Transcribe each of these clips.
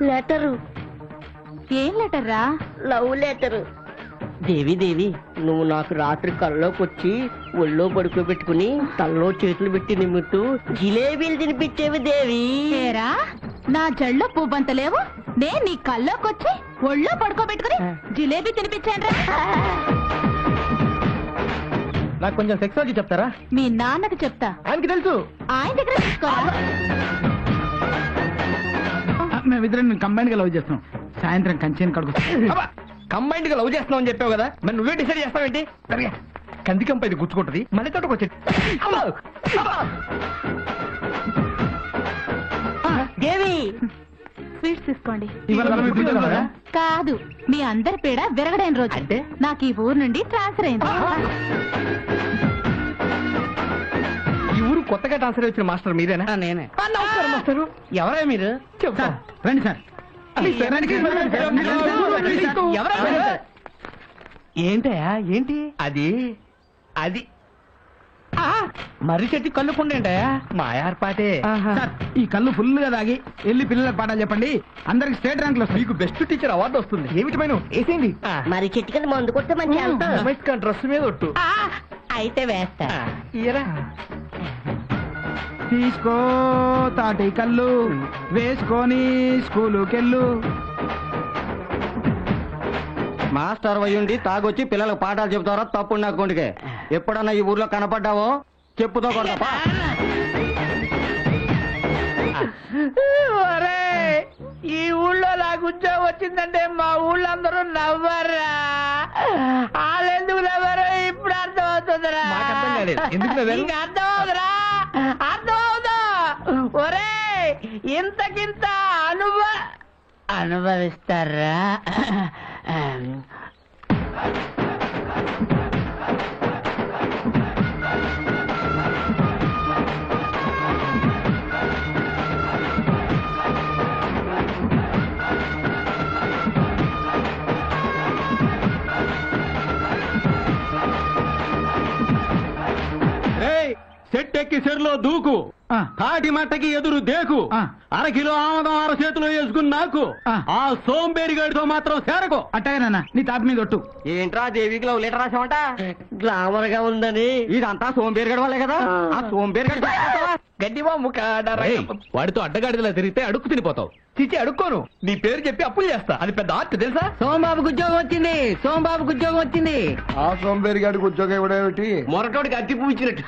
Letter. ఏం letter రా? Love letter. దేవి దేవి, నువ్వు నాకు రాత్రి కల్లోకి వచ్చి ఒళ్ళో పడుకోబెట్టుకుని తల్లో చేతులు పెట్టి నిమ్ముతూ జిలేబీలు తినిపించేవి దేవి. ఏరా, నా జళ్ళో పువ్వంత లేవు, నేను నీ కల్లోకొచ్చి ఒళ్ళో పడుకోబెట్టుకుని జిలేబీ తినిపించాను. నాకు కొంచెం సెక్సాలజీ చెప్తారా? మీ నాన్నకి చెప్తా. ఆయనకి తెలుసు. ఆయన దగ్గర తీసుకోరా. మేమిద్దరం కంబైన్ గా లవ్ చేస్తున్నాం. సాయంత్రం కంచెని కడుగు. కంబైండ్ గా లవ్ చేస్తున్నాం అని చెప్పావు కదా, మరి నువ్వే డిసైడ్ చేస్తావేంటి? కందికంప ఇది గుచ్చుకుంటది, మళ్ళీ తోటకు వచ్చేది. దేవి, స్వీట్స్ తీసుకోండి. ఇవాళ కాదు, మీ అందరి పేడ విరగడైన రోజు. అంటే నాకు ఈ ఊరు నుండి ట్రాన్స్ఫర్ అయింది. ఈ ఊరు కొత్తగా ట్రాన్స్ఫర్ వచ్చిన మాస్టర్ మీరేనా? నేనే. నమస్కారం మాస్టర్. ఎవరా మీరు? చెప్తా. రండి సార్. ఏంటయా ఏంటి అది? అది మర్రి చెట్టు కళ్ళు కొండేంటయా? మా ఏర్పాటే. ఈ కళ్ళు ఫుల్ గా తాగి వెళ్ళి పిల్లలకు పాఠాలు చెప్పండి, అందరికి స్టేట్ ర్యాంక్ లో మీకు బెస్ట్ టీచర్ అవార్డు వస్తుంది. ఏమిటి మైను వేసేయండి. మరి చెట్టు కింద మందు కొడితే మంచి డ్రెస్ మీద ఒట్టు అయితే వేస్తా. తీసుకో తాటి కళ్ళు వేసుకొని స్కూలుకెళ్ళు. మాస్టర్ అయ్యుండి తాగొచ్చి పిల్లలకు పాఠాలు చెబుతారా? తప్పుడు నా కొండికే. ఎప్పుడన్నా ఈ ఊర్లో కనపడ్డావో చెప్పుతో కొడతా. ఈ ఊళ్ళో నాకు ఉద్యోగం వచ్చిందంటే మా ఊళ్ళో అందరూ నవ్వరా? వాళ్ళెందుకు నవ్వరు ఇప్పుడు అర్థమవుతుందిరా. నీకు అర్థమవుతురా? అర్థమవుతా? ఒరే, ఇంతకింత అనుభవిస్తారా? సెట్ ఎక్కి సెర్లో దూకు, తాటి మట్టకి ఎదురు దేకు, అరకిలో ఆమదం అర చేతిలో వేసుకుని నాకు ఆ సోంబేరిగాడితో మాత్రం చేరకు. అట్టగానన్నా నీ తాపి మీద ఒట్టు. ఏంట్రా దేవికి లవ్ లెటర్ రాసామంట? గ్లామర్ గా ఉందని. ఇదంతా సోంబేరిగాడి వాళ్ళే కదా. ఆ సోంబేరిగాడి గడ్డివా ముఖ వాడితో అడ్డగాడిలా తిరిగితే అడుక్కు తినిపోతావు. చిచ్చి అడుక్కోను, నీ పేరు చెప్పి అప్పులు చేస్తా. అది పెద్ద ఆర్ట్ తెలుసా? సోంబాబుకి ఉద్యోగం వచ్చింది. సోంబాబుకి ఉద్యోగం వచ్చింది. ఆ సోంబేరిగాడికి ఉద్యోగం ఇవ్వడేమిటి? మొరటోడికి అట్టి పూచినట్టు.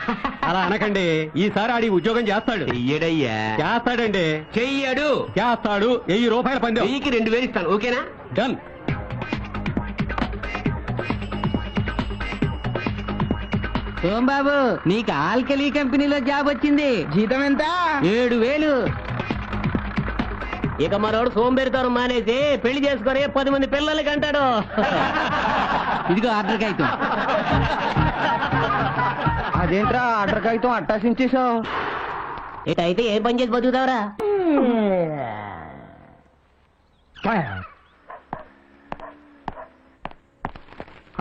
అలా అనకండి, ఈసారి ఆడి ఉద్యోగం చేస్తాడు. చెయ్యడయ్యా. చేస్తాడండి. చెయ్యడు. చేస్తాడు. 1000 రూపాయల పందెం. 1000కి 2000 ఇస్తాను. ఓకేనా? డన్. సోంబాబు, నీకు ఆల్కలీ కంపెనీలో జాబ్ వచ్చింది. జీతం ఎంత? 7000. ఇక మరోడు సోంబేరితనం మానేసి పెళ్లి చేసుకొని 10 మంది పిల్లలకి అంటాడు. ఇదిగో ఆర్డర్ కాగితం. అదేంట్రా ఆర్డర్ కాగితం అట్టాసించేసావు? ఇటైతే ఏ పని చేసి బతుకుతావరా?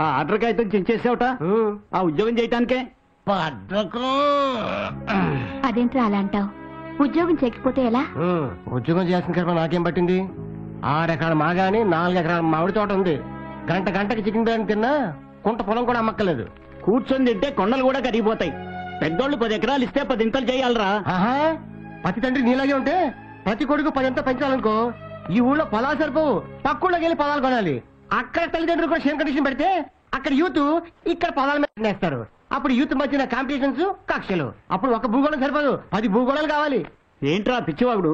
ఆ ఆర్డర్ కాగితం చించేసావుట ఆ ఉద్యోగం చేయటానికే. అదేంట్రా అలా అంటావు? ఉద్యోగం చేయకపోతే ఎలా? ఉద్యోగం చేసిన కర్మ నాకేం పట్టింది? 6 ఎకరాల మాగాని 4 ఎకరాల మామిడి తోట ఉంది. గంటకి చికెన్ బిర్యానీ తిన్నా కుంట పొలం కూడా అమ్మక్కలేదు. కూర్చొని తింటే కొండలు కూడా కరిగిపోతాయి. పెద్దోళ్ళు 10 ఎకరాలు ఇస్తే 10 ఇంతలు చేయాలరా. ప్రతి తండ్రి నీలాగే ఉంటే ప్రతి కొడుకు 10 ఇంత పెంచాలనుకో. ఈ ఊళ్ళో పొలాలు సరిపోవు, పక్కూళ్ళకి వెళ్ళి పొలాలు కొనాలి. అక్కడ తల్లిదండ్రులు కూడా సేమ్ కండిషన్ పెడితే అక్కడ యూత్ ఇక్కడ పొలాల మీద నేస్తారు. అప్పుడు యూత్ మధ్యన కాంపిటీషన్స్, కక్షలు. అప్పుడు ఒక భూగోళం సరిపోదు, 10 భూగోళాలు కావాలి. ఏంట్రా పిచ్చివాగుడు?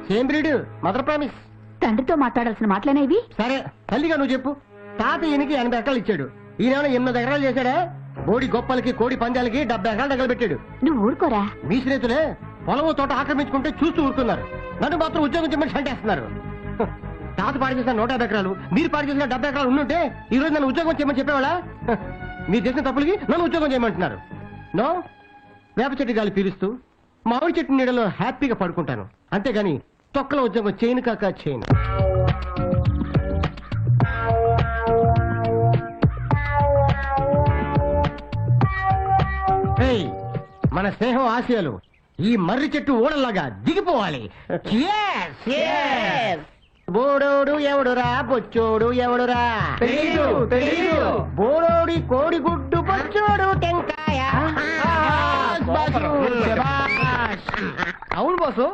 Same breed, mother promise. తండ్రితో మాట్లాడాల్సిన మాటలేనా ఇవి? సరే తల్లిగా నువ్వు చెప్పు. తాత ఈయనకి 80 ఎకరాలు ఇచ్చాడు, ఈయన 8 ఎకరాలు చేశాడా? బోడి గొప్పలకి కోడి పందాలకి 70 ఎకరాలు తగలబెట్టాడు. నువ్వు ఊరుకోరా. మీ స్నేహితులే పొలము తోట ఆక్రమించుకుంటే చూస్తూ ఊరుకున్నారు. నన్ను మాత్రం ఉద్యోగం చేయమని సంటేస్తున్నారు. తాత పాడు చేసిన 150 ఎకరాలు, మీరు పాడు చేసిన 70 ఎకరాలు ఉండుంటే ఈ రోజు నన్ను ఉద్యోగం చేయమని చెప్పేవాళ్ళ? మీరు చేసిన తప్పులకి నన్ను ఉద్యోగం చేయమంటున్నారు. నో, వేప చెట్టు గాలి పీలుస్తూ మామిడి చెట్టు నీడలో హ్యాపీగా పడుకుంటాను, అంతేగాని తొక్కల ఉద్యోగం చేయను కాక చేయను. మన స్నేహం ఆశయాలు ఈ మర్రి చెట్టు ఓడల్లాగా దిగిపోవాలి. బోడోడు ఎవడురా బొచ్చోడు ఎవడురా తెలీదు. బోడోడి కోడిగుడ్డు బొచ్చోడు టెంకాయ అవును బాసు,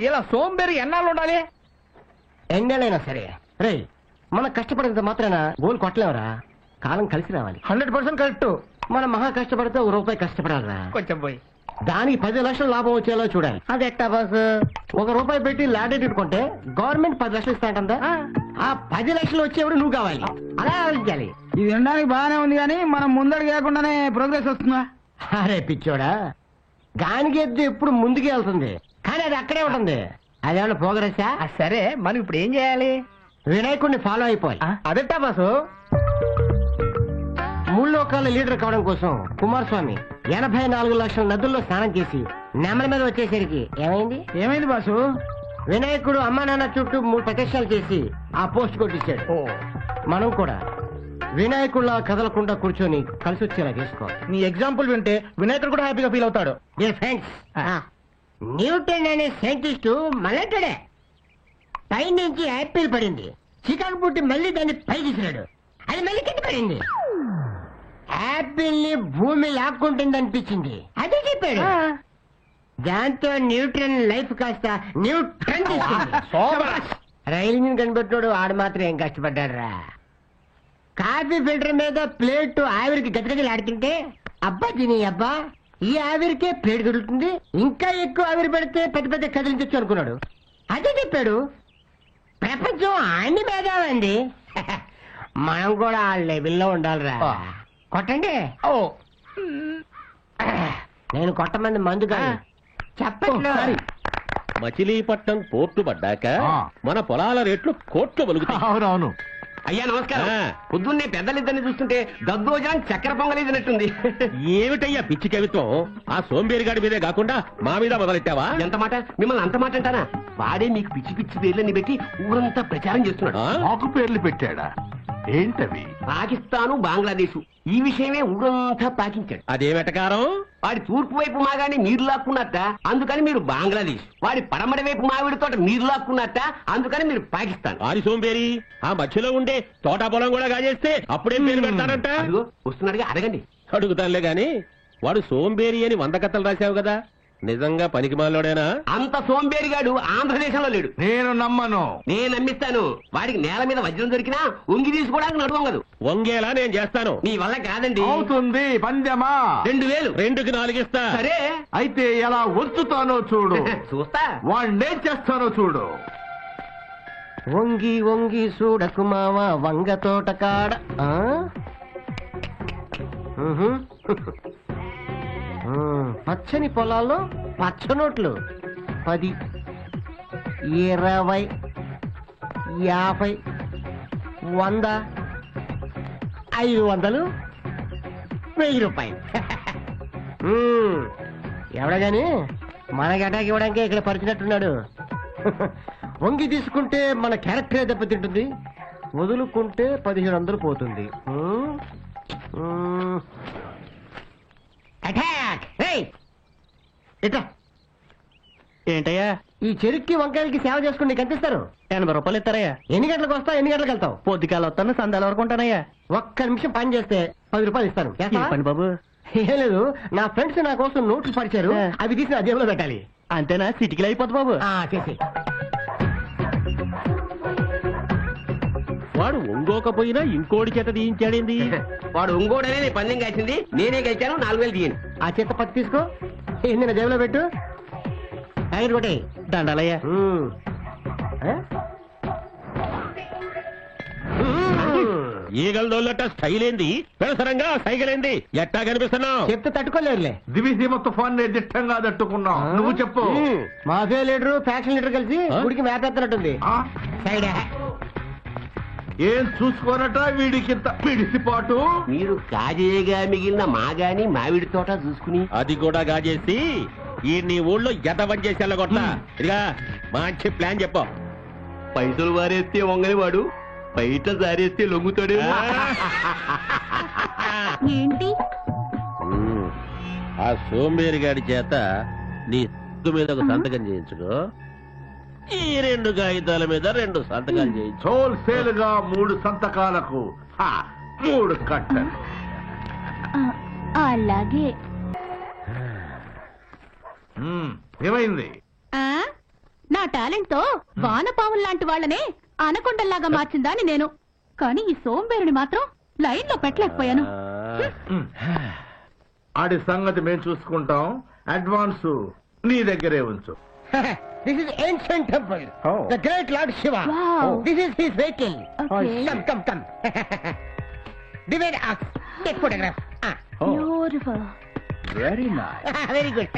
ఇలా సోంబేరి ఎన్నాళ్ళు ఉండాలి? ఎన్నెలైనా సరే రే మనం కష్టపడేంత మాత్రాన గోల్ కొట్టలేవరా. కాలం కలిసి రావాలి. 100% కరెక్ట్. మనం మహా కష్టపడితే ఒక రూపాయి కష్టపడాలరా. కొంచెం పోయి దానికి 10 లక్షలు లాభం వచ్చేలా చూడాలి. అది ఎట్టా బాసు? 1 రూపాయి పెట్టి లాటరీ కొంటే గవర్నమెంట్ 10 లక్షలు ఇస్తాంటుందా? ఆ 10 లక్షలు వచ్చేవాడు నువ్వు కావాలి. అలా ఆలోచించాలి. ఇది వినడానికి బాగానే ఉంది కానీ మనం ముందడు కాకుండానే ప్రోగ్రెస్ వస్తుందా? అరే పిచ్చోడా, గానికి ఎద్దు ఎప్పుడు ముందుకే వెళ్తుంది కానీ అది అక్కడే ఉంటుంది. అదేమన్నా ప్రోగ్రెసా? సరే మనం ఇప్పుడు ఏం చేయాలి? వినాయకుడిని ఫాలో అయిపోవాలి. అదెట్టా బాసు? 3 లోకాల లీడర్ కావడం కోసం కుమారస్వామి 84 లక్షల నదుల్లో స్నానం చేసి నెమల మీద వచ్చేసరికి ఏమైంది బాసు? వినాయకుడు అమ్మా నాన్న చుట్టూ 3 ప్రదక్షిణాలు చేసి ఆ పోస్ట్ కొట్టించాడు. మనం కూడా వినాయకుడిలా కదలకుండా కూర్చొని కలిసి వచ్చేలా చేసుకోవాలి. నీ ఎగ్జాంపుల్ వింటే వినాయకుడు కూడా హ్యాపీగా ఫీల్ అవుతాడు. డియర్ ఫ్రెండ్స్, న్యూటన్ అనే సైంటిస్టు మలెట్టుడే పైనుంచి యాపిల్ పడింది, చికాకు పుట్టి మళ్ళీ దాన్ని పైకి విసిరాడు, అది మళ్ళీ కింద పడింది. యాపిల్ ని భూమి లాక్కుంటుంది అనిపించింది, అదే చెప్పాడు. దాంతో న్యూటన్ లైఫ్ కాస్త న్యూటన్ రైలు ఇంజిన్ కనిపెట్టాడు. ఆడు మాత్రం ఏం కష్టపడ్డాడు రా. కాఫీ ఫిల్టర్ మీద ప్లేట్ ఆవిరికి గజగజలు ఆడుతుంటే అబ్బా తిని అబ్బా ఈ ఆవిరికే ప్లేట్ దొరుకుతుంది, ఇంకా ఎక్కువ ఆవిరి పెడితే పెద్ద పెద్ద కదిలించొచ్చు అనుకున్నాడు. అదే చెప్పాడు. ప్రపంచం అన్ని భేదాలండి. మనం కూడా ఆ లెవెల్లో ఉండాలిరా. కొట్టండి. నేను కొట్టమంది మందు కాదు, చెప్పండి. మచిలీపట్నం పోర్టు పడ్డాక మన పొలాల రేట్లు కోట్లు బలుగుతాయి. అవునవును. అయ్యా నమస్కారం. పొద్దున్నే పెద్దలిద్దరిని చూస్తుంటే దద్దోజనం చక్కెర పొంగలేదన్నట్టుంది. ఏమిటయ్యా పిచ్చి కవిత్వం? ఆ సోంబేరిగాడి మీదే కాకుండా మా మీద మొదలెట్టావా? ఎంత మాట, మిమ్మల్ని అంత మాట అంటానా? వాడే మీకు పిచ్చి పిచ్చి పేర్లని పెట్టి ఊరంతా ప్రచారం చేస్తున్నాడు. మాకు పేర్లు పెట్టాడా? ఏంటవి? పాకిస్తాను, బంగ్లాదేశ్ ఈ విషయమే ఊరంతా పాకించాడు. అదేమెటకారం? వాడి తూర్పు వైపు మాగానే నీరు లాక్కున్నట్ట, అందుకని మీరు బంగ్లాదేశ్. వాడి పడమడి వైపు మావిడి తోట నీరు లాక్కున్నట్ట, అందుకని మీరు పాకిస్తాన్. ఆరి సోంబేరి ఆ మధ్యలో ఉండే తోటా పొలం కూడా కాజేస్తే అప్పుడేం పేరు పెడతానంట? అదిగో వస్తున్నాడుగా, అడగండి. అడుగుతానులే గాని వాడు సోంబేరి అని 100 కథలు రాశావు కదా, నిజంగా పనికి మాలోడేనా? అంత సోంబేరిగాడు ఆంధ్రదేశంలో లేడు. నేను నమ్మను. నేను నమ్మిస్తాను. వాడికి నేల మీద వజ్రం దొరికినా ఉంగి తీసుకోవడానికి నడువంగదు. వంగేలా నేను చేస్తాను. నీ వల్ల కాదండి. అవుతుంది. పందెమా? 2000. 2కి 4 ఇస్తా. సరే అయితే ఎలా వచ్చుతానో చూడు. చూస్తా. వాణ్ణేం చేస్తానో చూడు. వంగి వంగి చూడకు మావ వంగ తోట కాడ. పచ్చని పొలాల్లో పచ్చనోట్లు 10, 20, 50, 100, 500, 1000 రూపాయలు. ఎవడగాని మనకి అటాక్ ఇవ్వడానికి ఇక్కడ పరిచినట్టున్నాడు. వంగి తీసుకుంటే మన క్యారెక్టరే దెబ్బతింటుంది, వదులుకుంటే 1500 పోతుంది. అటాక్! ఇట్లా ఏంటయ్యా? ఈ చెరుక్కి వంకాయలకి సేవ చేసుకుని నీకు ఎంత ఇస్తారు? 80 రూపాయలు ఇస్తారయ్యా. ఎన్ని గంటలకు వస్తావు, ఎన్ని గంటలకు వెళ్తావు? పొద్దుకాల వస్తాను, సందాల వరకు ఉంటానయ్యా. ఒక్క నిమిషం పని చేస్తే 10 రూపాయలు ఇస్తాను. చేస్తావా? పని బాబు. ఏం లేదు, నా ఫ్రెండ్స్ నా కోసం నోట్లు పరిచారు, అవి తీసి నా జేబులో పెట్టాలి. అంతేనా? సిటీకి అయిపోద్ది బాబు. చేసి వాడు ఒంగోకపోయినా ఇంకోటి చేత తీయించాడేంది? వాడు ఉంగోడనే నేను పందెం కాసింది, నేనే గెలిచాను. 4000 తీయండి. ఆ చేత పత్తి తీసుకో, ఏంది నా జేబులో పెట్టు. ఐదు కొట్టే దండాలయ్యా. ఈగలదోళ్ళట స్టైల్ ఏంది, పెరసరంగా సైకిల్ ఏంది, ఎట్టా కనిపిస్తున్నావు? చెప్తే తట్టుకోలేరులే. దివిసీమ తుఫాన్ దిట్టంగా తట్టుకున్నాం. నువ్వు చెప్పు. మాఫియా లీడరు ఫ్యాక్షన్ లీడర్ కలిసి గుడికి మేపెత్తనట్టుంది. సైడ్ ఏం చూసుకోనట వీడికింత పిడిసిపాటు. మీరు కాజేయగా మిగిలిన మాగాని మామిడి తోట చూసుకుని అది కూడా గాజేసి ఈ నీ ఊళ్ళో ఎదవం చేసి వెళ్ళగొట్లా. ఇదిగా మంచి ప్లాన్ చెప్పు. పైసలు వారేస్తే వంగని వాడు, బయట జారేస్తే లొంగుతాడు. ఏంటి? ఆ సోంబేరి గాడి చేత నీ మీద ఒక సంతకం చేయించుకో. ఈ 2 కాగితాల మీద 2 సంతకాలు చేయించు. హోల్సేల్ గా 3 సంతకాలకు 3 కట్టలు. అలాగే. ఏమైంది? నా టాలెంట్ తో వానపాములు లాంటి వాళ్ళనే అనకొండల్లాగా మార్చిందాని నేను. కానీ ఈ సోంబేరుని మాత్రం లైన్ లో పెట్టలేకపోయాను. ఆడి సంగతి మేము చూసుకుంటాం. అడ్వాన్స్ నీ దగ్గరే ఉంచు. This is ancient temple. The great Lord Shiva. Wow. This is his vehicle. Okay. Come. Divide us. Take photograph. Beautiful. Very nice. Very good.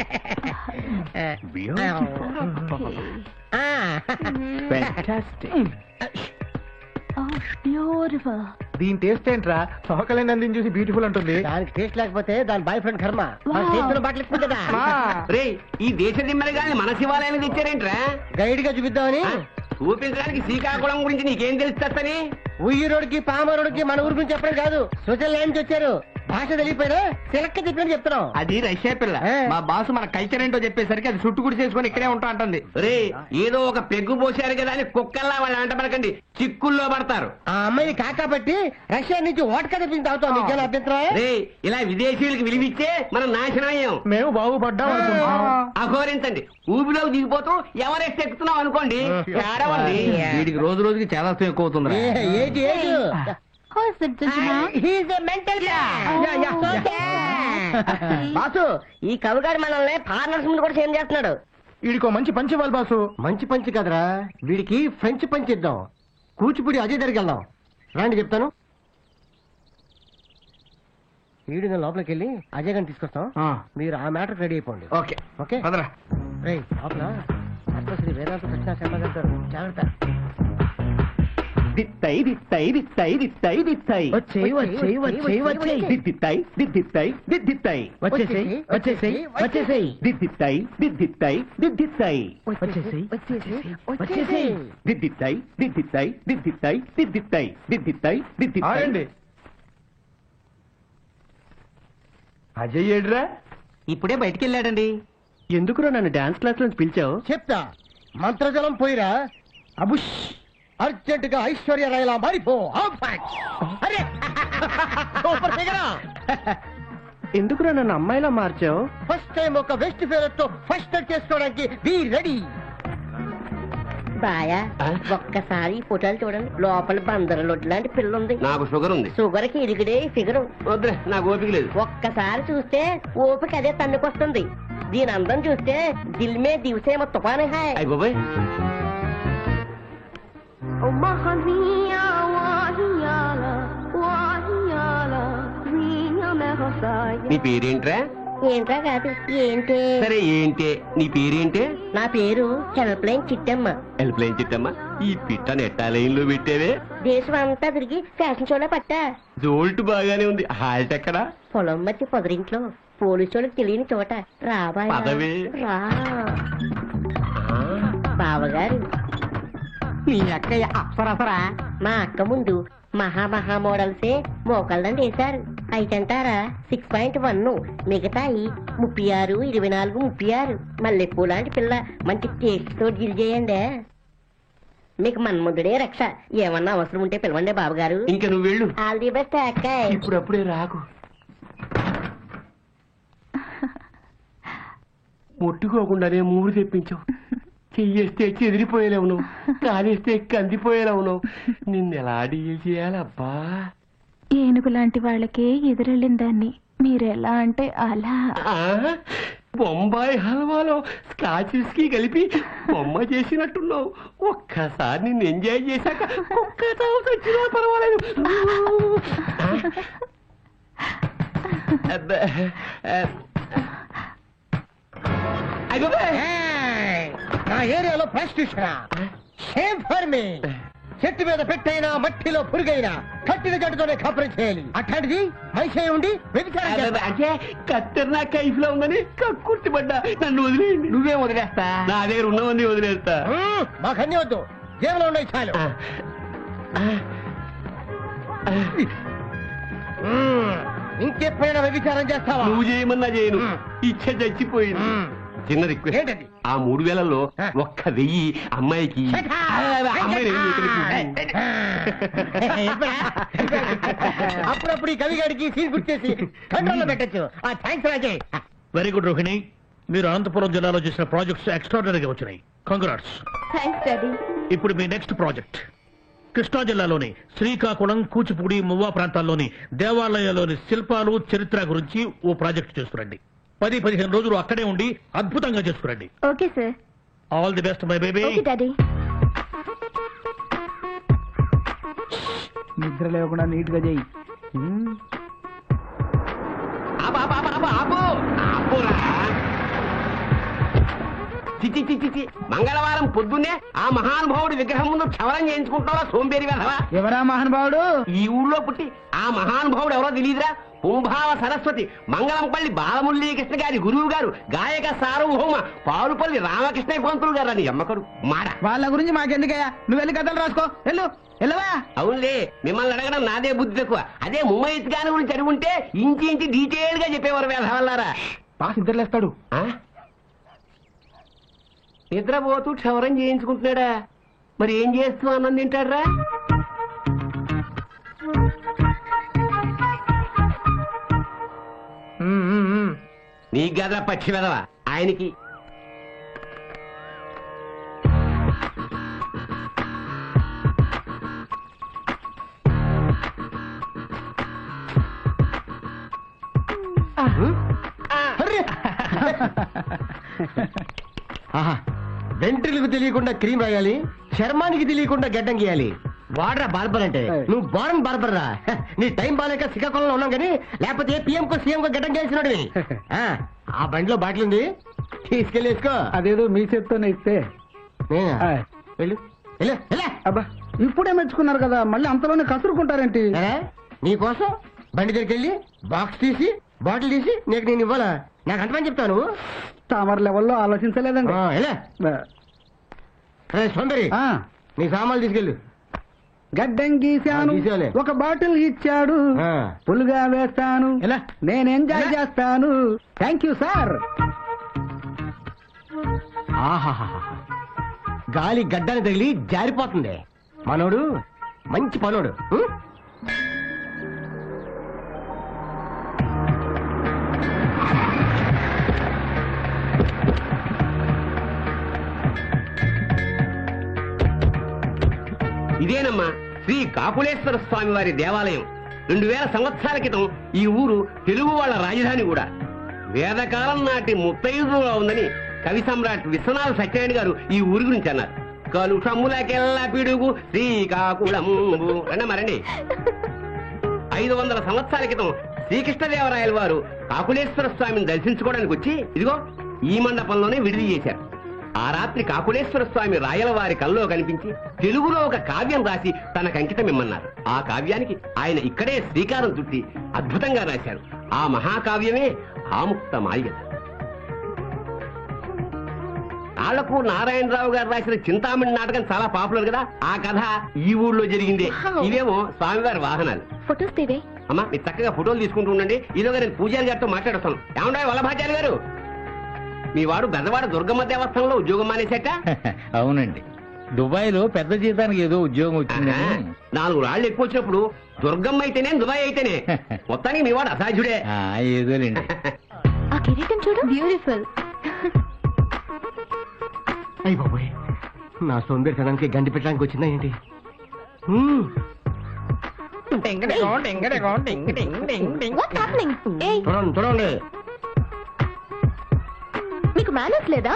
Beautiful. దీని టేస్ట్ ఏంట్రా? సోకలేని అందిని చూసి బ్యూటిఫుల్ అంటుంది. దానికి టేస్ట్ లేకపోతే దాని బాయ్ ఫ్రెండ్ కర్మ. మన Wow. చేతిలో బాటలు ఇస్తుంది కదా. రే ఈ దేశ దిమ్మలు కానీ మన శివాలయానికి తెచ్చారేంట్రా? గైడ్ గా చూపిద్దామని. చూపించడానికి శ్రీకాకుళం గురించి నీకేం తెలుస్తని? ఉయ్యూరోడికి పామరోడికి మన ఊరు గురించి చెప్పడం కాదు. స్విట్జర్లాండ్ నుంచి వచ్చారు. భాష తెలియపోయినా సిలక్క చెప్పినట్టు చెప్తున్నాం. అది రష్యా పిల్ల. మా బాసు మన కల్చర్ ఏంటో చెప్పేసరికి అది చుట్టుకుడి చేసుకుని ఇక్కడే ఉంటా అంటుంది. రే ఏదో ఒక పెగ్గు పోసారు కదా అని కుక్కల్లా వాళ్ళు అంటపడకండి, చిక్కుల్లో పడతారు. ఆ అమ్మాయిని కాకాపట్టి రష్యా నుంచి ఓటకా తెప్పించి తాగుతాం. నీకేనా అభ్యంతరం? రే ఇలా విదేశీయులకి విలువిచ్చే మనం నాశనం అయ్యాం. మేము బాగుపడ్డాం అనుకుంటున్నాం. అఘోరించండి. ఊబిలోకి దిగిపోతూ ఎవరెస్ట్ ఎక్కుతున్నాం అనుకోండి, ఏడవండి. వీడికి రోజు రోజుకి చాలా ఎక్కువ అవుతుంది. Age Who's it, gentleman? He's a mental boss, ఈ కవిగాడు మనల్ని ఫారినర్స్ ముందు కూడా సేమ్ చేస్తున్నాడు. వీడికో మంచి పంచి ఇవ్వాలి బాసు. మంచి పంచి కదరా, వీడికి ఫ్రెంచ్ పంచి ఇద్దాం. కూచిపూడి అజయ్ దగ్గరికి వెళ్దాం. రాండి చెప్తాను. వీడు నేను లోపలికి వెళ్ళి అజయ్ గారిని తీసుకొస్తాం. మీరు ఆ మ్యాటర్ రెడీ అయిపోండి. ఓకే ఓకే పదరా. రే లోపల శ్రీ వేదాంత సత్యనారాయణ శర్మ గారు జాగ్రత్త. దిత్తై దిత్తై దిత్తై దిత్తై దిత్తై వచ్చేయ్ దిత్తిత్తై దిత్తిత్తై దిత్తిత్తై వచ్చేసేయ్ దిత్తిత్తై దిత్తిత్తై దిత్తిత్తై దిత్తిత్తై దిత్తిత్తై దిత్తిత్తై దిత్తిత్తై దిత్తిత్తై దిత్తిత్తై. ఆగండి. అజయ్ ఏడ్రా? ఇప్పుడే బయటికి వెళ్ళాడండి. ఎందుకురా నన్ను డాన్స్ క్లాస్ నుంచి పిలిచావు? చెప్తా. మంత్రజలం పోయిరా. అబుష్ అర్జెంట్ గా ఐశ్వర్య రాయలా మారిపో. అరే సూపర్ ఫిగరా. ఎందుకురా నన్ను అమ్మాయిలా మార్చావు? ఫస్ట్ టైం ఒక వెస్ట్ ఫేవర్ తో ఫస్ట్ చేసుకోవడానికి బీ రెడీ. బాయా ఒక్కసారి ఫోటోలు చూడండి. లోపల బందరలొడ్డు లాంటి పిల్ల ఉంది. నాకు షుగర్ ఉంది. షుగర్ కి ఇరిగిడే ఫిగర్. వద్దులే, నాకు ఓపిక లేదు. ఒక్కసారి చూస్తే ఓపిక అదే తన్నుకొస్తుంది. దీని అందం చూస్తే దిల్ మే దివసే తుఫానే హాయ్. అయ్య బాబాయ్, నీ పేరేంట్రా? ఏంట్రా కాదు ఏంటి? సరే ఏంటే నీ పేరేంటే? నా పేరు హెల్ప్లైన్ చిట్టమ్మ. హెల్ప్లైన్ చిట్టమ్మా, ఈ పిట్ట నెట్టా లైన్ లో పెట్టేవే. దేశం అంతా తిరిగి ఫ్యాషన్ షోలో పట్టా. జోల్ట్ బాగానే ఉంది. హాల్ట్ ఎక్కడా? పొలం మధ్య పొదరింట్లో పోలీసు వాళ్ళకి తెలియని చోట. రాబా పదవే. రా బావగారు. నీ అక్కయ్య అప్సరసరా? మా అక్క ముందు మహా మోడల్సే మోకళ్ళని వేశారు. అయితంటారా 6.1, మిగతాయి 36, 24, 36. మల్లెపూ లాంటి పిల్ల మంచి టేస్ట్ తో గిల్ చేయండి. మీకు మన్ముద్దుడే రక్ష. ఏమన్నా అవసరం ఉంటే పిలవండి బాబుగారు. ఇంకా నువ్వు వెళ్ళు. ఆల్ ది బెస్ట్ అక్కాయ్. ఇప్పుడప్పుడే రాకు. ముట్టుకోకుండానే మూడు తెప్పించావు. చెయ్యేస్తే చెదిరిపోయేలేవు నువ్వు, కాలేస్తే కందిపోయేలేవు నువ్వు. నిన్నెలా డీల్ చేయాలబ్బా? ఏనుగు లాంటి వాళ్ళకే ఎదురెళ్ళిన దాన్ని మీరెలా అంటే అలా. బొంబాయి హల్వాలో స్కాచ్ విస్కీ కలిపి బొమ్మ చేసినట్టున్నావు. ఒక్కసారి నిన్ను ఎంజాయ్ చేశాక ఒక్క తావు వచ్చినా పర్వాలేదు. నా ఏరియాలో ప్రాస్టిట్యూషన్ సేమ్ ఫర్ మీ. చెట్టు మీద పెట్టైనా మట్టిలో పురుగైనా కట్టిన జట్టుతోనే కాపురం చేయాలి. అట్లాంటిది మనిషి ఉండి వ్యభిచారం చేస్తా. అంటే కత్తెర నా కైఫ్ లో ఉందని కక్కుర్తిపడ్డా. నన్ను వదిలేయండి. నువ్వేం వదిలేస్తా? నా దగ్గర ఉన్నవన్నీ వదిలేస్తా. మాకన్నీ వద్దు, జేబులో ఉన్నాయి చాలు. ఇంకెప్పుడైనా వ్యభిచారం చేస్తావా? నువ్వు చేయమన్నా చేయను. ఇచ్చ చచ్చిపోయింది. చిన్న రిక్వెస్ట్ ఏంటది? ఆ 3000లో ఒక్క 1000 అమ్మాయికి అమ్మాయి అప్పుడప్పుడు ఈ కవిగాడికి సీన్ గుర్తేసి కంట్రోల్లో పెట్టచ్చు. థ్యాంక్స్ రాజే. వెరీ గుడ్ రోహిణి, మీరు అనంతపురం జిల్లాలో చేసిన ప్రాజెక్ట్స్ ఎక్స్ట్రాడనరీగా వచ్చినాయి. కంగ్రాట్స్. Thanks daddy. ఇప్పుడు మీ నెక్స్ట్ ప్రాజెక్ట్ కృష్ణా జిల్లాలోని శ్రీకాకుళం, కూచిపూడి, మువ్వా ప్రాంతాల్లోని దేవాలయాల్లోని శిల్పాలు, చరిత్ర గురించి ఓ ప్రాజెక్ట్ చేస్తురండి. 10-15 రోజులు అక్కడే ఉండి అద్భుతంగా చేసుకురండి. Okay sir. All the best my baby. Okay daddy. నిద్ర లేకుండా నీట్ గా చెయ్యి. మంగళవారం పొద్దున్నే ఆ మహానుభావుడి విగ్రహం ముందు క్షవరం చేయించుకుంటావా సోంబేరి వెధవా? ఎవరా మహానుభావుడు? ఈ ఊళ్ళో పుట్టి ఆ మహానుభావుడు ఎవరో తెలియదురా? కుంభావ సరస్వతి మంగళంపల్లి బాలమురళీకృష్ణ గారి గురువు గారు, గాయక సార్వభౌమ పాలుపల్లి రామకృష్ణ పంతులు గారు అని అమ్మకడు మాట. వాళ్ళ గురించి మాకెందుకయ్యా, నువ్వు వెళ్ళి కథలు రాసుకో. వెళ్ళవా? అవునులే, మిమ్మల్ని అడగడం నాదే బుద్ధి ఎక్కువ. అదే ముమ్మయ్య గారి గురించి అడుగుంటే ఇంచి డీటెయిల్ గా చెప్పేవారు వేధవల్లారా. పాస్ నిద్రలేస్తాడు. నిద్రపోతూ క్షవరం చేయించుకుంటున్నాడా? మరి ఏం చేస్తూ అన్నం తింటాడ్రా? నీ గద పక్షి వెదవా ఆయనకి. వెంట్రులకు తెలియకుండా క్రీమ్ రాయాలి, చర్మానికి తెలియకుండా గడ్డం గీయాలి. వాడరా బార్బర్ అంటే. నువ్వు బారన్ బార్బర్ రా. నీ టైం బాగాలేక శ్రీకాకుళంలో ఉన్నాం కానీ లేకపోతే పిఎం కో సీఎం కో గడ్డం గీయాల్సినోడివి. ఆ బండిలో బాటిల్ ఉంది, తీసుకెళ్ళి వేసుకో. అదేదో మీ చేత్తోనే ఇస్తే. వెళ్ళు వెళ్ళు వెళ్ళా. అబ్బా, ఇప్పుడే మెచ్చుకున్నారు కదా, మళ్ళీ అంతలోనే కసురుకుంటారేంటి? నీకోసం బండి దగ్గరికి వెళ్ళి బాక్స్ తీసి బాటిల్ తీసి నీకు నేను ఇవ్వాలా? నాకు అంతమని చెప్తాను. తామర లెవెల్లో ఆలోచించలేదండి. సొందరి, నీ సామాన్లు తీసుకెళ్ళు. గడ్డం గీశాను, గీసాలే. ఒక బాటిల్ ఇచ్చాడు, పులుగా వేస్తాను, నేను ఎంజాయ్ చేస్తాను. Thank you sir. గాలి గడ్డని తగిలి జారిపోతుంది. మనోడు మంచి పనోడు. ఇదేనమ్మా శ్రీ కాకులేశ్వర స్వామి వారి దేవాలయం. 2000 సంవత్సరాల క్రితం ఈ ఊరు తెలుగు వాళ్ళ రాజధాని కూడా. వేదకాలం నాటి ముత్తైదుగా ఉందని కవి సమ్రాట్ విశ్వనాథ సత్యనారాయణ గారు ఈ ఊరి గురించి అన్నారు. కలుషములకెల్ల పిడుగు శ్రీకాకుళంబు రండి. 500 సంవత్సరాల క్రితం శ్రీకృష్ణదేవరాయల వారు కాకులేశ్వర స్వామిని దర్శించుకోవడానికి వచ్చి ఇదిగో ఈ మండపంలోనే విడిది చేశారు. ఆ రాత్రి కాకులేశ్వర స్వామి రాయల వారి కల్లో కనిపించి తెలుగులో ఒక కావ్యం రాసి తనకు అంకితం ఇమ్మన్నారు. ఆ కావ్యానికి ఆయన ఇక్కడే శ్రీకారం చుట్టి అద్భుతంగా రాశారు. ఆ మహాకావ్యమే ఆముక్త మాల్యద. ఆళ్లకు నారాయణరావు గారు రాసిన చింతామణి నాటకం చాలా పాపులర్ కదా. ఆ కథ ఈ ఊళ్ళో జరిగిందే. ఇవేమో స్వామివారి వాహనాలు. ఫొటోస్ తీవే. అమ్మా మీరు చక్కగా ఫోటోలు తీసుకుంటూ ఉండండి. ఈలోగా నేను పూజారి గారితో మాట్లాడొస్తాను. ఏమంటారు వల్లభాచార్య గారు, మీ వాడు బెదవాడ దుర్గమ్మ దేవస్థానంలో ఉద్యోగం మానేసేట? అవునండి, దుబాయ్ లో పెద్ద జీతానికి ఏదో ఉద్యోగం వచ్చిందని. 4 రాళ్లు ఎక్కువ వచ్చినప్పుడు దుర్గమ్మ అయితేనే దుబాయ్ అయితేనే మొత్తానికి మీ వాడు అసాధ్యుడే. ఏదోలేండి. ఆ కిరీటం చూడు, బ్యూటిఫుల్. అయ్యి బాబోయ్, నా సోంబేరితనానికి గండి పెట్టడానికి వచ్చిందా ఏంటి? చూడండి, మీకు మేనర్స్ లేదా?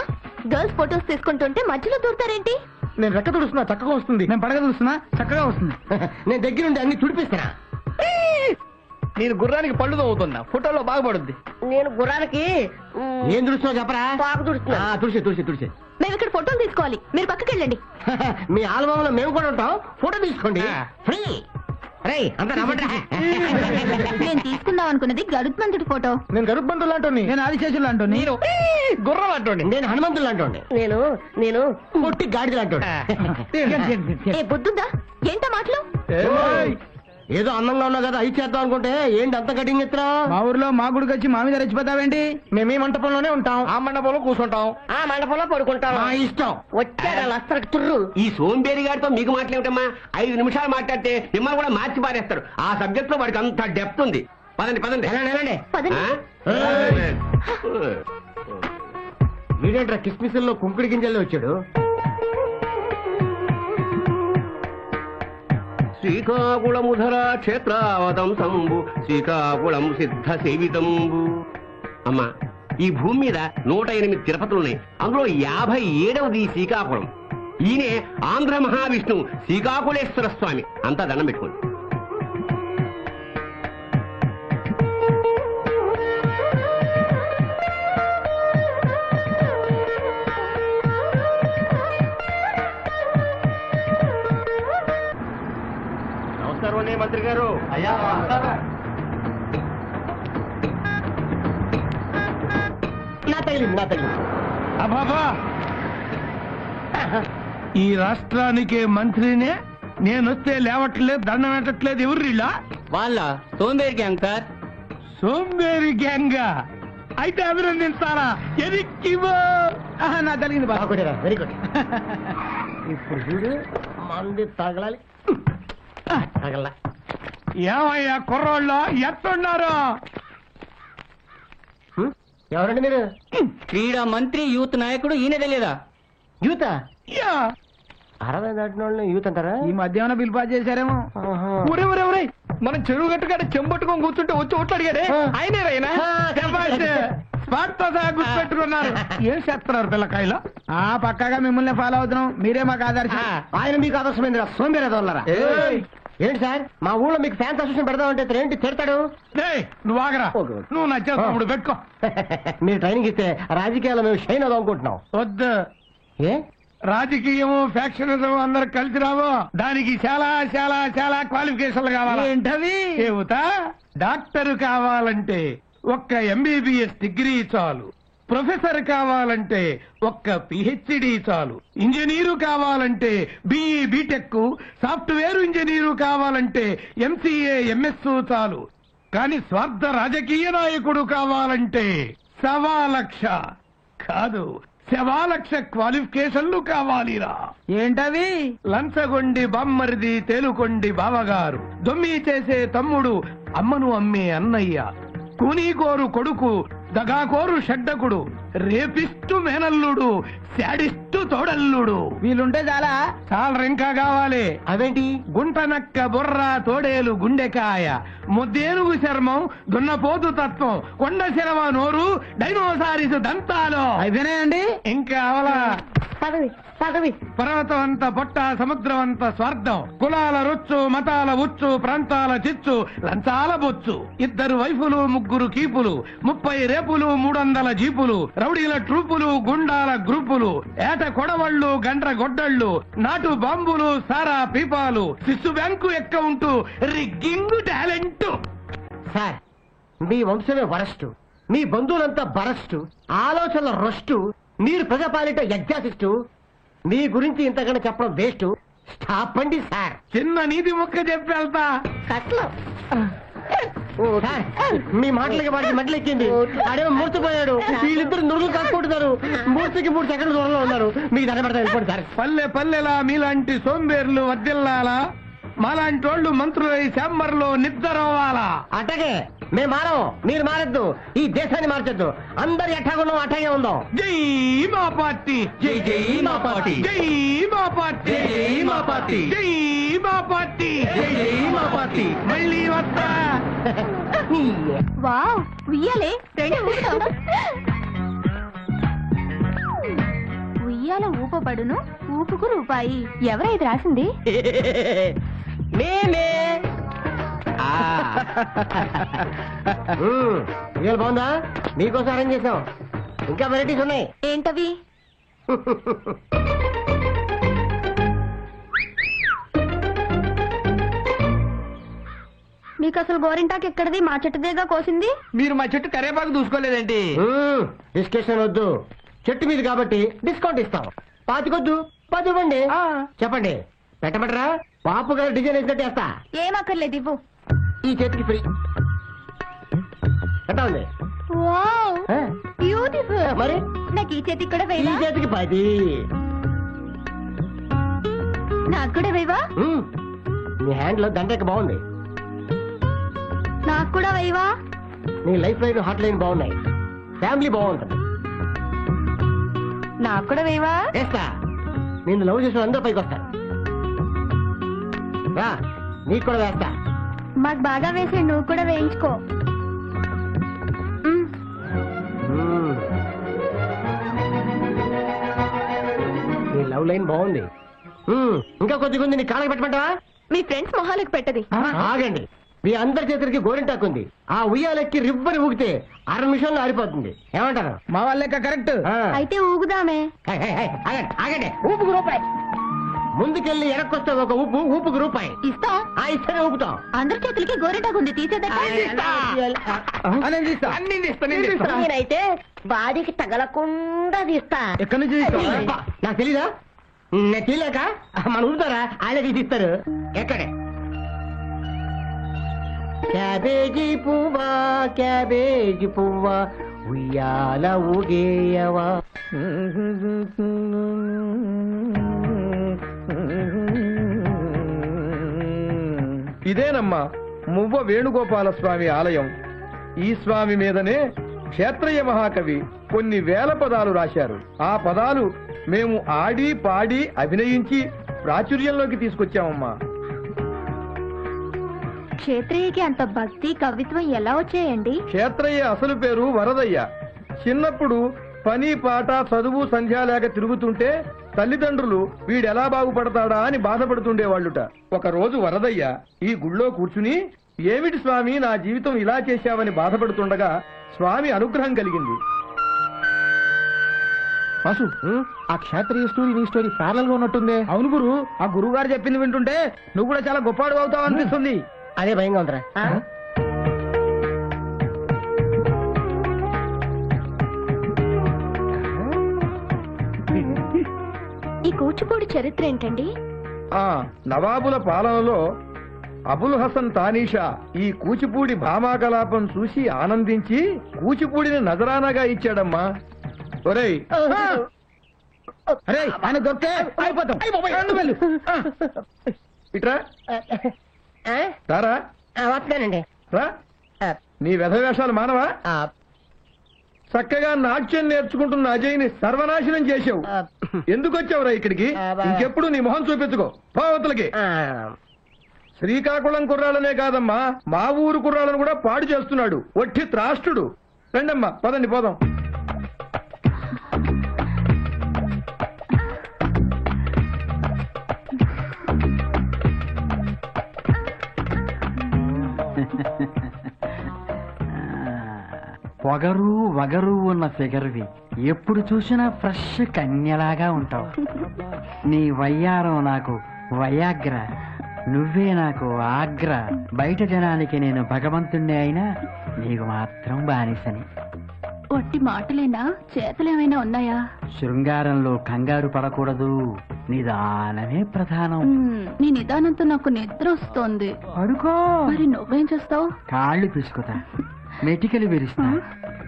గర్ల్స్ ఫొటోస్ తీసుకుంటుంటే మధ్యలో దూరుతారేంటి? నేను రెక్క తుడుస్తున్నా, చక్కగా వస్తుంది. నేను పడగ తుడుస్తున్నా, చక్కగా వస్తుంది. నేను దగ్గరుండి అన్ని తుడిపిస్తానా? నేను గుర్రానికి పళ్ళు తవ్వుతున్నా, ఫోటోలో బాగుపడుద్ది. నేను గుర్రానికి ఏం తుడుస్తున్నావు చెప్పరా? పాకు తుడుస్తున్నా. తుడిసే మేము ఇక్కడ ఫోటోలు తీసుకోవాలి, మీరు పక్కకి వెళ్ళండి. మీ ఆల్బమ్ లో మేము కూడా ఉంటాం, ఫోటో తీసుకోండి ఫ్రీ. అంత నేను తీసుకుందాం అనుకున్నది గరుత్మంతుడి ఫోటో. నేను గరుత్మంతులు అంటోని, నేను ఆదిశేషులు అంటోని, నేను గుర్రం అంటోని, నేను హనుమంతులు అంటోండి, నేను పొట్టి గాడిదలు అంటోండి. ఏ బుద్ధుందా? ఏంటో మాటలు? ఏదో అందంగా ఉన్నావు కదా అయి చేద్దాం అనుకుంటే ఏంటి అంత కటింగ్ ఎత్తురా? మా ఊర్లో మా గుడికి వచ్చి మా మీద రెచ్చిపోతావేంటి? మేము ఈ మంటపంలోనే ఉంటాం. ఆ మండపంలో కూర్చుంటాం. ఆ మండపంలో పడుకుంటాం. మా ఇష్టం. వచ్చారా లస్తరకు తుర్రు. ఈ సోంబేరి గారితో మీకు మాట్లాడటమ్మా 5 నిమిషాలు మాట్లాడితే మిమ్మల్ని కూడా మార్చి పారేస్తారు. ఆ సబ్జెక్ట్ లో వాడికి అంత డెప్త్ ఉంది. పదండి పదండి. పదండి. వీడేంట్రా కిస్మిస్లో కుంకుడి గింజల్లో వచ్చాడు. శ్రీకాకుళముధర క్షేత్రావతం సంబు శ్రీకాకుళం సిద్ధ సేవితంబు. అమ్మా, ఈ భూమి మీద 108 తిరుపతులున్నాయి. అందులో 57వది శ్రీకాకుళం. ఈయనే ఆంధ్ర మహావిష్ణువు శ్రీకాకుళేశ్వర స్వామి. అంతా దండం పెట్టుకోండి. నమస్కారం మంత్రి గారు. నా తగిలింది. అబాబా, ఈ రాష్ట్రానికి మంత్రినే నేనొస్తే లేవట్లేదు, దండం పెట్టట్లేదు. ఎవరిలా? వాళ్ళ సోంబేరి గ్యాంగ్ సార్. సోంబేరి గ్యాంగ్. అయితే అభినందించాలా? ఎదిక్కివో. నా తగిలింది బాబు. Very good. ఇప్పుడు చూడు మంది తగలాలి. తగల ఏమయ్యా కుర్రోళ్ళు ఎట్టున్నారు? ఎవరండి మీరు? క్రీడా మంత్రి యూత్ నాయకుడు ఈయన తెలియదా? యూత యా. 60 దాటిన వాళ్ళని యూత్ అంటారా? ఈ మధ్య ఏమైనా బిల్ పాస్ చేశారేమో. ఒరే ఒరే ఒరే, మనం చెరువు గట్టుగానే చెంబట్టుకొని కూర్చుంటే వచ్చి ఓట్లు అడిగాడే ఆయనే రైనా? స్పాట్ తో సహా గుర్తుపెట్టుకున్నారు. ఏం చేస్తున్నారు పిల్లకాయలు? పక్కాగా మిమ్మల్ని ఫాలో అవుతున్నాం. మీరే మాకు ఆదర్శం. ఆయన మీకు ఆదర్శమైంది. సోంబేరేదో వాళ్ళరా? ఏంటి సార్, మా ఊళ్ళో మీకు ఫ్యాన్స్ అసోసియేషన్ పెడదామంటే ఏంటి తిడతాడు? నువ్వు ఆగరా, నువ్వు నచ్చేస్తాడు పెట్టుకో. మీరు ట్రైనింగ్ ఇస్తే రాజకీయాల్లో మేము షైన్ అవుదాం అనుకుంటున్నాం. వద్దు, ఏ రాజకీయము ఫ్యాక్షనిజం అందరు కలిసి రావో. దానికి చాలా చాలా చాలా క్వాలిఫికేషన్లు కావాలి. ఏంటవి? ఏవుతా, డాక్టర్ కావాలంటే ఒక్క MBBS డిగ్రీ చాలు. ప్రొఫెసర్ కావాలంటే ఒక్క PhD చాలు. ఇంజనీరు కావాలంటే BE BTech, సాఫ్ట్వేర్ ఇంజనీరు కావాలంటే MCA MS చాలు. కానీ స్వార్థ రాజకీయ నాయకుడు కావాలంటే 1,00,000 కాదు 1,00,000 క్వాలిఫికేషన్లు కావాలిరా. ఏంటవి? లంచగొండి బామ్మరిది, తేలుకొండి బావగారు, దొమ్మి చేసే తమ్ముడు, అమ్మను అమ్మే అన్నయ్య, కూనీకోరు కొడుకు, దగాకోరు షడ్డకుడు, రేపిస్టు మేనల్లుడు, శాడిస్టు తోడల్లుడు. వీళ్ళుంటే చాలా. చాలా ఇంకా కావాలి. అదేంటి? గుంటనక్క బుర్ర, తోడేలు గుండెకాయ, ముద్దేనుగు చర్మం, దున్నపోతు తత్వం, కొండ శరవ నోరు, డైనోసారిస్ దంతాలు. అయిపోయినాయండి. ఇంకా అవలా. పదవి పర్వతం అంత పొట్ట, సముద్రం అంత స్వార్థం, కులాల రొచ్చు, మతాల ఉచ్చు, ప్రాంతాల చిచ్చు, లంచాల బొచ్చు, 2 వైఫులు 3 కీపులు, 30 రేపులు, 300 జీపులు, రౌడీల ట్రూపులు, గుండాల గ్రూపులు, ఏట కొడవళ్ళు, గండ్ర గొడ్డళ్ళు, నాటు బాంబులు, సారా పీపాలు, శిశు bank account, rigging talent. Sir, మీ వంశమే వరస్టు, మీ బంధువులంతా బరస్టు, ఆలోచనల రొస్టు, మీరు ప్రజాపాలిట ఎగ్జాసిస్టు. మీ గురించి ఇంతకన్నా చెప్పడం వేస్ట్. స్టాప్ అండి సార్. చిన్న నీతి ముక్క చెప్పి వెళ్తా. సార్, మీ మాటలకి వాడికి మెట్లెక్కింది. ఆడేమో మూర్చిపోయాడు. వీళ్ళిద్దరు నురుగులు కాసుకుంటున్నారు. మూర్తికి 3 సెకండ్ల దూరంలో ఉన్నారు. మీకు దండ పెడతా వెళ్ళిపోండి సార్. పల్లె పల్లెలా మీలాంటి సోంబేర్లు వర్దిల్లాలా, మాలాంటి వాళ్ళు మంత్రులై శాంబర్లో నిద్రవాలా. అట్టగే మేము మారం, మీరు మారద్దు. ఈ దేశాన్ని మార్చొద్దు. అందరు ఎట్టాగున్నాం అట్టాగే ఉందాం. జై మా పార్టీ, జై జై మా పార్టీ, జై మా పార్టీ, జై మా పార్టీ, జై మా పార్టీ, జై జై మా పార్టీ. మళ్ళీ వస్తా. వావ్, ఉయ్యాలే రెండు ఊపుతాం. ఉయ్యాల ఊపబడును, ఊపుకు రూపాయి. ఎవరా ఇది రాసింది? మేమే. ఇవాళ బాగుందా? మీకోసం అరేంజ్ చేసాం. ఇంకా వెరైటీస్ ఉన్నాయి. ఏంటవి? మీకు అసలు గోరింటాకు ఎక్కడది? మా చెట్టుదేగా కోసింది. మీరు మా చెట్టు కరేపాకు దూసుకోలేదేంటి? డిస్కషన్ వద్దు. చెట్టు మీద కాబట్టి డిస్కౌంట్ ఇస్తాం. 25 10 ఇవ్వండి. చెప్పండి. పెట్టబెట్టరా? పాపు గారు డిజైన్ వేసినట్టు వేస్తా. ఏమక్కర్లేదు ఇవ్వు. ఈ చేతికి ఫ్రీ. ఎట్లా ఉంది? వావ్ ఆ? బ్యూటిఫుల్. మరి నాకు ఈ చేతికి కూడా ఈ వేయవా? చేతికి 10. నాకు కూడా వేయవా? నీ హ్యాండ్ లో దండక బాగుంది. నాకు కూడా వేయవా? నీ లైఫ్ లైన్ హాట్ లైన్ బాగున్నాయి. ఫ్యామిలీ బాగుంటుంది. నాకు కూడా వేయవా? వేస్తా. నేను లవ్ చేసిన అందరూ పైకి వస్తా. రా, నీకు కూడా వేస్తా. మాకు బాగా వేసి నువ్వు కూడా వేయించుకో. నీ లవ్ లైన్ బాగుంది. ఇంకా కొద్దిగా ఉంది. నీ కాళ్ళకి పెట్టమంటావా? మీ ఫ్రెండ్స్ మొహాలకు పెట్టది. ఆగండి. మీ అందరి చేతులకి గోరింటాకు ఉంది. ఆ ఉయ్యాలెక్కి రిబ్బని ఊగితే 6 నిమిషాల్లో ఆరిపోతుంది. ఏమంటారు? మా వాళ్ళెక్క కరెక్ట్. అయితే ఊగుదామే. ఆగండి ఆగండి. ఊపుకు రూపాయి. ముందుకెళ్ళి ఎనక్కొస్తే ఒక ఊపు, ఊపుకు రూపాయి ఇస్తాం. ఇస్తేనే ఊపుతాం. అందరి చేతులకి గోరింటాకు ఉంది. తీసేదా? నేనైతే బాడీకి తగలకుండా తీస్తా. ఎక్కడి నుంచి తీస్తావా? నాకు తెలీదా? నేను తెలియక మన ఊరుతారా? ఆయనకి తీస్తారు. ఎక్కడే? క్యాబేజీ పువ్వా, క్యాబేజీ పువ్వా, ఉయ్యాల ఊగేయవా. ఇదేనమ్మా మువ్వ వేణుగోపాల స్వామి ఆలయం. ఈ స్వామి మీదనే క్షేత్రయ్య మహాకవి కొన్ని వేల పదాలు రాశారు. ఆ పదాలు మేము ఆడి పాడి అభినయించి ప్రాచుర్యంలోకి తీసుకొచ్చామమ్మా. క్షేత్రయ్యకి అంత భక్తి కవిత్వం ఎలా వచ్చాయండి? క్షేత్రయ్య అసలు పేరు వరదయ్య. చిన్నప్పుడు పని పాట చదువు సంధ్య లేక తిరుగుతుంటే తల్లిదండ్రులు వీడెలా బాగుపడతాడా అని బాధపడుతుండేవాళ్ళుట. ఒక రోజు వరదయ్య ఈ గుళ్ళో కూర్చుని, ఏమిటి స్వామి నా జీవితం ఇలా చేశావని బాధపడుతుండగా స్వామి అనుగ్రహం కలిగింది. వాసు, ఆ క్షేత్రీయ స్టోరీ నీ స్టోరీ ప్యారల్ గా ఉన్నట్టుంది. అవును గురు, ఆ గురువు గారు చెప్పింది వింటుంటే నువ్వు కూడా చాలా గొప్పవాడు అవుతావు అనిపిస్తుంది. అదే భయంగా ఉందిరా. ఈ కూచిపూడి చరిత్ర ఏంటండి? నవాబుల పాలనలో అబుల్ హసన్ తానీషా ఈ కూచిపూడి భామాకలాపం చూసి ఆనందించి కూచిపూడిని నజరానాగా ఇచ్చాడమ్మా. ఒరేయ్, అరే ఆయన దొరికే అయిపోతాం. ఇట్రా రారా. వస్తున్నానండి. రా. నీ వ్యధవేషాలు మానవా? చక్కగా నాట్యం నేర్చుకుంటున్న అజయ్ని సర్వనాశనం చేసావు. ఎందుకు వచ్చావురా ఇక్కడికి? ఇంకెప్పుడు నీ మొహం చూపించుకో. పోవతలకి. శ్రీకాకుళం కుర్రాళ్ళనే కాదమ్మా, మా ఊరు కుర్రాళ్ళను కూడా పాడు చేస్తున్నాడు. ఒట్టి త్రాష్టుడు. రండమ్మా, పదండి పోదాం. పొగరు వగరు ఉన్న ఫిగర్వి, ఎప్పుడు చూసినా ఫ్రెష్ కన్యలాగా ఉంటావు. నీ వయ్యారం నాకు వయాగ్ర, నువ్వే నాకు ఆగ్ర. బయట జనానికి నేను భగవంతుణ్ణి అయినా నీకు మాత్రం బానిసని. ఒట్టి మాటలేనా? చేతలేమైనా ఉన్నాయా? శృంగారంలో కంగారు పడకూడదు, నిదానమే ప్రధానం. నీ నిదానంతో నాకు నిద్ర వస్తోంది. పడుకో. మరి నువ్వేం చేస్తావు? కాళ్ళు పిసుకుతా, మెటికలు విరుస్తా.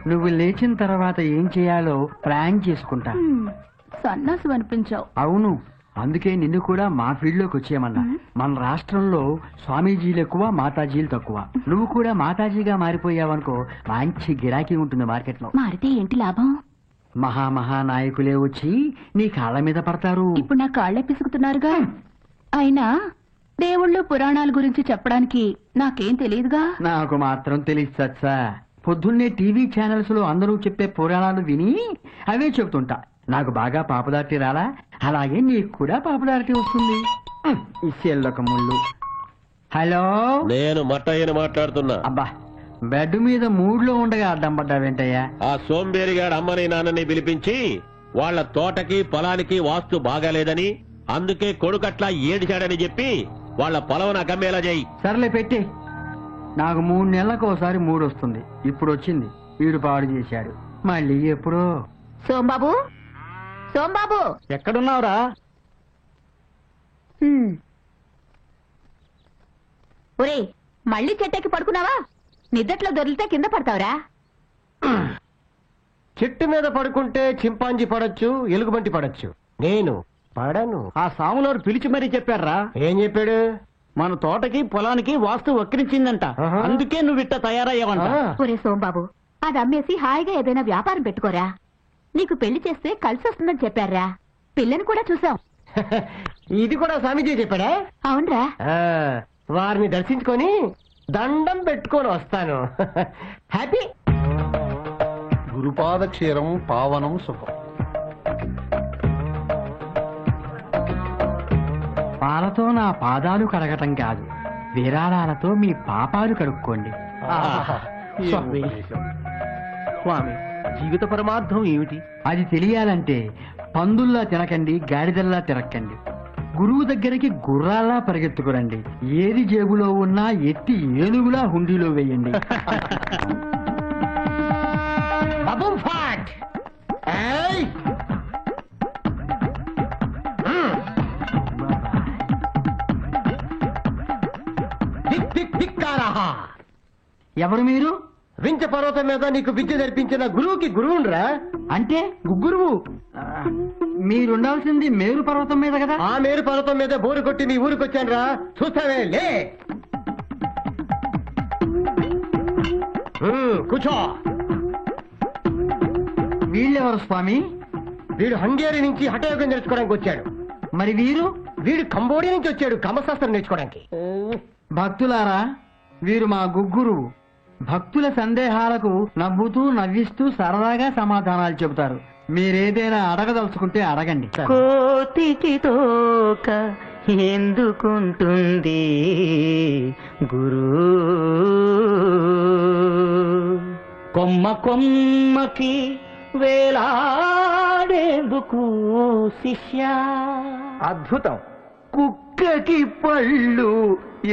నువ్వు లేచిన తర్వాత ఏం చేయాలో ప్లాన్ చేసుకుంటా. సన్నాసు అనిపించావు. అవును, అందుకే నిన్ను కూడా మా ఫీల్డ్ లోకి వచ్చేయమన్నా. మన రాష్ట్రంలో స్వామీజీలు ఎక్కువ, మాతాజీలు తక్కువ. నువ్వు కూడా మాతాజీగా మారిపోయావనుకో, మంచి గిరాకీ ఉంటుంది మార్కెట్ లో. మారితే ఏంటి లాభం? మహానాయకులే వచ్చి నీ కాళ్ళ మీద పడతారు. ఇప్పుడు నా కాళ్లే పిసుకుతున్నారుగా. అయినా దేవుళ్ళు పురాణాల గురించి చెప్పడానికి నాకేం తెలియదుగా. నాకు మాత్రం తెలిసి చచ్చా. పొద్దున్నే టీవీ ఛానల్స్ లో అందరూ చెప్పే పురాణాలు విని అవే చెబుతుంటా. నాకు బాగా పాపులారిటీ రాలా, అలాగే నీకు కూడా పాపులారిటీ వస్తుంది. ఈ సెల్లొక ముళ్ళు. హలో, నేను మట్టయ్యని మాట్లాడుతున్నా. అబ్బా, బెడ్ మీద మూడ్లో ఉండగా అడ్డం పడ్డావేంటయ్యా? ఆ సోంబేరిగాడు అమ్మని నాన్నని పిలిపించి వాళ్ళ తోటకి పొలానికి వాస్తు బాగాలేదని, అందుకే కొడుకట్లా ఏడిచాడని చెప్పి వాళ్ళ పొలం అమ్మేలా చేయి. సర్లే పెట్టి. నాకు 3 నెలలకు ఒకసారి మూడు వస్తుంది. ఇప్పుడు వచ్చింది. వీడు పాడు చేశాడు. మళ్ళీ ఎప్పుడో. సోంబాబు, సోంబాబు ఎక్కడున్నావురా? ఒరేయ్ మళ్ళీ చెట్టెక్కి పడుకున్నావా? నిద్దట్లో దొరికితే కింద పడతావురా. చెట్టు మీద పడుకుంటే చింపాంజీ పడొచ్చు, ఎలుగుబంటి పడొచ్చు, నేను పడను. ఆ సాములోరు పిలిచి మరీ చెప్పారా, ఏం చెప్పాడు? మన తోటకి పొలానికి వాస్తు వక్రించిందంట, ఆహా. అందుకే నువ్వు ఇట్ట తయారయ్యావంట. ఒరే సోంబాబు, అది అమ్మేసి హాయిగా ఏదైనా వ్యాపారం పెట్టుకోరా. నీకు పెళ్లి చేస్తే కలిసి వస్తుందని చెప్పారా. పిల్లని కూడా చూసాం. ఇది కూడా స్వామీజీ చెప్పాడా? అవునరా. వారిని దర్శించుకొని దండం పెట్టుకొని వస్తాను. హ్యాపీ. గురుపాద క్షీరం పావనం సుఖం. పాలతో నా పాదాలు కడగటం కాదు, విరాళాలతో మీ పాపాలు కడుక్కోండి. స్వామి స్వామి జీవిత పరమార్థం ఏమిటి? అది తెలియాలంటే పందుల్లా తినకండి, గాడిదల్లా తిరక్కండి. గురువు దగ్గరికి గుర్రాల్లా పరిగెత్తుకురండి. ఏది జేబులో ఉన్నా ఎత్తి ఏనుగులా హుండీలో వేయండి. ఎవరు మీరు? వించ పర్వతం మీద నీకు విద్య నేర్పించిన గురువుకి గురువుండ్రా. అంటే గురువు? మీరుండాల్సింది మేరు పర్వతం మీద కదా. ఆ మేరు పర్వతం మీద బోరు కొట్టి నీ ఊరికి వచ్చాను రా. చూస్తావే, లే కూర్చో. వీళ్ళెవరు స్వామి? వీడు హంగేరి నుంచి హఠయోగం నేర్చుకోవడానికి వచ్చాడు. మరి వీరు? వీడు కంబోడియా నుంచి వచ్చాడు కమశాస్త్రం నేర్చుకోవడానికి. భక్తులారా, వీరు మా గుగ్గురువు. భక్తుల సందేహాలకు నవ్వుతూ నవ్విస్తూ సరదాగా సమాధానాలు చెబుతారు. మీరేదైనా అడగదలుచుకుంటే అడగండి. కోతికి తోక ఎందుకుంటుంది గురు, కొమ్మ కొమ్మకి వేలాడేందుకు శిష్య. అద్భుతం. కుక్కకి పళ్ళు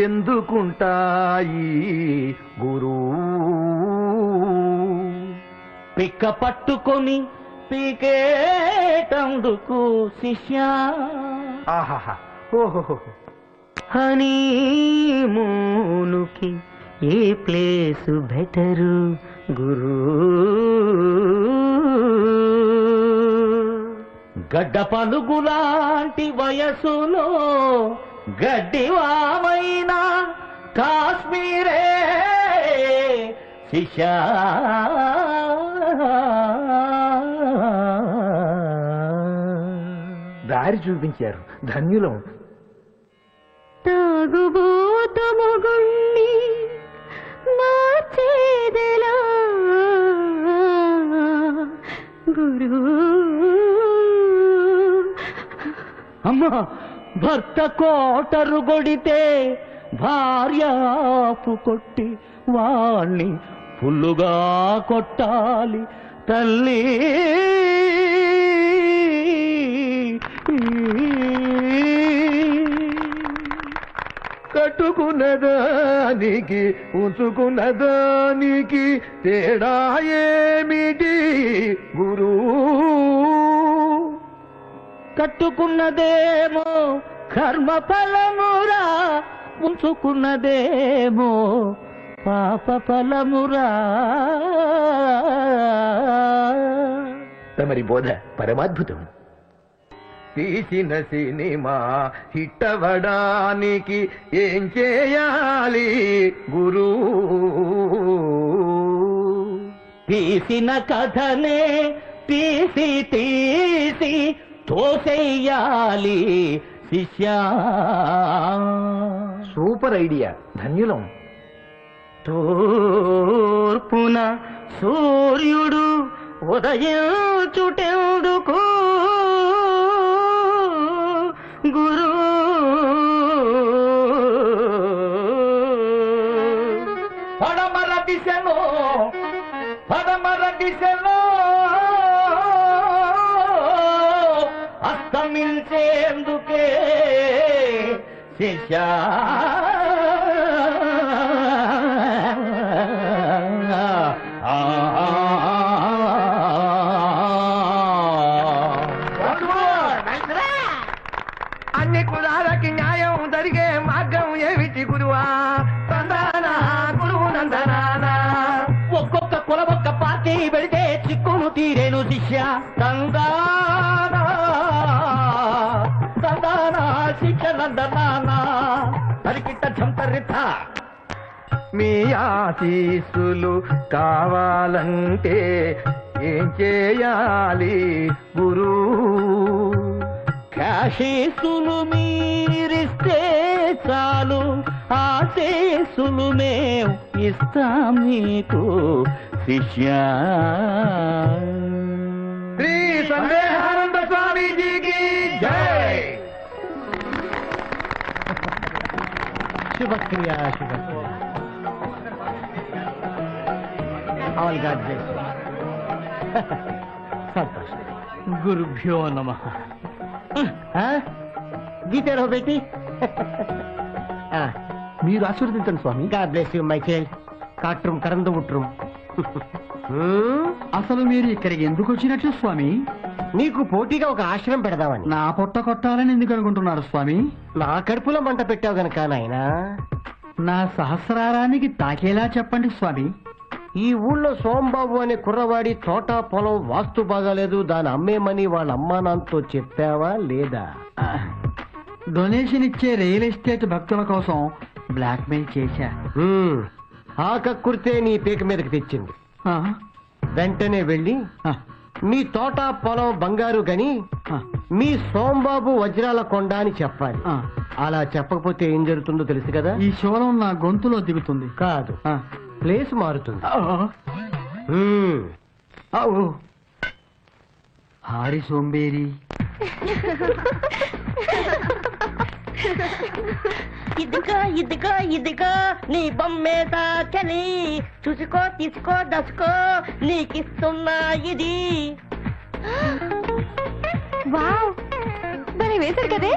ఎందుకుంటాయి గురు, పిక్క పట్టుకొని పీకేటందుకు శిష్య. ఆహాహా, ఓహో. హనీమూనుకి ఏ ప్లేసు బెటరు గురు, గడ్డ పలుగులాంటి వయసులో గడ్డివామైనా కాశ్మీరే శిష్య. దారి చూపించారు, ధన్యులం. తాగుబోతు మొగుణ్ణి మార్చేదెలా గురు. అమ్మా, భర్త కోటరు కొడితే భార్యాపు కొట్టి వాణ్ణి ఫుల్లుగా కొట్టాలి తల్లి. కట్టుకున్నదానికి ఉంచుకున్నదానికి తేడా ఏమిటి గురు, కట్టుకున్నదేమో కర్మ ఫలమురా, ఉంచుకున్నదేమో పాప ఫలమురా. తమరి బోధ పరమాద్భుతం. తీసిన సినిమా హిట్టవడానికి ఏం చేయాలి గురు, తీసిన కథనే తీసి తీసి తోసేయాలి శిష్య. సూపర్ ఐడియా, ధన్యులం. తూర్పున సూర్యుడు ఉదయించుటెందుకు గురు, పడమర దిశలో అస్తమించేందుకే శిష్య. అన్ని కులాలకి న్యాయం జరిగే మార్గం ఏమిటి గురువా? కొలువు తీరేను శిష్య తందానా తందానా శిక్ష నందనానా తరికిట్ట చంతరిత. మీ ఆశీస్సులు కావాలంటే ఏం చేయాలి గురు? ఆశీస్సులు మీరిస్తే చాలు, ఆశీస్సులు మేము ఇస్తాం మీకు శిష్య. శ్రీ సందేహానంద స్వామీజీకి జై. శుభక్రియ శుభక్రియ. All God bless you. సంతోషం. గురుభ్యో నమః. గీతారో బేటీ. మీరు ఆశీర్వదించండి స్వామి. God bless you my child. కాట్rum కరందు ఉట్rum. అసలు మీరు ఇక్కడికి ఎందుకు వచ్చినట్లు స్వామి? నీకు పోటీగా ఒక ఆశ్రమం పెడదామని. నా పొట్ట కొట్టాలని ఎందుకు అనుకుంటున్నారు స్వామి? నా కడుపులో మంట పెట్టావు గనక నాయనా. నా సహస్రారానికి తాకేలా చెప్పండి స్వామి. ఈ ఊళ్ళో సోంబాబు అనే కుర్రవాడి తోట పొలం వాస్తు బాగాలేదు, దాని అమ్మేమని వాళ్ళ అమ్మా నాన్నతో చెప్పావా లేదా? డొనేషన్ ఇచ్చే రియల్ ఎస్టేట్ భక్తుల కోసం బ్లాక్మెయిల్ చేశా. ఆ కక్కుర్తే నీ పీక మీదకి తెచ్చింది. ఆ, వెంటనే వెళ్ళి ఆ, మీ తోట పొలం బంగారు గని ఆ, మీ సోంబాబు వజ్రాల కొండ అని చెప్పాలి. ఆ. అలా చెప్పకపోతే ఏం జరుగుతుందో తెలుసు కదా? ఈ శూలం నా గొంతులో దిగుతుంది. కాదు, ఆ, ప్లేస్ మారుతుంది. ఆ, ఆవు. హారి సోంబేరి. ఇదిగో ఇదిగో ఇదిగో నీ బొమ్మే తాచని, చూసుకో తీసుకో దసుకో నీకిస్తున్నా ఇది. వావ్, భలే వేశారు కదే.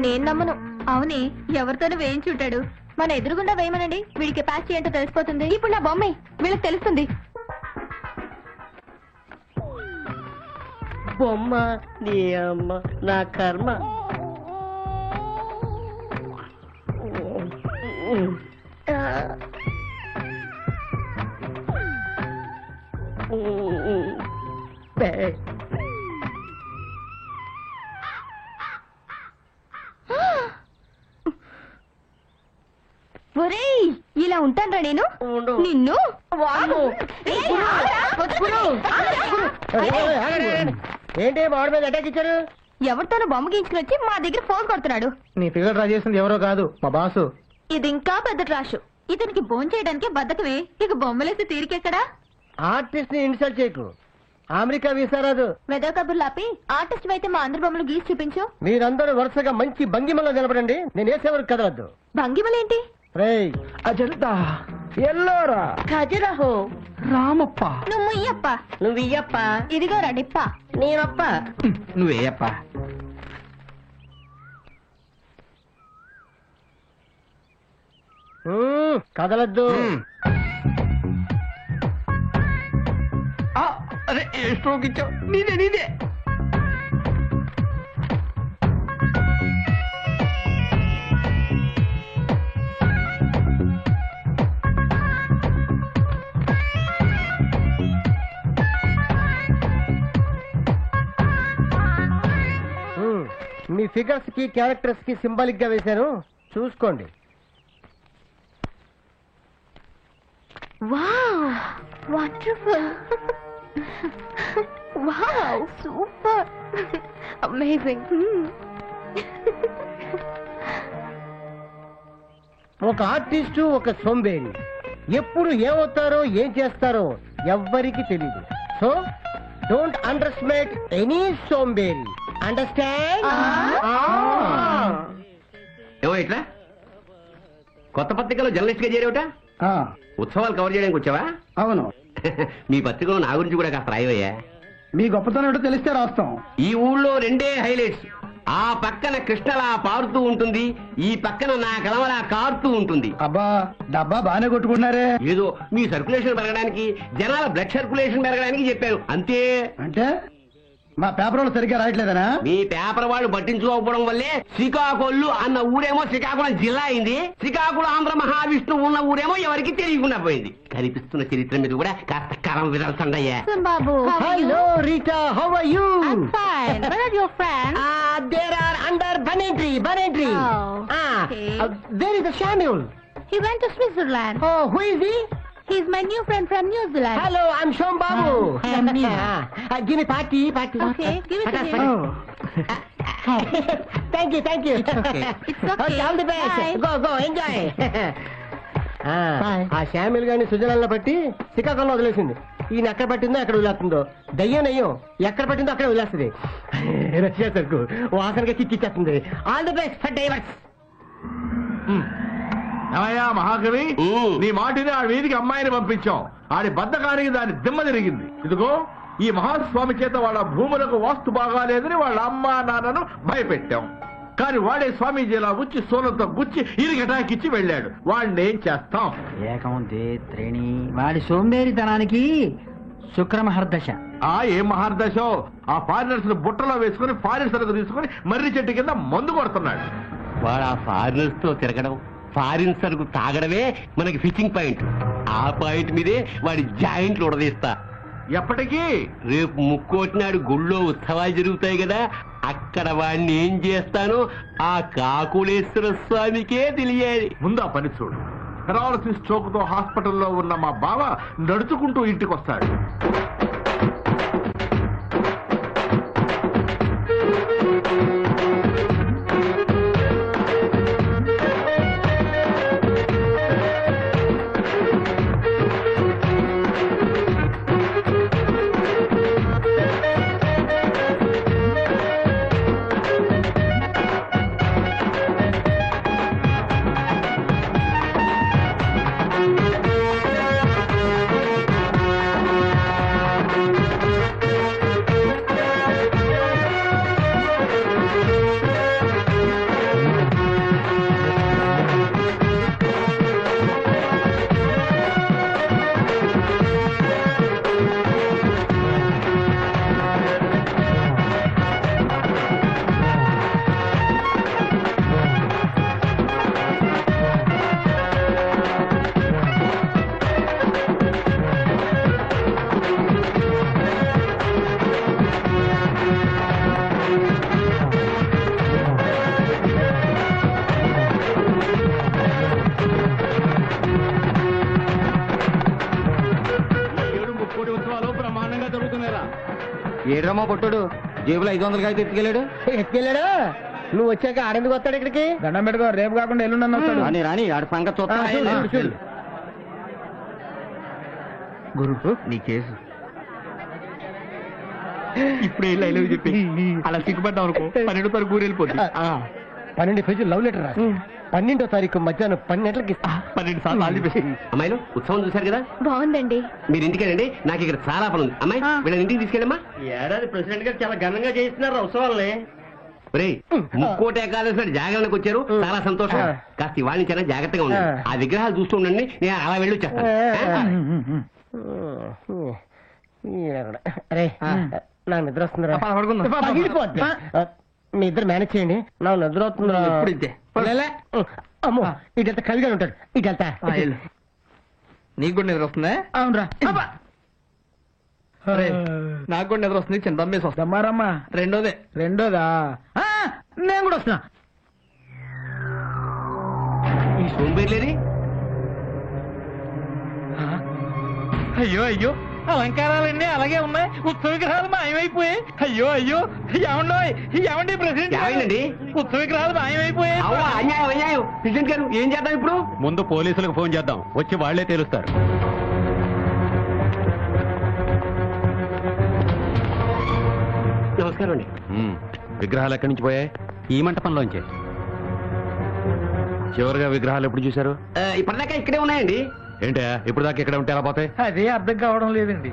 నేను నమ్మను. అవునే, ఎవరితోనూ వేయించుంటాడు. మన ఎదురుగుండా వేయమనండి, వీడి కెపాసిటీ ఏంటో తెలిసిపోతుంది. ఇప్పుడు నా బొమ్మే వీళ్ళకి తెలుస్తుంది. బొమ్మ నీ అమ్మ నా కర్మ. ఒరేయ్, ఇలా ఉంటానరా నేను? నిన్ను ఏంటి వాడి మీద అటాక్ ఇచ్చారు? ఎవరితోనూ బొమ్మ గీయించుకుని వచ్చి మా దగ్గర ఫోన్ కొడుతున్నాడు. నీ ఫిగర్ డ్రా చేసింది ఎవరో కాదు, మా బాసు. ఇది ఇంకా పెద్ద ట్రాష్. ఇతనికి బోన్ చేయడానికి బద్దకమే, ఇక బొమ్మలేసి తీరికెక్కడా? ఆర్టిస్ట్ ని ఇన్సల్ట్ చేయకు. అమెరికా వీసా రాదు. వెదవ కబుర్లు ఆపి ఆర్టిస్ట్ అయితే మా అందరి బొమ్మలు గీసి చూపించు. మీరందరూ వరుసగా మంచి భంగిమలో నిలబడండి, నేను వేసేవరకు కదలద్దు. భంగిమలేంటి? రేయ్, అజంతా ఎల్లోరా ఖజురహో రామప్ప. నువ్వు ముయ్యప్ప. నువ్వు ఇయ్యప్ప ఇదిగో రడిప్ప. నేనప్ప. నువ్వేయప్ప. కదలద్దు. అరే స్ట్రోక్ ఇచ్చావు. నీదే నీదే. మీ ఫిగర్స్ కి క్యారెక్టర్స్ కి సింబాలిక్ గా వేశాను, చూసుకోండి. Wow, wonderful. Wow, super, amazing. ఒక ఆర్టిస్టు ఒక సోంబేరి ఎప్పుడు ఏమవుతారో ఏం చేస్తారో ఎవ్వరికి తెలియదు. So don't underestimate any సోంబేరి. అండర్స్టాండ్? ఏమో ఇట్లా కొత్త పత్రికలో జర్నలిస్ట్ గా చేరేవట? ఉత్సవాలు కవర్ చేయడానికి వచ్చావా? అవును. మీ పత్రికలో నా గురించి కూడా కాస్త రాయవయ్యా. మీ గొప్పతనం ఏంటో తెలిస్తే రాస్తాం. ఈ ఊళ్ళో రెండే హైలైట్స్. ఆ పక్కన కృష్ణలా పారుతూ ఉంటుంది, ఈ పక్కన నా కలవలా కారుతూ ఉంటుంది. అబ్బా, డబ్బా బానే కొట్టుకున్నారే. ఏదో మీ సర్క్యులేషన్ పెరగడానికి, జనాల బ్లడ్ సర్క్యులేషన్ పెరగడానికి చెప్పాను అంతే. అంటే మా పేపర్ వాళ్ళు సరిగ్గా రాయట్లేదనా? మీ పేపర్ వాళ్ళు పట్టించుకోకపోవడం వల్లే శ్రీకాకుళం అన్న ఊరేమో శ్రీకాకుళం జిల్లా అయింది, శ్రీకాకుళం ఆంధ్ర మహావిష్ణువు ఉన్న ఊరేమో ఎవరికి తెలియకుండా పోయింది. కనిపిస్తున్న చరిత్ర మీద కూడా కాస్త కాలం విదల్చండి అయ్యా. బాబు hello Rita, how are you? fine. Where are your friends? There are under బనెంట్రీ. Oh, okay. There is a Samuel. He went to Switzerland. Oh, who is he? He's my new friend from New Zealand. Hello, I'm Shom Babu. I am Neha. Give me party. Okay, give it to him. Thank you. It's okay. All the best. Bye. Go, enjoy. ఆ Samuel గారిని Switzerland లో పట్టి శ్రీకాకుళంలో వదిలేసింది. ఈయన ఎక్కడ పట్టిందో ఎక్కడ వదిలేస్తుందో. దయ్యం ఎక్కడ పట్టిందో అక్కడ వదిలేస్తుంది. రష్యా సరుకు వాసనగా చిచ్చిచ్చేస్తుంది. All the best for divorce. ఏమయ్యా మహాకవి, నీ మాటిని ఆ వీధికి అమ్మాయిని పంపించాం. ఆడి బద్దకానికి దాని దిమ్మ తిరిగింది. ఇదిగో ఈ మహాస్వామి చేత వాళ్ళ భూములకు వాస్తు బాగాలేదని వాళ్ళ అమ్మా నాన్నను భయపెట్టాం. కానీ వాడే స్వామీజీలా ఉచ్చి సోలంతో గుచ్చి ఇరికి అటాకిచ్చి వెళ్ళాడు. వాడిని ఏం చేస్తాం? ఏకం త్రేణి వాడి సోంబేరితనానికి శుక్రమహర్దశ. ఏం మహార్దశో, ఆ ఫారినర్స్ బుట్టలో వేసుకుని ఫారిన్ సరుకు తీసుకుని మర్రి చెట్టు కింద మందు కొడుతున్నాడు. వాడు ఆ ఫారినర్స్ తో తిరగడం, ఫారిన్ సరుకు తాగడమే మనకి ఫిషింగ్ పాయింట్. ఆ పాయింట్ మీదే వాడి జాయింట్లు ఉడదీస్తా. ఎప్పటికీ రేపు ముక్కోటినాడు గుళ్ళో ఉత్సవాలు జరుగుతాయి కదా, అక్కడ వాడిని ఏం చేస్తానో ఆ కాకులేశ్వర స్వామికే తెలియాలి. ముందు ఆ పని చూడు. పెరాలసిస్ స్ట్రోక్ తో హాస్పిటల్లో ఉన్న మా బావ నడుచుకుంటూ ఇంటికి వస్తాడు. ఏడ్రమ్మా పొట్టుడు జేబులో 500 అయితే ఎత్తుకెళ్ళాడు. నువ్వు వచ్చాక ఆడెందుకు వస్తాడు ఇక్కడికి? దండం పెట్టుకో, రేపు కాకుండా ఎల్లుండి వస్తాడు. రాని ఆడ సంగతి చూస్తా. గురు నీ కేసు ఇప్పుడే లైవ్ చెప్పి అలా సిగ్గుపడ్డాం అనుకో, 12వ తారీఖు ఊరు వెళ్ళిపోతుంది. 12 పేజీలు లవ్ లెటర్ రాసి 12వ తారీఖు మధ్యాహ్నం 12 గంటలకి 12 సార్లు ఆల్ ది బెస్ట్. అమ్మాయిలు ఉత్సవం చూశారు కదా, బాగుందండి. మీరు ఇంటికెళ్ళండి, నాకు ఇక్కడ చాలా పని ఉంది. అమ్మాయి వీళ్ళని ఇంటికి తీసుకెళ్ళమ్మా. ఏడాది ప్రెసిడెంట్ గారు చాలా ఘనంగా చేస్తున్నారు ఉత్సవాలని. రే ముక్కోటి ఏకాదశి నాడు జాగరణకు వచ్చారు, చాలా సంతోషం. కాస్త ఇవాళ నుంచి అయినా జాగ్రత్తగా ఉండండి. ఆ విగ్రహాలు చూస్తూ ఉండండి, నేను అలా వెళ్ళి వచ్చేస్తాను. అరే నాకు నిద్ర వస్తుందిరా. మీ ఇద్దరు మేనేజ్ చేయండి, నాకు నిద్ర వస్తుందిరా. అమ్మో ఇటెళ్తా కవిగా ఉంటాడు, ఇటెళ్తా. నీకు కూడా నిద్ర వస్తుందా? అవునరా. నాకు కూడా నిద్ర వస్తుంది. చిన్న దమ్మేసి వస్తామారమ్మా. రెండోదా? నేను కూడా వస్తున్నా. ఈ సోంబేర్లేరి అయ్యో అలంకారాలన్నీ అలాగే ఉన్నాయి, ఉత్సవ విగ్రహాలు మాయమైపోయాయి. అయ్యో ఏమండి ప్రెసిడెంట్ ఏమైందండి? ఉత్సవ విగ్రహాలు మాయమైపోయాయి. అన్యాయం అన్యాయం. ప్రెసిడెంట్ గారు ఏం చేద్దాం ఇప్పుడు? ముందు పోలీసులకు ఫోన్ చేద్దాం, వచ్చి వాళ్లే తేలుస్తారు. నమస్కారం అండి. విగ్రహాలు ఎక్కడి నుంచి పోయాయి? ఈ మంటపంలోంచి. చివరిగా విగ్రహాలు ఎప్పుడు చూశారు? ఇప్పటిదాకా ఇక్కడే ఉన్నాయండి. ఏంటా ఇప్పుడు దాకా ఇక్కడ ఉంటే ఎలా పోతాయి? అదే అర్థం కావడం లేదండి.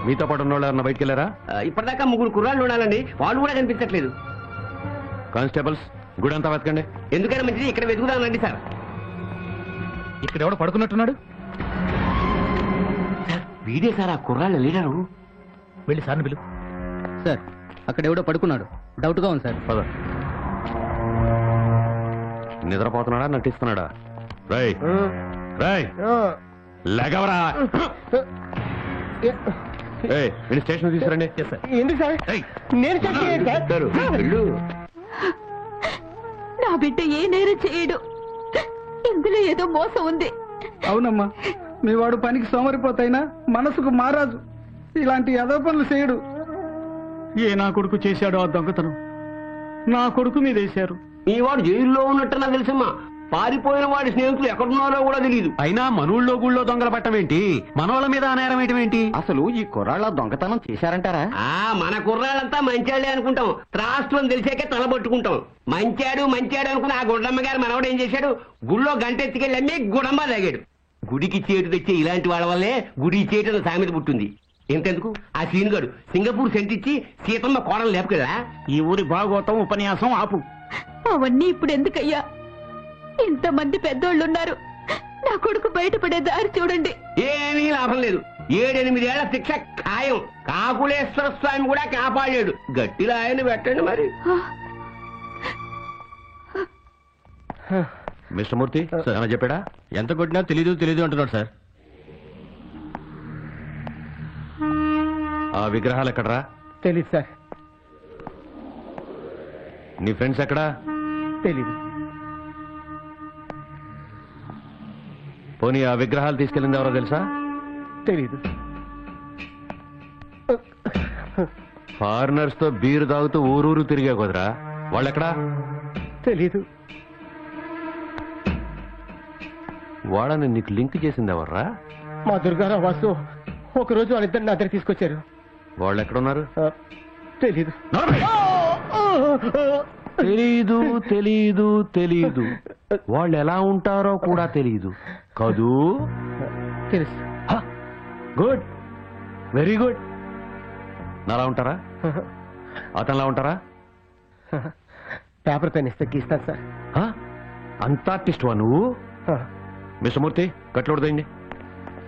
మీతో పాటు ఉన్న వాళ్ళు ఎవరన్నా బయటికి వెళ్ళారా? ఇప్పటిదాకా 3 కుర్రాళ్ళు ఉండాలండి, వాళ్ళు కూడా కనిపించట్లేదు. కానిస్టేబుల్స్ గుడంతా వెతకండి. ఎందుకైనా మంచిది ఇక్కడ వెతుకుదానండి సార్. ఇక్కడ ఎవడో పడుకున్నట్టున్నాడు. వీడే సార్ ఆ కుర్రాళ్ళ లీడరు. వెళ్ళి సార్ని పిలు. సార్ అక్కడ ఎవడో పడుకున్నాడు, డౌట్ గా ఉంది సార్. పద. నిద్రపోతున్నాడా నటిస్తున్నాడా? రై లెగవరా స్టేషన్ తీసుకురండి. ఎందుకు సార్ నేను చేస్తాను నా బిడ్డ ఏ నేరం చేయడు. ఇందులో ఏదో మోసం ఉంది. అవునమ్మా, మీ వాడు పనికి సోమరిపోతైనా మనసుకు మారాజు. ఇలాంటి ఎదో పనులు చేయడు. ఏ నా కొడుకు చేశాడో ఆ దొంగతనం నా కొడుకు మీద వేశారు. ఈ వాడు జైల్లో ఉన్నట్టు నాకు తెలుసమ్మా. పారిపోయిన వాడి స్నేహితులు ఎక్కడున్నారో కూడా తెలియదు. అయినా మనూళ్ళో గుళ్ళో దొంగల పట్టం ఏంటి, మనోళ్ళ మీద ఆనేరం ఏంటి? అసలు ఈ కుర్రాళ్ళ దొంగతనం చేశారంటారా? మన కుర్రాళ్ళంతా మంచాడే అనుకుంటాం. రాష్ట్రం తెలిసాకే తలబట్టుకుంటాం. మంచాడు అనుకుని ఆ గుడ్డమ్మ గారు మనవడు ఏం చేశాడు? గుళ్ళో గంట ఎత్తుకెళ్ళి అమ్మి గుడమ్మ తాగాడు. గుడికి చేటు తెచ్చే ఇలాంటి వాళ్ళ వల్లే గుడి చేటు సామెత పుట్టింది. ఇంతెందుకు ఆ సీనుగాడు సింగపూర్ సెంటిచ్చి సీతమ్మ కోడలు లేపుకెళ్ళా. ఈ ఊరి భాగవతం ఉపన్యాసం ఆపు. అవన్నీ ఇప్పుడు ఎందుకయ్యా? ఇంతమంది పెద్దోళ్ళున్నారు. నా కొడుకు బయటపడే దారి చూడండి. ఏమీ లాభం లేదు. 7-8 ఏళ్ల శిక్ష ఖాయం. కాకులేశ్వర స్వామి కూడా కాపాడాడు. గట్టిలో ఆయన పెట్టండి మరి. మిస్టర్ మూర్తి ఏమైనా చెప్పాడా? ఎంత కొట్టినా తెలీదు అంటున్నాడు సార్. ఆ విగ్రహాలు ఎక్కడరా? తెలీదు సార్. నీ ఫ్రెండ్స్ ఎక్కడా? తెలీదు. పోనీ ఆ విగ్రహాలు తీసుకెళ్ళింది ఎవరో తెలుసా? తెలీదు. ఫారినర్స్ తో బీరు తాగుతూ ఊరూరు తిరిగే కుదరా? వాళ్ళెక్కడా? తెలీదు. వాళ్ళని నీకు లింక్ చేసింది ఎవర్రా? మా దుర్గారావు వాసు ఒకరోజు వాళ్ళిద్దరిని నా దగ్గర తీసుకొచ్చారు. వాళ్ళు ఎక్కడున్నారు? తెలీదు. తెలీదు. వాళ్ళు ఎలా ఉంటారో కూడా తెలీదు కదూ? తెలుసు. Good, very good. నాలా ఉంటారా? అతనిలా ఉంటారా? పేపర్ పెన్ ఇస్తే గీస్తాను సార్. అంత ఆర్టిస్ట్ వా నువ్వు? మిస్టర్ మూర్తి కట్లోడదండి.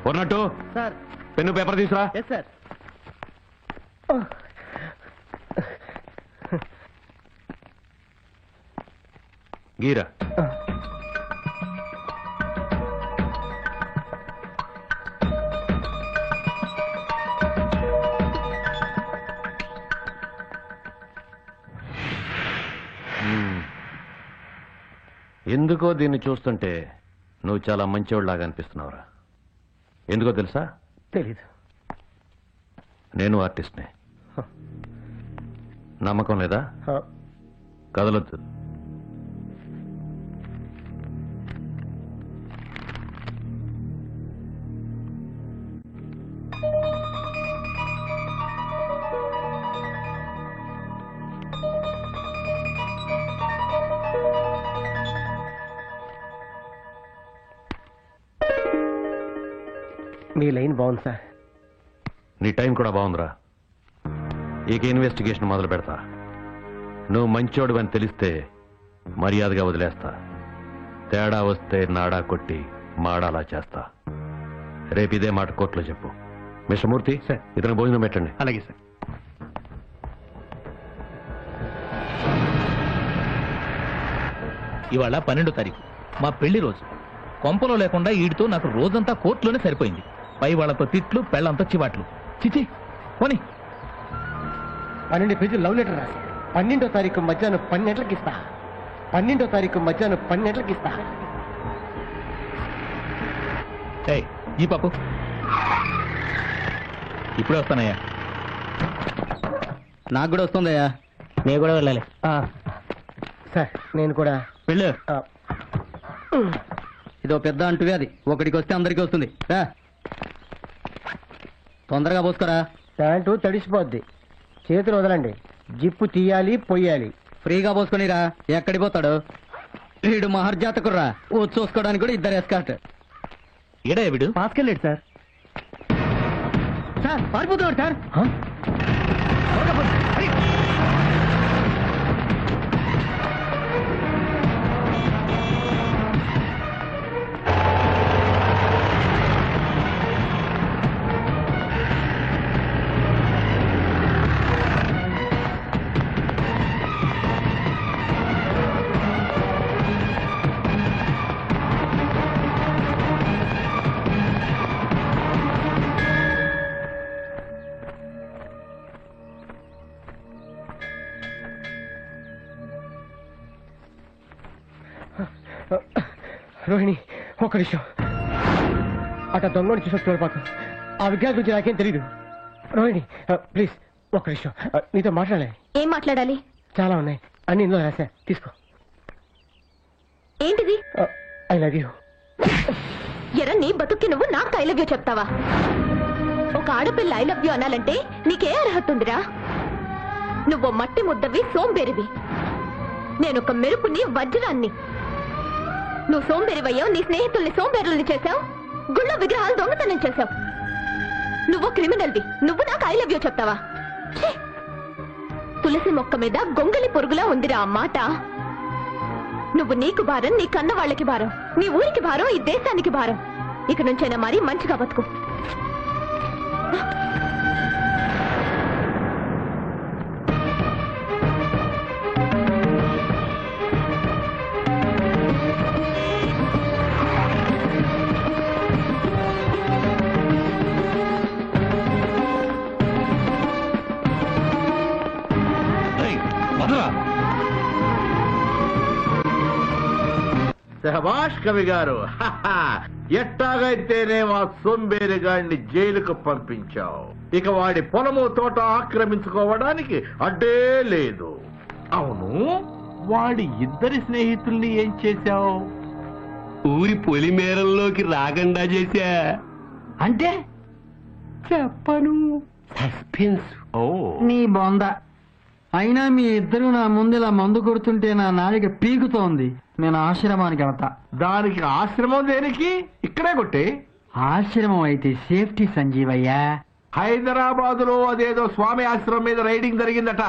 పొన్నట్టు సార్ పెన్ను పేపర్ తీసురా. Yes sir. గీరా. ఎందుకో దీన్ని చూస్తుంటే నువ్వు చాలా మంచివాళ్ళలాగా అనిపిస్తున్నావురా. ఎందుకో తెలుసా? తెలీదు. నేను ఆర్టిస్ట్నే. నమ్మకం లేదా? కదలొద్దు. మీ లైన్ బాగుంది సార్. నీ టైం కూడా బాగుందిరా. ఇక ఇన్వెస్టిగేషన్ మొదలు పెడతా. నువ్వు మంచోడు అని తెలిస్తే మర్యాదగా వదిలేస్తా. తేడా వస్తే నాడా కొట్టి మాడాలా చేస్తా. రేపు ఇదే మాట కోర్టులో చెప్పు. మిస్టర్ మూర్తి సార్, ఇతను భోజనం పెట్టండి. అలాగే సార్. ఇవాళ 12వ తారీఖు మా పెళ్లి రోజు. కొంపలో లేకుండా ఈడితో నాకు రోజంతా కోర్టులోనే సరిపోయింది. పై వాళ్ళతో తిట్లు, పెళ్ళంతా చివాట్లు. చిచి పోనీ. 12 పేజీలు లవ్ లెటర్ రాసి 12వ తారీఖు మధ్యాహ్నం 12 గంటలకు ఇస్తా. 12వ తారీఖు మధ్యాహ్నం 12 గంటలకు ఇస్తా. ఏయ్, ఈ పాపు ఇప్పుడే వస్తానయ్యా. నాకు కూడా వస్తుందయ్యా. నేను కూడా వెళ్ళాలి సార్. నేను కూడా వెళ్ళు. ఇదో పెద్ద అంటువ్యాధి. ఒకడికి వస్తే అందరికీ వస్తుంది. తొందరగా పోసుకోరా. ప్యాంటు తడిసిపోద్ది. చేతులు వదలండి. జిప్పు తీయాలి, పొయ్యాలి. ఫ్రీగా పోసుకొనిరా. ఎక్కడి పోతాడు వీడు? మహర్జాతకుర్రా. చూసుకోవడానికి కూడా ఇద్దరు ఎస్కార్ట్. ఏడా వీడు? పాస్కెళ్ళాడు సార్. సార్ పారిపోతున్నాడు సార్. రోహిణి ఒక్క నిమిషం అట దొంగని చూసి వస్తున్నాడు పాకు ఆ విగ్రహం గురించి నాకేం తెలీదు రోహిణి ప్లీజ్ ఒక్క నిమిషం నీతో మాట్లాడాలి ఏం మాట్లాడాలి? చాలా ఉన్నాయి అన్ని ఇందులో రాసా తీసుకో ఏంటిది? I love you. ఎరా నీ బతుక్కి నువ్వు నాకు ఐ లవ్ యూ చెప్తావా? ఒక ఆడపిల్ల ఐ లవ్ యూ అనాలంటే నీకే అర్హత ఉందిరా? నువ్వు మట్టి ముద్దవి సోంబేరివి, నేనొక మెరుపుని వజ్రాన్ని. నువ్వు సోంబేరివయ్యావు, నీ స్నేహితుల్ని సోంబేరుల్ని చేశావు, గుళ్ళ విగ్రహాలు దొంగతనం చేశావు. నువ్వు క్రిమినల్వి, నువ్వు నాకు ఐ లవ్ యూ చెప్తావా? ఛీ! తులసి మొక్క మీద గొంగలి పొరుగులా ఉందిరా ఆ మాట. నువ్వు నీకు భారం, నీ కన్న వాళ్ళకి భారం, నీ ఊరికి భారం, ఈ దేశానికి భారం. ఇక నుంచైనా మరీ మంచిగా బతుకు. శభాష్ కవి గారు, ఎట్టాగైతేనే మా సోంబేరి గాడిని జైలుకు పంపించావు. ఇక వాడి పొలము తోట ఆక్రమించుకోవడానికి అడ్డే లేదు. అవును, వాడి ఇద్దరి స్నేహితుల్ని ఏం చేశావు? ఊరి పొలిమేరల్లోకి రాకుండా చేశా. అంటే చెప్పను. సస్పెన్స్. ఓ, నీ బొంద. అయినా మీ ఇద్దరు నా ముందు ఇలా మందు కొడుతుంటే నా నాలిక పీకుతోంది. నేను ఆశ్రమానికి వెళ్తా. దానికి ఆశ్రమం దేనికి? ఇక్కడే కొట్టే. ఆశ్రమం అయితే సేఫ్టీ సంజీవయ్యా. హైదరాబాద్ లో అదేదో స్వామి ఆశ్రమం మీద రైడింగ్ జరిగిందట.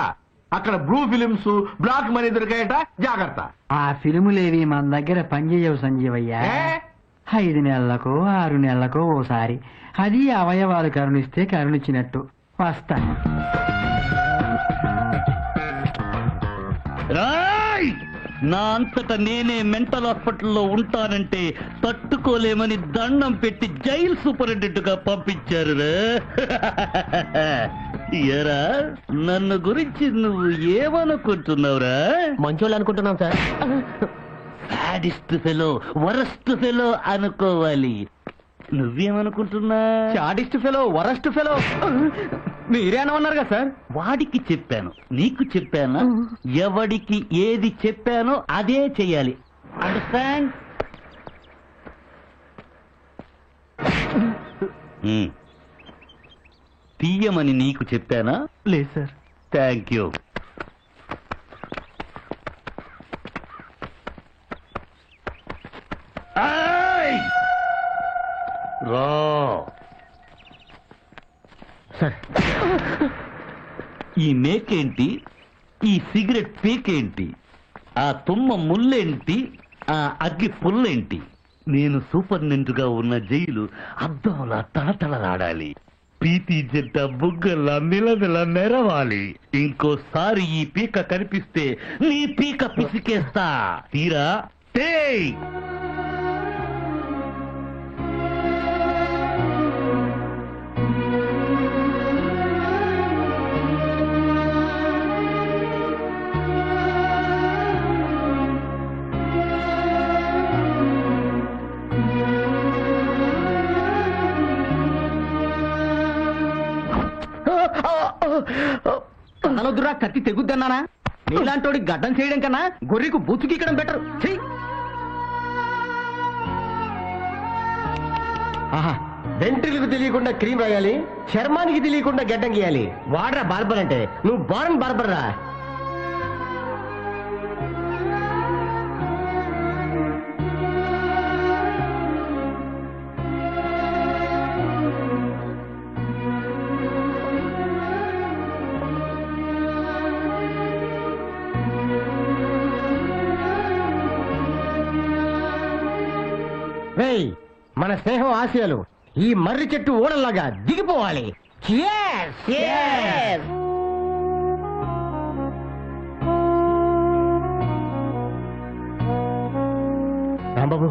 అక్కడ బ్లూ ఫిలిమ్స్, బ్లాక్ మనీ దొరికాయట. జాగ్రత్త. ఆ ఫిల్ములేవి మన దగ్గర పనిచేయవు సంజీవయ్యా. 5 నెలలకో 6 నెలలకో ఓసారి. అది అవయవాలు కరుణిస్తే కరుణించినట్టు. వస్తా. నా అంతటా నేనే మెంటల్ హాస్పిటల్లో ఉంటానంటే తట్టుకోలేమని దండం పెట్టి జైలు సూపరింటెండెంట్ గా పంపించారు. ఎరా నన్ను గురించి నువ్వు ఏమనుకుంటున్నావురా? మంచోళ్ళు అనుకుంటున్నాం sir. Sadist fellow, worst fellow అనుకోవాలి. నువ్వేమనుకుంటున్నా? చాడిస్ట్ ఫెలో, వరస్ట్ ఫెలో మీరేమన్నారు కదా సార్? వాడికి చెప్పాను, నీకు చెప్పానా? ఎవడికి ఏది చెప్పానో అదే చెయ్యాలి. అండర్స్టాండ్? తీయమని నీకు చెప్పానా? లేదు సార్. Thank you. రా సార్. ఈ మేకేంటి? ఈ సిగరెట్ పీకేంటి? ఆ తుమ్మ ముళ్ళేంటి? ఆ అగ్గి పుల్లేంటి? నేను సూపర్నెంట్ గా ఉన్న జైలు అద్దంలా తలతలలాడాలి. ప్రీతి జంట బుగ్గల్లా నిలనిల నెరవాలి. ఇంకోసారి ఈ పీక కనిపిస్తే నీ పీక పిసికేస్తా. తీరా టేయ్. కనొద్దురా, కత్తి తెగుద్దన్నానా? నీలాంటోడి గడ్డం చేయడం కన్నా గొర్రెకు బుచ్చుకిక్కడం బెటర్. వెంట్రులకు తెలియకుండా క్రీమ్ రాయాలి, చర్మానికి తెలియకుండా గడ్డం గీయాలి. వాడరా బార్బర్ అంటే? నువ్వు బారన్ బార్బర్ రా. మన స్నేహం ఆశయాలు ఈ మర్రి చెట్టు ఓడల్లాగా దిగిపోవాలి. రాంబాబు,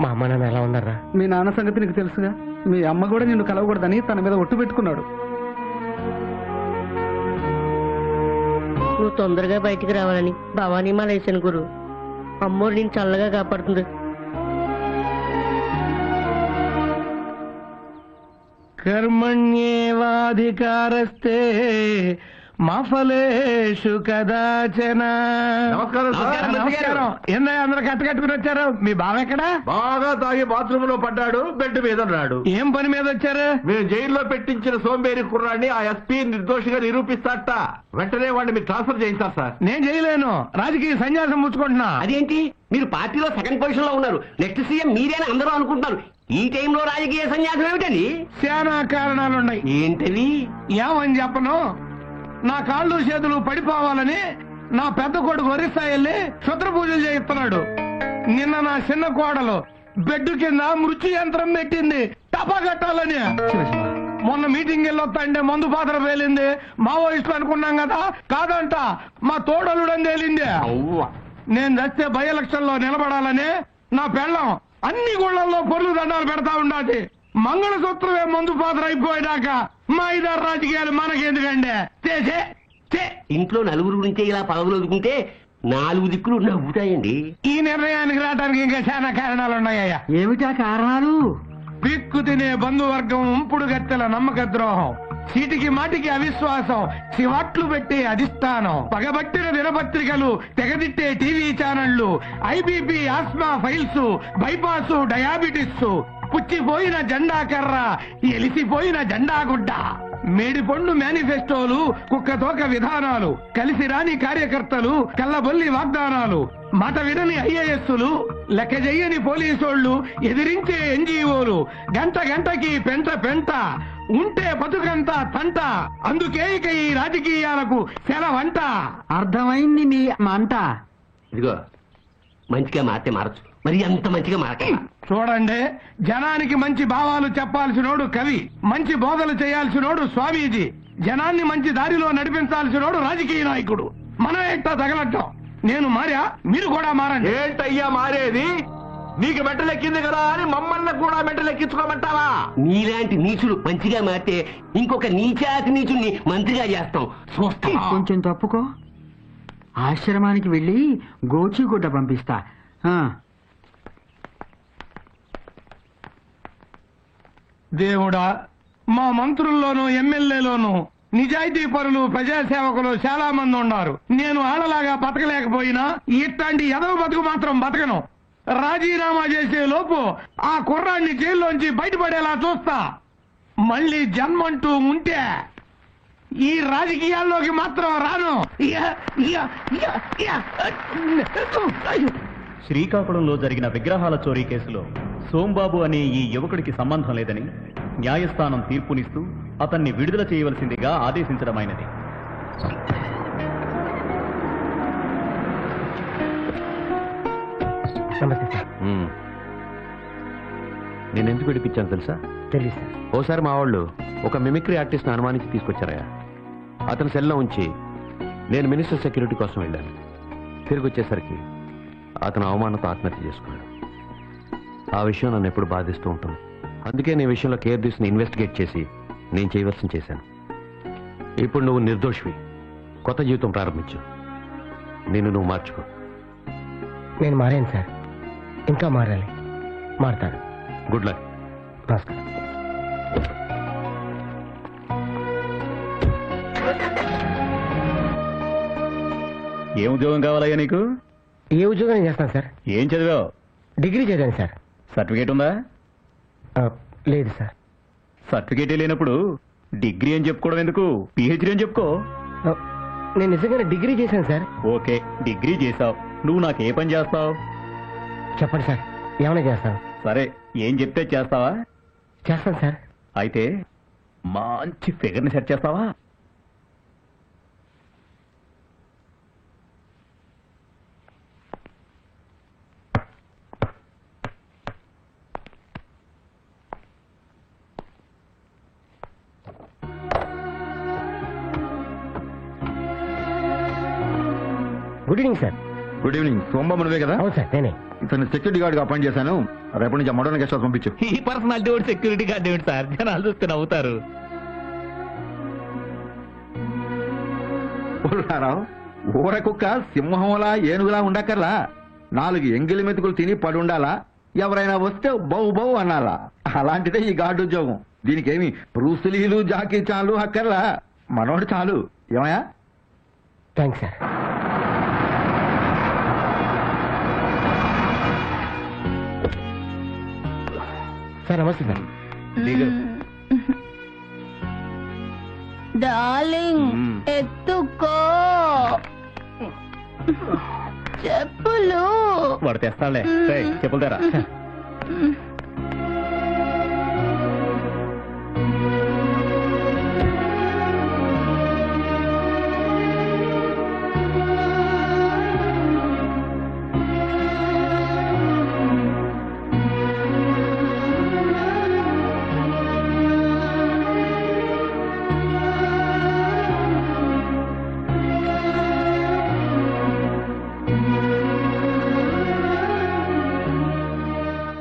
మా అమ్మ నాన్న ఎలా ఉన్నారా? మీ నాన్న సంగతి నీకు తెలుసుగా. మీ అమ్మ కూడా నిన్ను కలవకూడదని తన మీద ఒట్టు పెట్టుకున్నాడు. నువ్వు తొందరగా బయటికి రావాలని భవానీ మాల వేసాను గురు. అమ్మోరు నేను చల్లగా కాపాడుతుంది. కర్మణ్యేవాధికారస్తే మా ఫలేషు కదాచన. నమస్కారం సార్. నమస్కారం. ఏందా అందరూ కట్టుకుని వచ్చారు? మీ బావ ఎక్కడా? బాగా తాగి బాత్రూమ్ లో పడ్డాడు, బెడ్ మీద ఉన్నాడు. ఏం పని మీద వచ్చారు? మీరు జైల్లో పెట్టించిన సోంబేరి కుర్రాన్ని ఆ ఎస్పీ నిర్దోషిగా నిరూపిస్తాట. వెంటనే వాడిని మీరు ట్రాన్స్ఫర్ చేయిస్తారు సార్. నేను చేయలేను, రాజకీయ సన్యాసం పుచ్చుకుంటున్నా. అదేంటి మీరు పార్టీలో సెకండ్ పొజిషన్ లో ఉన్నారు, నెక్స్ట్ సీఎం మీరేనా అందరూ అనుకుంటున్నారు. ఈ టైంలో రాజకీయ సన్యాసం ఏమిటండి? చాలా కారణాలున్నాయి. ఏంటవి? ఏమని చెప్పను, నా కాళ్ళు చేతులు పడిపోవాలని నా పెద్ద కొడుకు ఒరిస్సా వెళ్ళి క్షుద్ర పూజలు చేయిస్తున్నాడు. నిన్న నా చిన్న కోడలు బెడ్ కింద మృత్యు యంత్రం పెట్టింది టపా కట్టాలని. మొన్న మీటింగ్ వెళ్ళొస్తాంటే మందు పాత్ర పేలింది. మావోయిస్టులు అనుకున్నాం కదా, కాదంట మా తోడలుడని తేలింది. నేను చస్తే బై ఎలక్షన్ లో నిలబడాలని నా పెళ్ళం అన్ని గుళ్లలో పొర్లు దండాలు పెడతా ఉండాది. మంగళసూత్రమే మందు పాత్ర అయిపోయాక మా ఇద్దరు రాజకీయాలు మనకెందుకండి? ఇంట్లో నలుగురు గురించే ఇలా పదవులు వదుకుంటే 4 దిక్కులు నవ్వుతాయండి. ఈ నిర్ణయానికి రావడానికి ఇంకా చాలా కారణాలు ఉన్నాయ్యా. ఏమిటా కారణాలు? పిక్కు తినే బంధువర్గం, ఉంపుడు గత్తెల నమ్మక ద్రోహం, చీటికి మాటికి అవిశ్వాసం, శివాట్లు పెట్టే అధిష్టానం, పగబట్టిన దినపత్రికలు, తెగదిట్టే టీవీ ఛానళ్లు, high BP asthma piles, bypass, diabetes, పుచ్చిపోయిన జెండా కర్ర, ఎలిసిపోయిన జెండా గుడ్డ, మేడిపండు మేనిఫెస్టోలు, కుక్కతోక విధానాలు, కలిసి రాని కార్యకర్తలు, కల్లబొల్లి వాగ్దానాలు, మాట వినని ఐఏఎస్లు, లెక్క చెయ్యని పోలీసోళ్లు, ఎదిరించే ఎన్జీఓలు, గంట గంటకి పెంట పెంట, ఉంటే బతుకంతా తంట. అందుకే ఇక ఈ రాజకీయాలకు సెలవంట. అర్థమైంది మీ మంట. ఇదిగో మంచిగా మారితే మారచ్చు, మరి అంత మంచిగా మారక. చూడండి, జనానికి మంచి భావాలు చెప్పాల్సినోడు కవి, మంచి బోధలు చేయాల్సినోడు స్వామీజీ, జనాన్ని మంచి దారిలో నడిపించాల్సినోడు రాజకీయ నాయకుడు. మనం ఎట్టా తగలడ్డాం. నేను మారా, మీరు కూడా మారండి. ఏంటయ్యా మారేది? నీకు మెట్టలెక్కింది కదా అని మమ్మల్ని కూడా మెట్టలెక్కించుకోమంటావా? నీలాంటి నీచుడు మంచిగా మారితే ఇంకొక నీచాతి నీచుడిని మంత్రిగా చేస్తాం, చూస్తాం. కొంచెం తప్పుకో, ఆశ్రమానికి వెళ్ళి గోచిగుడ్డ పంపిస్తా. దేవుడా, మా మంత్రుల్లోనూ ఎమ్మెల్యేలోనూ నిజాయితీ పరులు, ప్రజాసేవకులు చాలా మంది ఉన్నారు. నేను ఆడలాగా బతకలేకపోయినా ఇట్లాంటి ఎదవ బతుకు మాత్రం బతకను. రాజీనామా చేసే లోపు ఆ కుర్రాన్ని జైల్లోంచి బయటపడేలా చూస్తా. మళ్ళీ జన్మంటూ ఉంటే ఈ రాజకీయాల్లోకి మాత్రం రాను. శ్రీకాకుళంలో జరిగిన విగ్రహాల చోరీ కేసులో సోంబాబు అనే ఈ యువకుడికి సంబంధం లేదని న్యాయస్థానం తీర్పునిస్తూ అతన్ని విడుదల చేయవలసిందిగా ఆదేశించడమైనది. నేనెందుకు విడిపించాను తెలుసా? తెలుసు సార్. ఓసారి మా వాళ్ళు ఒక మిమిక్రీ ఆర్టిస్ట్ ని అనుమానించి తీసుకొచ్చారయ్యా. అతని సెల్లో ఉంచి నేను మినిస్టర్ సెక్యూరిటీ కోసం వెళ్ళాను. తిరిగి వచ్చేసరికి అతను అవమానంతో ఆత్మహత్య చేసుకున్నాడు. ఆ విషయం నన్ను ఎప్పుడు బాధిస్తూ ఉంటుంది. అందుకే నీ విషయంలో కేర్ తీసుకుని ఇన్వెస్టిగేట్ చేసి నేను చేయవలసింది చేశాను. ఇప్పుడు నువ్వు నిర్దోషివి, కొత్త జీవితం ప్రారంభించు. నిన్ను నువ్వు మార్చుకో. నేను మారాను సార్, ఇంకా మారాలి. మారతాను. Good luck. నమస్కారం. ఏం ఉద్యోగం కావాలయ్యా నీకు? ఏ ఉద్యోగం చేస్తాను సార్? ఏం చదివావు? డిగ్రీ చదివాను సార్. సర్టిఫికేట్ ఉందా? లేదు సార్. సర్టిఫికేటే లేనప్పుడు డిగ్రీ అని చెప్పుకోవడం ఎందుకు? పిహెచ్డీ అని చెప్పుకో. నేను నిజంగానే డిగ్రీ చేశాను సార్. ఓకే, డిగ్రీ చేసావు. నువ్వు నాకు ఏ పని చేస్తావు? చెప్పండి సార్, ఏమైనా చేస్తాను. సరే, ఏం చెప్తే చేస్తావా? చేస్తాను సార్. అయితే మంచి ఫిగర్ని సెట్ చేస్తావా? Good evening sir. Good evening. Sombabu నువ్వే కదా? అవును సార్, నేనే. ఇతను సెక్యూరిటీ గార్డ్ గా అపాయింట్ చేశాను. రేపటి నుంచి మోడర్న్ గెస్ట్ హౌస్ పంపించు. ఈ పర్సనాలిటీ ఒకటి సెక్యూరిటీ గార్డ్ ఏమిటి సార్? జనాలు చూస్తే నవ్వుతారు. ఊర కుక్క సింహంలా ఏనుగులా ఉండక్కర్లా. 4 ఎంగిలి మెతుకులు తిని పడుండాలా. ఎవరైనా వస్తే బౌ బౌ అనాలా. అలాంటిదే ఈ గార్డు ఉద్యోగం. దీనికేమి బ్రూసులీలు జాకీ చాలు అక్కర్లా మనోడు చాలు ఏమయ్యా? Thanks sir. సార్ నమస్తే సార్. డార్లింగ్ ఎత్తుకో చెప్పులు. వాడు తెస్తాడులే. చెప్పులు తెరా.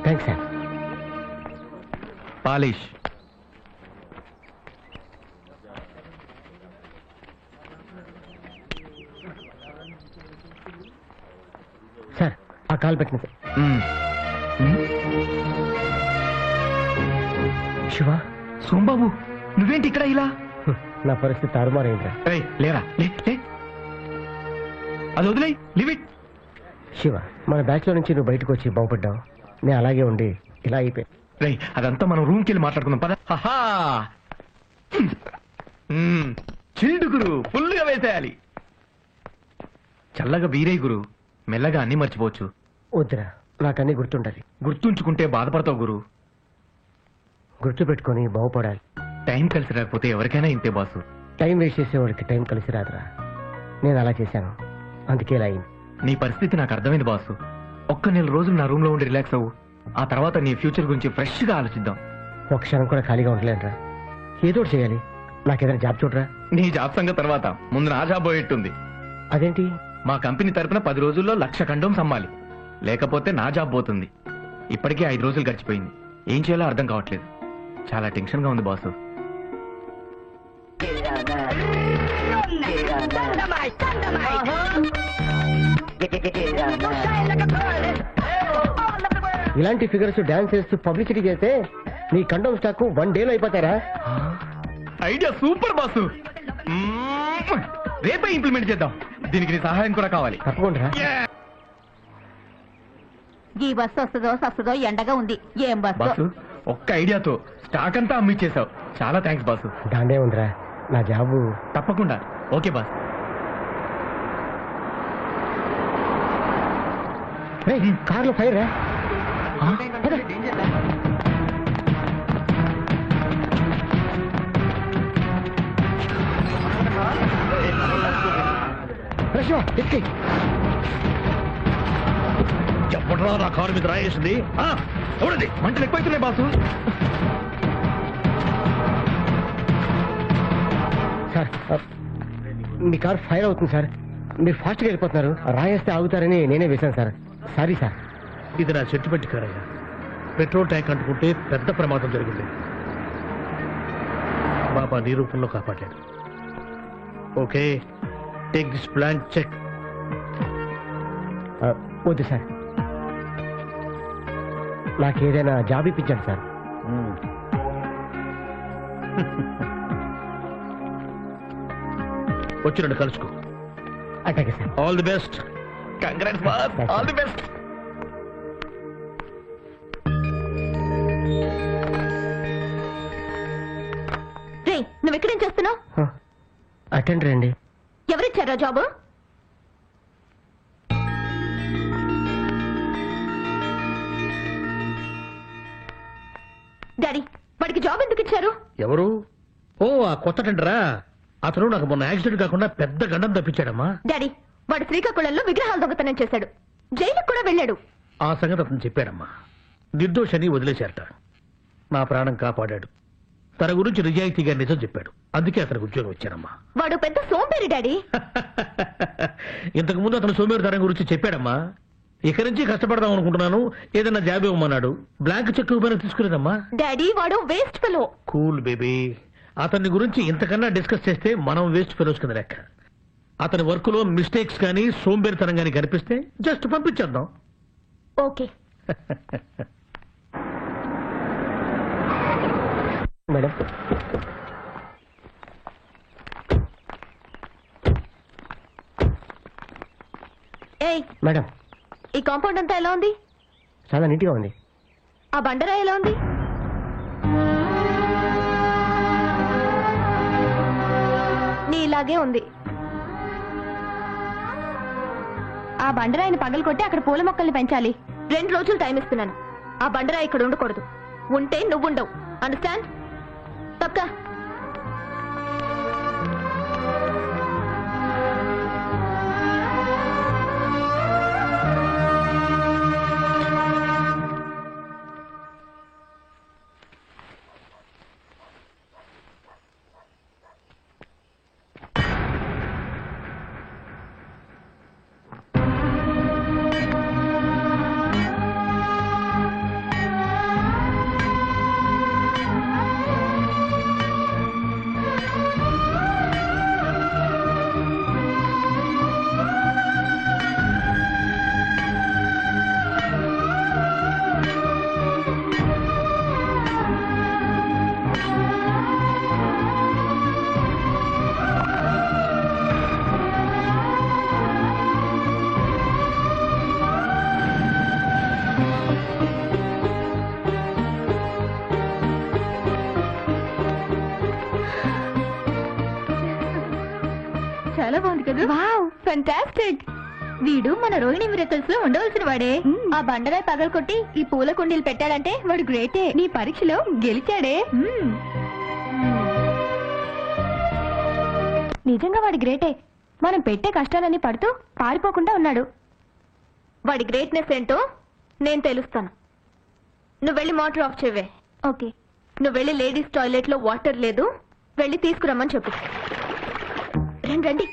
Thanks sir. పాలిష్. సార్ ఆ కాల్ పెట్టిన సార్. శివ, సోంబాబు నువ్వేంటి ఇక్కడ ఇలా? నా పరిస్థితి తారుమారైందిరా. లేరా అది వదిలే, లివ్ ఇట్. శివ, మన బ్యాచ్ లో నుంచి నువ్వు బయటకు వచ్చి బాగుపడ్డావు. నేను అలాగే ఉండి ఇలా అయిపోయి. రేయ్ అదంతా మనం రూమ్కి వెళ్ళి మాట్లాడుకుందాం పద. చిల్డు గురు, ఫుల్గా వేసేయాలి. చల్లగా వీరే గురు, మెల్లగా అన్ని మర్చిపోవచ్చు. వద్దురా, నాకన్నీ గుర్తుండాలి. గుర్తుంచుకుంటే బాధపడతావు గురు. గుర్తు పెట్టుకొని బాగుపడాలి. టైం కలిసి రాకపోతే ఎవరికైనా ఇంతే బాసు. టైం వేస్ట్ చేసేవాడికి టైం కలిసి రాదురా. నేను అలా చేశాను, అందుకే ఇలా అయింది. నీ పరిస్థితి నాకు అర్థమైంది బాసు. ఒక్క నెల రోజులు నా రూమ్ లో ఉండి రిలాక్స్ అవ్వు. ఆ తర్వాత నీ ఫ్యూచర్ గురించి ఫ్రెష్ గా ఆలోచిద్దాం. ఒక క్షణం కూడా ఖాళీగా ఉండలేనురా. ఏదో ఒకటి చేయాలి. నాకేదైనా జాబ్ చూడరా. నీ జాబ్ సంగతి తర్వాత, ముందు నా జాబ్ పోయేట్టుంది. అదేంటి? మా కంపెనీ తరపున 10 రోజుల్లో 1,00,000 కండోమ్స్ అమ్మాలి. లేకపోతే నా జాబ్ పోతుంది. ఇప్పటికే 5 రోజులు గడిచిపోయింది. ఏం చేయాలో అర్థం కావట్లేదు. చాలా టెన్షన్ గా ఉంది బాసు. ఇలాంటి ఫిగర్స్ డాన్స్ చేస్తూ పబ్లిసిటీ చేస్తే నీ కండోమ్ స్టాక్ 1 డేలో అయిపోతారా? Idea super boss. రేపే ఇంప్లిమెంట్ చేద్దాం. దీనికి నీ సహాయం కూడా కావాలి. తప్పకుండా. ఈ బస్సు వస్తుందో ఎండగా ఉంది. ఏం బాసు, బస్సు? ఒక్క ఐడియాతో స్టాక్ అంతా అమ్మిచ్చేసావు. చాలా థ్యాంక్స్ బాసు. దాండే ఉందిరా నా జాబు. తప్పకుండా. Okay boss. కార్లో ఫైర్ రా. చెప్పట్రా నా కారు మీద రాయేసింది. ఎవరండి? మంటలు ఎక్కువైతున్నాయి బాసు. సార్ మీ కార్ ఫైర్ అవుతుంది సార్. మీరు ఫాస్ట్గా వెళ్ళిపోతున్నారు. రాయేస్తే ఆగుతారని నేనే వేశాను సార్. Sorry sir. ఇది నా సెంటిమెంట్ కార్ అయ్యా. పెట్రోల్ ట్యాంక్ అంటుకుంటే పెద్ద ప్రమాదం జరిగింది. బాబా నీ రూపంలో కాపాడాడు. Okay, take this blank cheque. వద్దు సార్, నాకేదైనా జాబ్ ఇప్పించండి సార్. వచ్చి నన్ను కలుసుకో. అట్లాగే sir. All the best. Congrats boss. All the best. రే, నువ్వు ఎక్కడేం చేస్తున్నావు? అటెండర్ అండి. ఎవరిచ్చారా జాబు? డాడీ, వాడికి జాబ్ ఎందుకు ఇచ్చారు? ఎవరు? ఓ, ఆ కొత్త టెండరా? అతను నాకు మొన్న యాక్సిడెంట్ కాకుండా పెద్ద గండం తప్పించాడమ్మా. డాడీ, వాడు శ్రీకాకుళంలో విగ్రహాలు దొంగతనం చేశాడు. జైలుకు కూడా వెళ్ళాడు. ఆ సంగతి అతను చెప్పాడమ్మా. నిర్దోషని వదిలేశారట. నా ప్రాణం కాపాడాడు. తన గురించి నిజాయితీగా నిజం చెప్పాడు. అందుకే అతనికి ఉద్యోగం ఇచ్చానమ్మా. వాడు పెద్ద సోంబేరి డాడీ. ఇంతకు ముందు అతను సోమేరుతనం గురించి చెప్పాడమ్మా. ఇక నుంచి కష్టపడదాం అనుకుంటున్నాను, ఏదైనా జాబ్ ఇవ్వమన్నాడు. బ్లాంక్ చెక్ ఇవ్వమని తీసుకునేదమ్మా. డాడీ, వాడు వేస్ట్ ఫెలో. Cool baby. అతని గురించి ఇంతకన్నా డిస్కస్ చేస్తే మనం వేస్ట్ ఫెలోస్ కింద లెక్క. అతని వర్క్ లో మిస్టేక్స్ కానీ సోంబేరితనం కానీ కనిపిస్తే జస్ట్ పంపించేద్దాం. ఓకే. మేడం ఏయ్, మేడం ఈ కాంపౌండ్ అంతా ఎలా ఉంది? చాలా నీట్గా ఉంది. ఆ బండరా ఎలా ఉంది? నీ ఇలాగే ఉంది. ఆ బండరాయిని పగలు కొట్టి అక్కడ పూల మొక్కల్ని పెంచాలి. 2 రోజులు టైం ఇస్తున్నాను. ఆ బండరాయి ఇక్కడ ఉండకూడదు. ఉంటే నువ్వుండవు. అండర్స్టాండ్? తక్క. చాలా బాగుంది కదా? Wow, fantastic. వీడు మన రోహిణి మిరకల్స్ లో ఉండవలసిన వాడే. ఆ బండరాయి పగలు కొట్టి ఈ పూల కుండీలు పెట్టాడంటే వాడు గ్రేటే. నీ పరీక్షలో గెలిచాడే. నిజంగా వాడి గ్రేటే. మనం పెట్టే కష్టాలన్నీ పడుతూ పారిపోకుండా ఉన్నాడు. వాడి గ్రేట్నెస్ ఏంటో నేను తెలుస్తాను. నువ్వు వెళ్ళి మోటార్ ఆఫ్ చేయవే. ఓకే. నువ్వు వెళ్ళి లేడీస్ టాయిలెట్ లో వాటర్ లేదు, వెళ్ళి తీసుకురమ్మని చెప్పు. రండి రండి,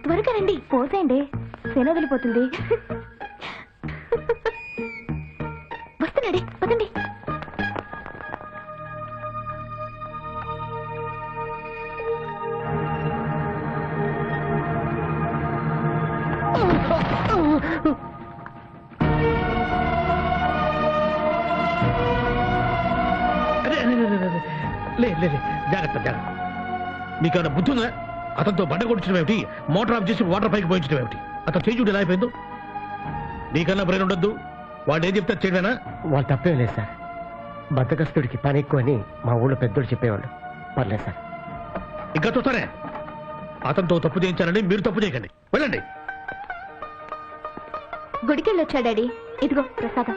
త్వరగా రండి. పోసేయండి, శన వదిలిపోతుంది. వస్తున్నాడే, పదండి. జాగ్రత్త జాగ్రత్త. నీకన్నా బుద్ధి ఉందా? అతనితో బండ కొట్టించడం ఏమిటి, మోటార్ ఆఫ్ చేసి వాటర్ పైకి పోయించడం ఏమిటి? అతను చేయి ఎలా అయిపోయిందో. నీకన్నా బ్రెయిన్ ఉండొద్దు. వాడు ఏం చెప్తారు చేయడమేనా? వాళ్ళు తప్పేం లేదు సార్. బద్దకస్తుడికి పని ఎక్కువ అని మా ఊళ్ళో పెద్దోడు చెప్పేవాళ్ళు. పర్లేదు సార్. ఇంకా చూస్తానే. అతనితో తప్పు చేయించాలని మీరు తప్పు చేయకండి. వెళ్ళండి. గుడికెళ్ళి వచ్చా డాడీ. ఇదిగో ప్రసాదం.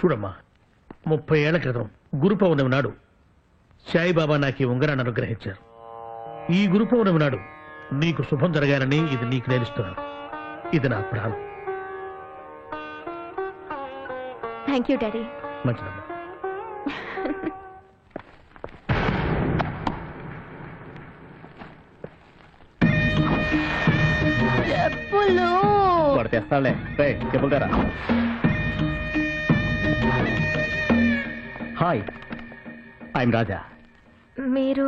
చూడమ్మా, 30 ఏళ్ల క్రితం గురు పౌర్ణమి నాడు సాయిబాబా నాకు ఈ ఉంగరాన్ని అనుగ్రహించారు. ఈ గురు పౌర్ణమి నాడు నీకు శుభం జరగాలని ఇది నీకు నేర్చుతున్నాను. ఇది నా ప్రాణం. Thank you daddy. మంచిదమ్మా. చెప్పులు వాడు తెస్తాడులే. చెప్పుతారా? హాయ్, ఐఎమ్ రాజా. మీరు?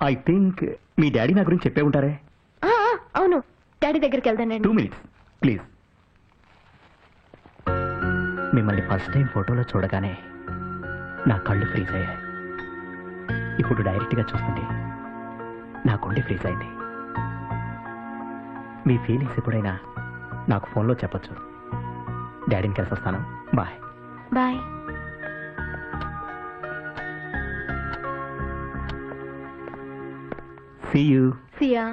ఐ థింక్ మీ డాడీ నా గురించి చెప్పే ఉంటారే. అవును, డాడీ దగ్గరికి వెళ్తానండి. 2 minutes ప్లీజ్. మిమ్మల్ని ఫస్ట్ టైం ఫోటోలో చూడగానే నా కళ్ళు ఫ్రీజ్ అయ్యాయి. ఇప్పుడు డైరెక్ట్గా చూస్తుంటే నా గుండె ఫ్రీజ్ అయింది. మీ ఫీలింగ్స్ ఎప్పుడైనా నాకు ఫోన్లో చెప్పొచ్చు. డాడీని కలిసి వస్తాను. Bye. Bye. See you. See ya.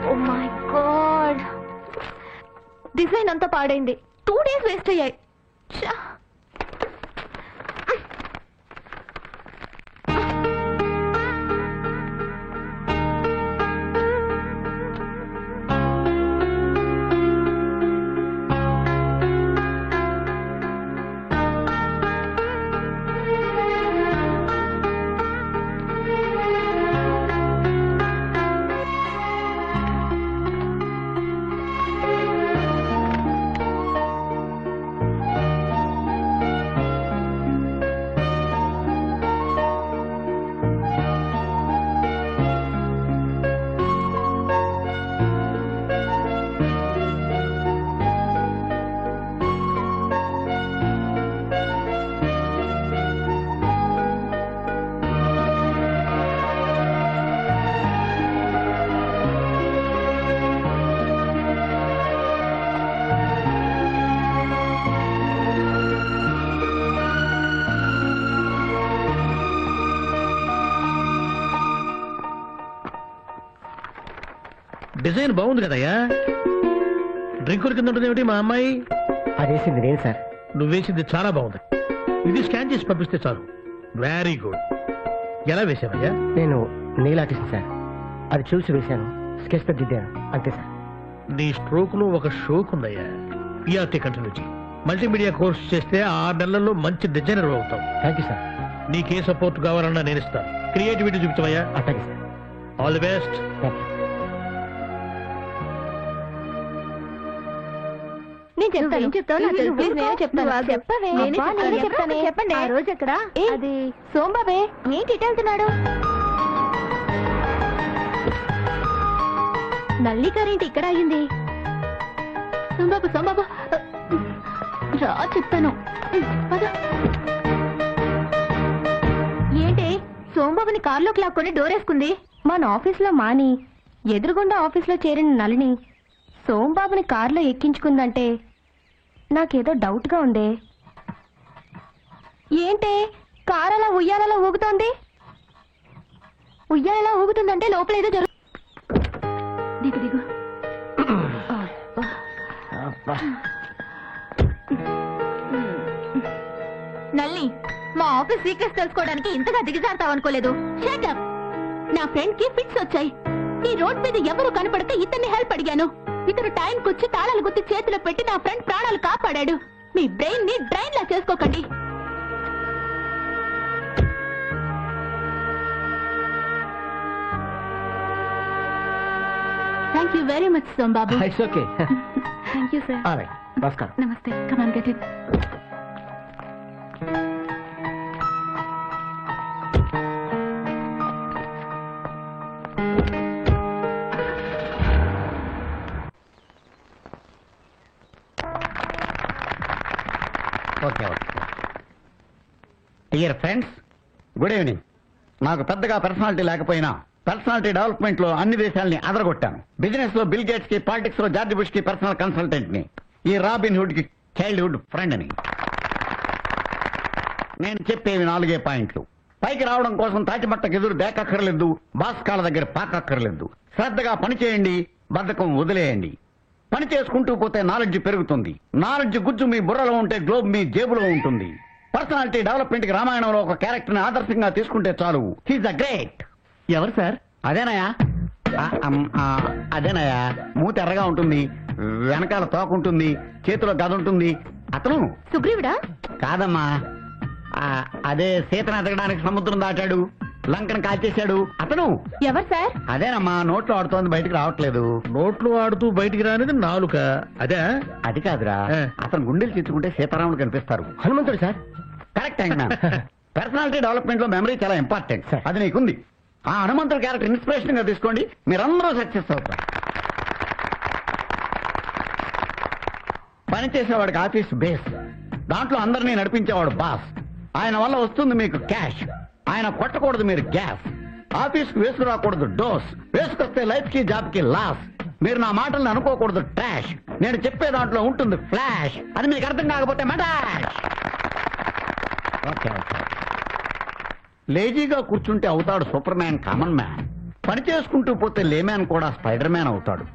Oh my God, design అంతా పాడైంది. 2 days వేస్ట్ అయ్యాయి. డిజైన్ బాగుంది కదయ్యా. డ్రింక్ కింద ఉంటుంది ఏమిటి మా అమ్మాయి? అదేసింది నేను సార్. నువ్వేసింది చాలా బాగుంది. ఇది స్కాన్ చేసి పంపిస్తే చాలు. Very good. ఎలా వేసావయ్యా? నేను నెయిల్ ఆర్టిస్ట్ సార్. అది చూసి వేశాను, స్కెచ్ తో దిద్దాను, అంతే సార్. నీ స్ట్రోక్ లో ఒక షోక్ ఉందయ్యా. పిఆర్టీ కంటిన్యూ చేయి. మల్టీమీడియా కోర్స్ చేస్తే 6 నెలల్లో మంచి డిజైనర్ అవుతావు. Thank you sir. నీకే సపోర్ట్ కావాలన్నా నేను ఇస్తాను. క్రియేటివిటీ చూపించవయ్యా. అట్లాగే sir. All the best. Thank you. నేను చెప్తాను. ఏం చెప్తావు? నాకు తెలుసు. నేనే చెప్తాను. చెప్పవే. నేనే చెప్తాను. చెప్పండి. ఆ రోజు ఎక్కడ? అది సోంబాబే. ఏంటి ఇటు వెళ్తున్నాడు? నల్లి కరెంట్ ఇక్కడ అయింది. సోంబాబు సోంబాబు రా చెప్తాను. పద. ఏంటి సోంబాబుని కారులోకి లాక్కొని డోరేసుకుంది? మన ఆఫీస్లో మాని ఎదురుగుండా ఆఫీస్లో చేరిన నలిని సోంబాబుని కారులో ఎక్కించుకుందంటే నాకేదో డౌట్గా ఉందే. ఏంటే కారు అలా ఉయ్యాలలో ఊగుతోంది? ఉయ్యాలలో ఊగుతుందంటే లోపల ఏదో జరుగు. దిగు దిగు. నల్లి, మా ఆఫీస్ సీక్రెట్స్ తెలుసుకోవడానికి ఇంతగా దిగజారుతావు అనుకోలేదు. Shut up. నా ఫ్రెండ్ కి ఫిట్స్ వచ్చాయి. ఈ రోడ్ మీద ఎవరు కనపడితే ఇతన్ని హెల్ప్ అడిగాను. ఇతను టైం కొచ్చి తాళాలు గుర్తి చేతిలో పెట్టి నా ఫ్రెండ్ ప్రాణాలు కాపాడాడు. మీ బ్రెయిన్ ని డ్రైన్ లా చేసుకోకండి. Thank you very much Sombabu. It's okay. Thank you sir. All right. నమస్కారం. నమస్తే. Come on get it. Okay okay. Dear friends, good evening. నాకు పెద్దగా పర్సనాలిటీ లేకపోయినా పర్సనాలిటీ డెవలప్మెంట్ లో అన్ని దేశాలని అదరగొట్టాను. బిజినెస్ లో బిల్ గేట్స్ కి, పాలిటిక్స్ లో జార్జ్ బుష్ కి పర్సనల్ కన్సల్టెంట్ ని, ఈ రాబిన్ హుడ్ కి చైల్డ్హుడ్ ఫ్రెండ్ ని. నేను చెప్పేవి 4 పాయింట్లు. పైకి రావడం కోసం తాటిమట్టకు ఎదురు దేకక్కర్లేదు, బాస్ కాళ్ళ దగ్గర పాకక్కర్లేదు. శ్రద్ధగా పని చేయండి, బద్ధకం వదిలేయండి. పని చేసుకుంటూ పోతే నాలెడ్జ్ పెరుగుతుంది. నాలెడ్జ్ గుజ్జు మీ బుర్రలో ఉంటే గ్లోబ్ మీ జేబులో ఉంటుంది. పర్సనాలిటీ డెవలప్మెంట్ కి రామాయణంలో ఒక క్యారెక్టర్ ని ఆదర్శంగా తీసుకుంటే చాలు. He's a great. ఎవరు సార్? అదేనయా, అదేనయా. మూతి ఎర్రగా ఉంటుంది, వెనకాల తోక ఉంటుంది, చేతిలో గద ఉంటుంది. అతను సుగ్రీవుడా? కాదమ్మా, అదే సీతను ఎదగడానికి సముద్రం దాటాడు, లంకను కాల్చేశాడు. అతను ఎవరు సార్? అదేనమ్మా, నోట్లో ఆడుతోంది, బయటకు రావట్లేదు. నోట్లు ఆడుతూ బయటికి రానిది నాలుక. అదే? అది కాదురా, అతను గుండెలు తెచ్చుకుంటే సీతారాముడు కనిపిస్తారు. హనుమంతుడు sir. Correct thank ma'am. Personality development లో మెమరీ చాలా ఇంపార్టెంట్. అది నీకుంది. ఆ హనుమంతుడు క్యారెక్టర్ ఇన్స్పిరేషన్ గా తీసుకోండి, మీరందరూ సక్సెస్ అవుతారు. పనిచేసేవాడికి ఆఫీస్ బేస్, దాంట్లో అందరినీ నడిపించేవాడు బాస్. ఆయన వల్ల వస్తుంది మీకు క్యాష్. ఆయన కొట్టకూడదు మీరు గ్యాస్. ఆఫీస్ కు వేసుకురాకూడదు డోస్, వేసుకొస్తే లైఫ్ కి జాబ్ కి లాస్. మీరు నా మాటల్ని అనుకోకూడదు ట్రాష్. నేను చెప్పే దాంట్లో ఉంటుంది ఫ్లాష్. అది మీకు అర్థం కాకపోతే మటాష్. Okay okay. లేజీగా కూర్చుంటే అవుతాడు సూపర్ మ్యాన్, కామన్ మ్యాన్. పని చేసుకుంటూ పోతే లేమ్యాన్ కూడా స్పైడర్ మ్యాన్ అవుతాడు.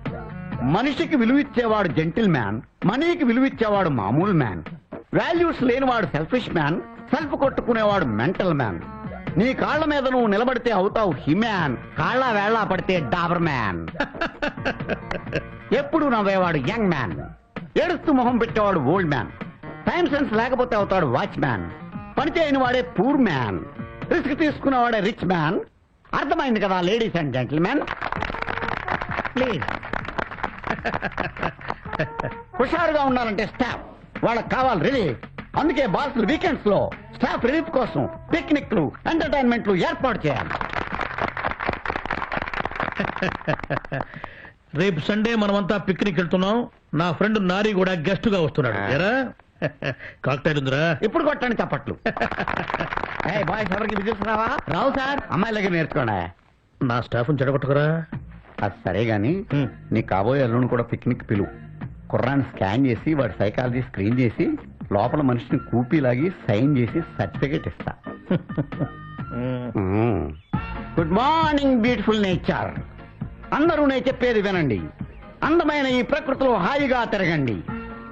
మనిషికి విలువిచ్చేవాడు జెంటిల్ మ్యాన్, మనీకి విలువిచ్చేవాడు మామూలు మ్యాన్. వాల్యూస్ లేనివాడు సెల్ఫిష్ మ్యాన్, సెల్ఫ్ కొట్టుకునేవాడు మెంటల్ మ్యాన్. నీ కాళ్ల మీద నువ్వు నిలబడితే అవుతావు హిమ్యాన్, కాళ్ళ వేళ్ల పడితే డాబర్ మ్యాన్. ఎప్పుడు నవ్వేవాడు యంగ్ మ్యాన్, ఏడుస్తూ మొహం పెట్టేవాడు ఓల్డ్ మ్యాన్. టైం సెన్స్ లేకపోతే అవుతాడు వాచ్ మ్యాన్. పని చేయని వాడే పూర్ మ్యాన్, రిస్క్ తీసుకునేవాడే రిచ్ మ్యాన్. అర్థమైంది కదా లేడీస్ అండ్ జెంటిల్మెన్? ప్లీజ్. హుషారుగా ఉండాలంటే స్టాఫ్ వాళ్ళకి కావాలి రిలీఫ్. అందుకే బాసులు వీకెండ్స్ లో స్టాఫ్ రిలీఫ్ కోసం పిక్నిక్లు, ఎంటర్టైన్మెంట్లు ఏర్పాటు చేయాలి. రేపు సండే మనమంతా పిక్నిక్ వెళ్తున్నాం. నా ఫ్రెండ్ నారి కూడా గెస్ట్ గా వస్తున్నాడు. ఎరా కాక్టైల్ ఉందిరా? ఇప్పుడు కొట్టండి చప్పట్లు. బాయ్స్ ఎవరికి విజిస్తున్నావా? రావు సార్. అమ్మాయిల దగ్గర నేర్చుకోండి. నా స్టాఫ్ చెడగొట్టకరా. అది సరే గాని నీ కాబోయే అల్లుని కూడా పిక్నిక్ పిలువు. కుర్రాన్ని స్కాన్ చేసి వాడి సైకాలజీ స్క్రీన్ చేసి లోపల మనిషిని కూపీలాగి సైన్ చేసి సర్టిఫికేట్ ఇస్తా. Good morning beautiful nature. అందరూ నేను చెప్పేది వినండి. అందమైన ఈ ప్రకృతిలో హాయిగా తిరగండి.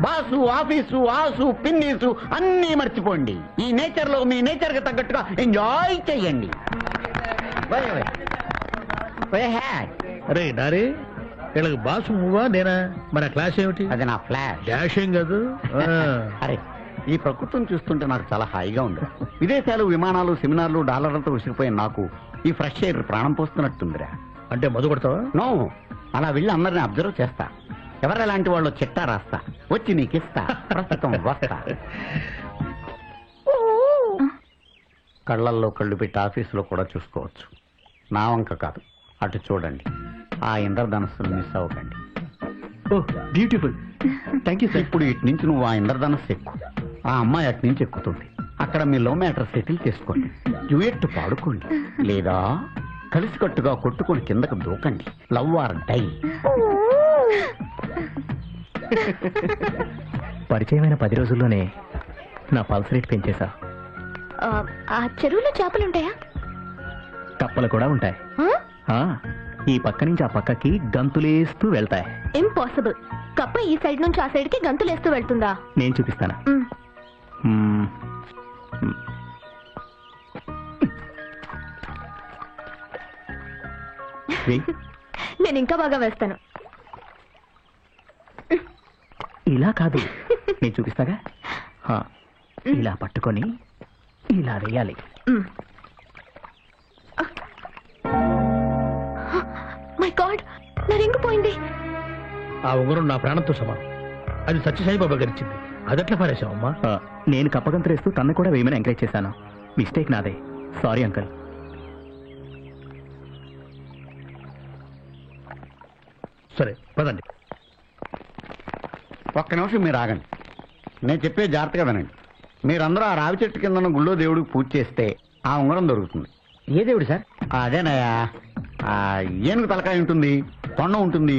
బాసు, ఆఫీసు, ఆసు, పిన్నీసు అన్నీ మర్చిపోండి. ఈ నేచర్ లో మీ నేచర్ కి తగ్గట్టుగా ఎంజాయ్ చెయ్యండి. అరే నారే వీళ్ళకి బాసు నువ్వా నేనా? మన క్లాస్ ఏమిటి? అది నా ఫ్లాష్. డాషింగ్ కాదు. అరే ఈ ప్రకృతిని చూస్తుంటే నాకు చాలా హాయిగా ఉంది. విదేశాలు, విమానాలు, సెమినార్లు, డాలర్లతో విసిగిపోయిన నాకు ఈ ఫ్రెష్ ఎయిర్ ప్రాణం పోస్తున్నట్టుందిరా. అంటే మధు కొడతావా? నో, అలా వెళ్ళి అందరిని అబ్జర్వ్ చేస్తా. ఎవరెలాంటి వాళ్ళు చిట్టా రాస్తా, వచ్చి నీకిస్తా, ప్రస్తుతం వస్తా. కళ్ళల్లో కళ్ళు పెట్టి ఆఫీసులో కూడా చూసుకోవచ్చు. నా వంక కాదు, అటు చూడండి. ఆ ఇంద్రధనస్సును మిస్ అవ్వకండి. Beautiful, thank you sir. ఇప్పుడు ఇటు నుంచి నువ్వు ఆ ఇంద్రధనస్సు ఎక్కు, ఆ అమ్మాయి అటు నుంచి ఎక్కుతుంది. అక్కడ మీ లవ్ మ్యాటర్ సెటిల్ చేసుకోండి, డ్యూయెట్ పాడుకోండి, లేదా కలిసికట్టుగా కొట్టుకొని కిందకు దూకండి. Love or die. పరిచయమైన 10 రోజుల్లోనే నా పల్స్ రేట్ పెంచేశా. ఆ చెరువులో చేపలుంటాయా? కప్పలు కూడా ఉంటాయి. ఈ పక్క నుంచి ఆ పక్కకి గంతులేస్తూ వెళ్తాయి. ఇంపాసిబుల్. కప్ప ఈ సైడ్ నుంచి ఆ సైడ్ కి గంతులేస్తూ వెళ్తుందా? నేను చూపిస్తాను. నేను ఇంకా బాగా వేస్తాను. ఇలా కాదు, నేను చూపిస్తాగా. ఇలా పట్టుకొని ఇలా వేయాలి. మై గాడ్, నా రింగ్ పోయింది. ఆ ఉంగరం నా ప్రాణంతో సమానం. అది సత్యసాయిబాబా గారిచ్చింది. అదట్లా పారేశావమ్మా? నేను కప్పగంతులేస్తూ తన్ను కూడా వేయమని ఎంకరేజ్ చేశాను. మిస్టేక్ నాదే. Sorry uncle. సరే పదండి. ఒక్క నిమిషం మీరు ఆగండి. నేను చెప్పే జాగ్రత్తగా వినండి. మీరందరూ ఆ రావి చెట్టు కింద గుళ్ళో దేవుడికి పూజ చేస్తే ఆ ఉంగరం దొరుకుతుంది. ఏ దేవుడు సార్? అదేనయ్యా, ఏనుగు తలకాయ ఉంటుంది, తొండం ఉంటుంది,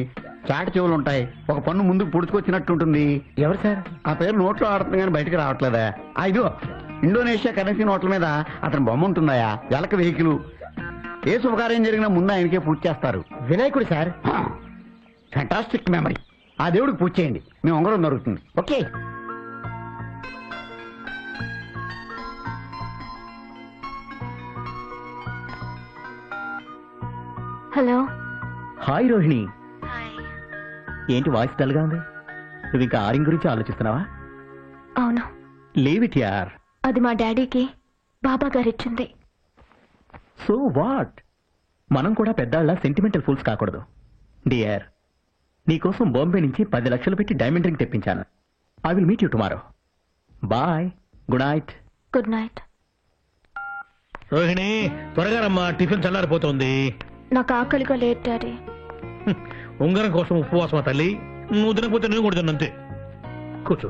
చాటి చెవులు ఉంటాయి, ఒక పన్ను ముందుకు పుడుచుకొచ్చినట్టు ఉంటుంది. ఎవరు సార్? ఆ పేరు నోట్లో ఆడుతుంది కానీ బయటకు రావట్లేదా? ఇదిగో ఇండోనేషియా కరెన్సీ నోట్ల మీద అతని బొమ్మ ఉంటుందయా. ఎలక వెహికల్. ఏ శుభకార్యం జరిగినా ముందు ఆయనకే పూజ చేస్తారు. వినాయకుడు సార్. Fantastic memory. ఆ దేవుడికి పూజ చేయండి, మీ ఉంగరం దొరుకుతుంది. ఓకే. హలో. హాయ్ రోహిణి. ఏంటి వాయిస్ డల్ గా ఉంది? నువ్వు ఇంకా ఆరింగ్ గురించి ఆలోచిస్తున్నావా? అవును. లీవ్ ఇట్ యార్. అది మా డాడీకి బాబా గారిచ్చింది. So what? మనం కూడా పెద్దాళ్ళ సెంటిమెంటల్ ఫూల్స్ కాకూడదు. డియర్, నీకోసం బాంబే నుంచి 10 లక్షలు పెట్టి డైమండ్ రింగ్ తెప్పించాను. I will meet you tomorrow. Bye. Good night. Good night. Rohini త్వరగా రమ్మా, టిఫిన్ చల్లారిపోతుంది. నాకు ఆకలిగా లేదు డాడీ. ఉంగరం కోసం ఉపవాసమా తల్లి? నువ్వు తినకపోతే నేను కూడా తిన్నంతే. కూర్చో.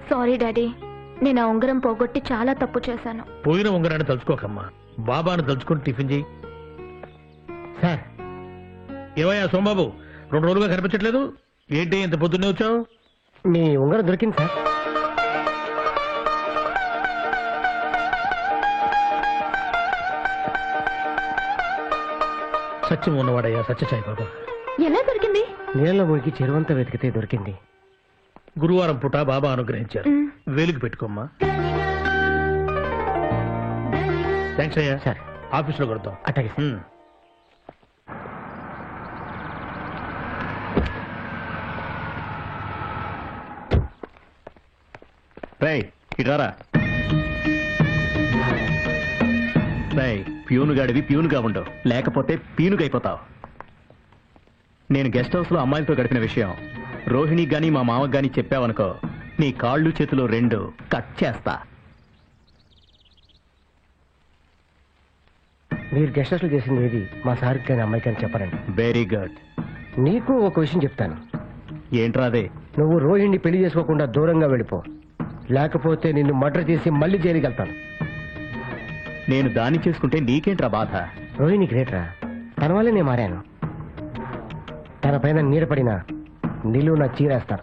సారీ డాడీ, నేను ఆ ఉంగరం పోగొట్టి చాలా తప్పు చేశాను. పోయిన ఉంగరాన్ని తలుచుకోకమ్మా, బాబాను తలుచుకుని టిఫిన్ చేయి. సార్. ఏవయ్యా సోమబాబు, 2 రోజులుగా కనిపించట్లేదు, ఏంటి ఇంత పొద్దున్నే వచ్చావు? మీ ఉంగరం దొరికింది సార్. సత్యం ఉన్నవాడయ్యా సత్యసాయిబాబా. ఎలా దొరికింది? నీళ్ళలో మునిగి చెరువంతా వెతికితే దొరికింది. గురువారం పూట బాబా అనుగ్రహించారు. వేలికి పెట్టుకోమ్మా. థ్యాంక్స్ అయ్యా. సార్ ఆఫీస్లో కొడతాం. అట్లాగే సార్. రేయ్ ఇటారా. రేయ్, ప్యూనుగాడివి ప్యూనుగా ఉండవు, లేకపోతే పీనుగైపోతావు. నేను గెస్ట్ హౌస్ లో అమ్మాయిలతో గడిపిన విషయం రోహిణి గాని మా మామకు గాని చెప్పావనుకో, నీ కాళ్ళు చేతులు 2 కట్ చేస్తా. మీరు గెస్ట్ హౌస్ లో చేసింది ఏది మా సార్కి కానీ అమ్మాయికి కానీ చెప్పరండి. Very good. నీకు ఒక విషయం చెప్తాను. ఏంట్రా అదే? నువ్వు రోహిణి పెళ్లి చేసుకోకుండా దూరంగా వెళ్ళిపో, లేకపోతే నిన్ను మర్డర్ చేసి మళ్ళీ జైలుకి వెళ్తాను. నేను దాన్ని చేసుకుంటే నీకేంట్రా బాధ? రోహిణి గ్రేట్రా, తన వల్లే నేను మారాను. తన పైన నీడపడిన నిలువు నా చీరేస్తారు.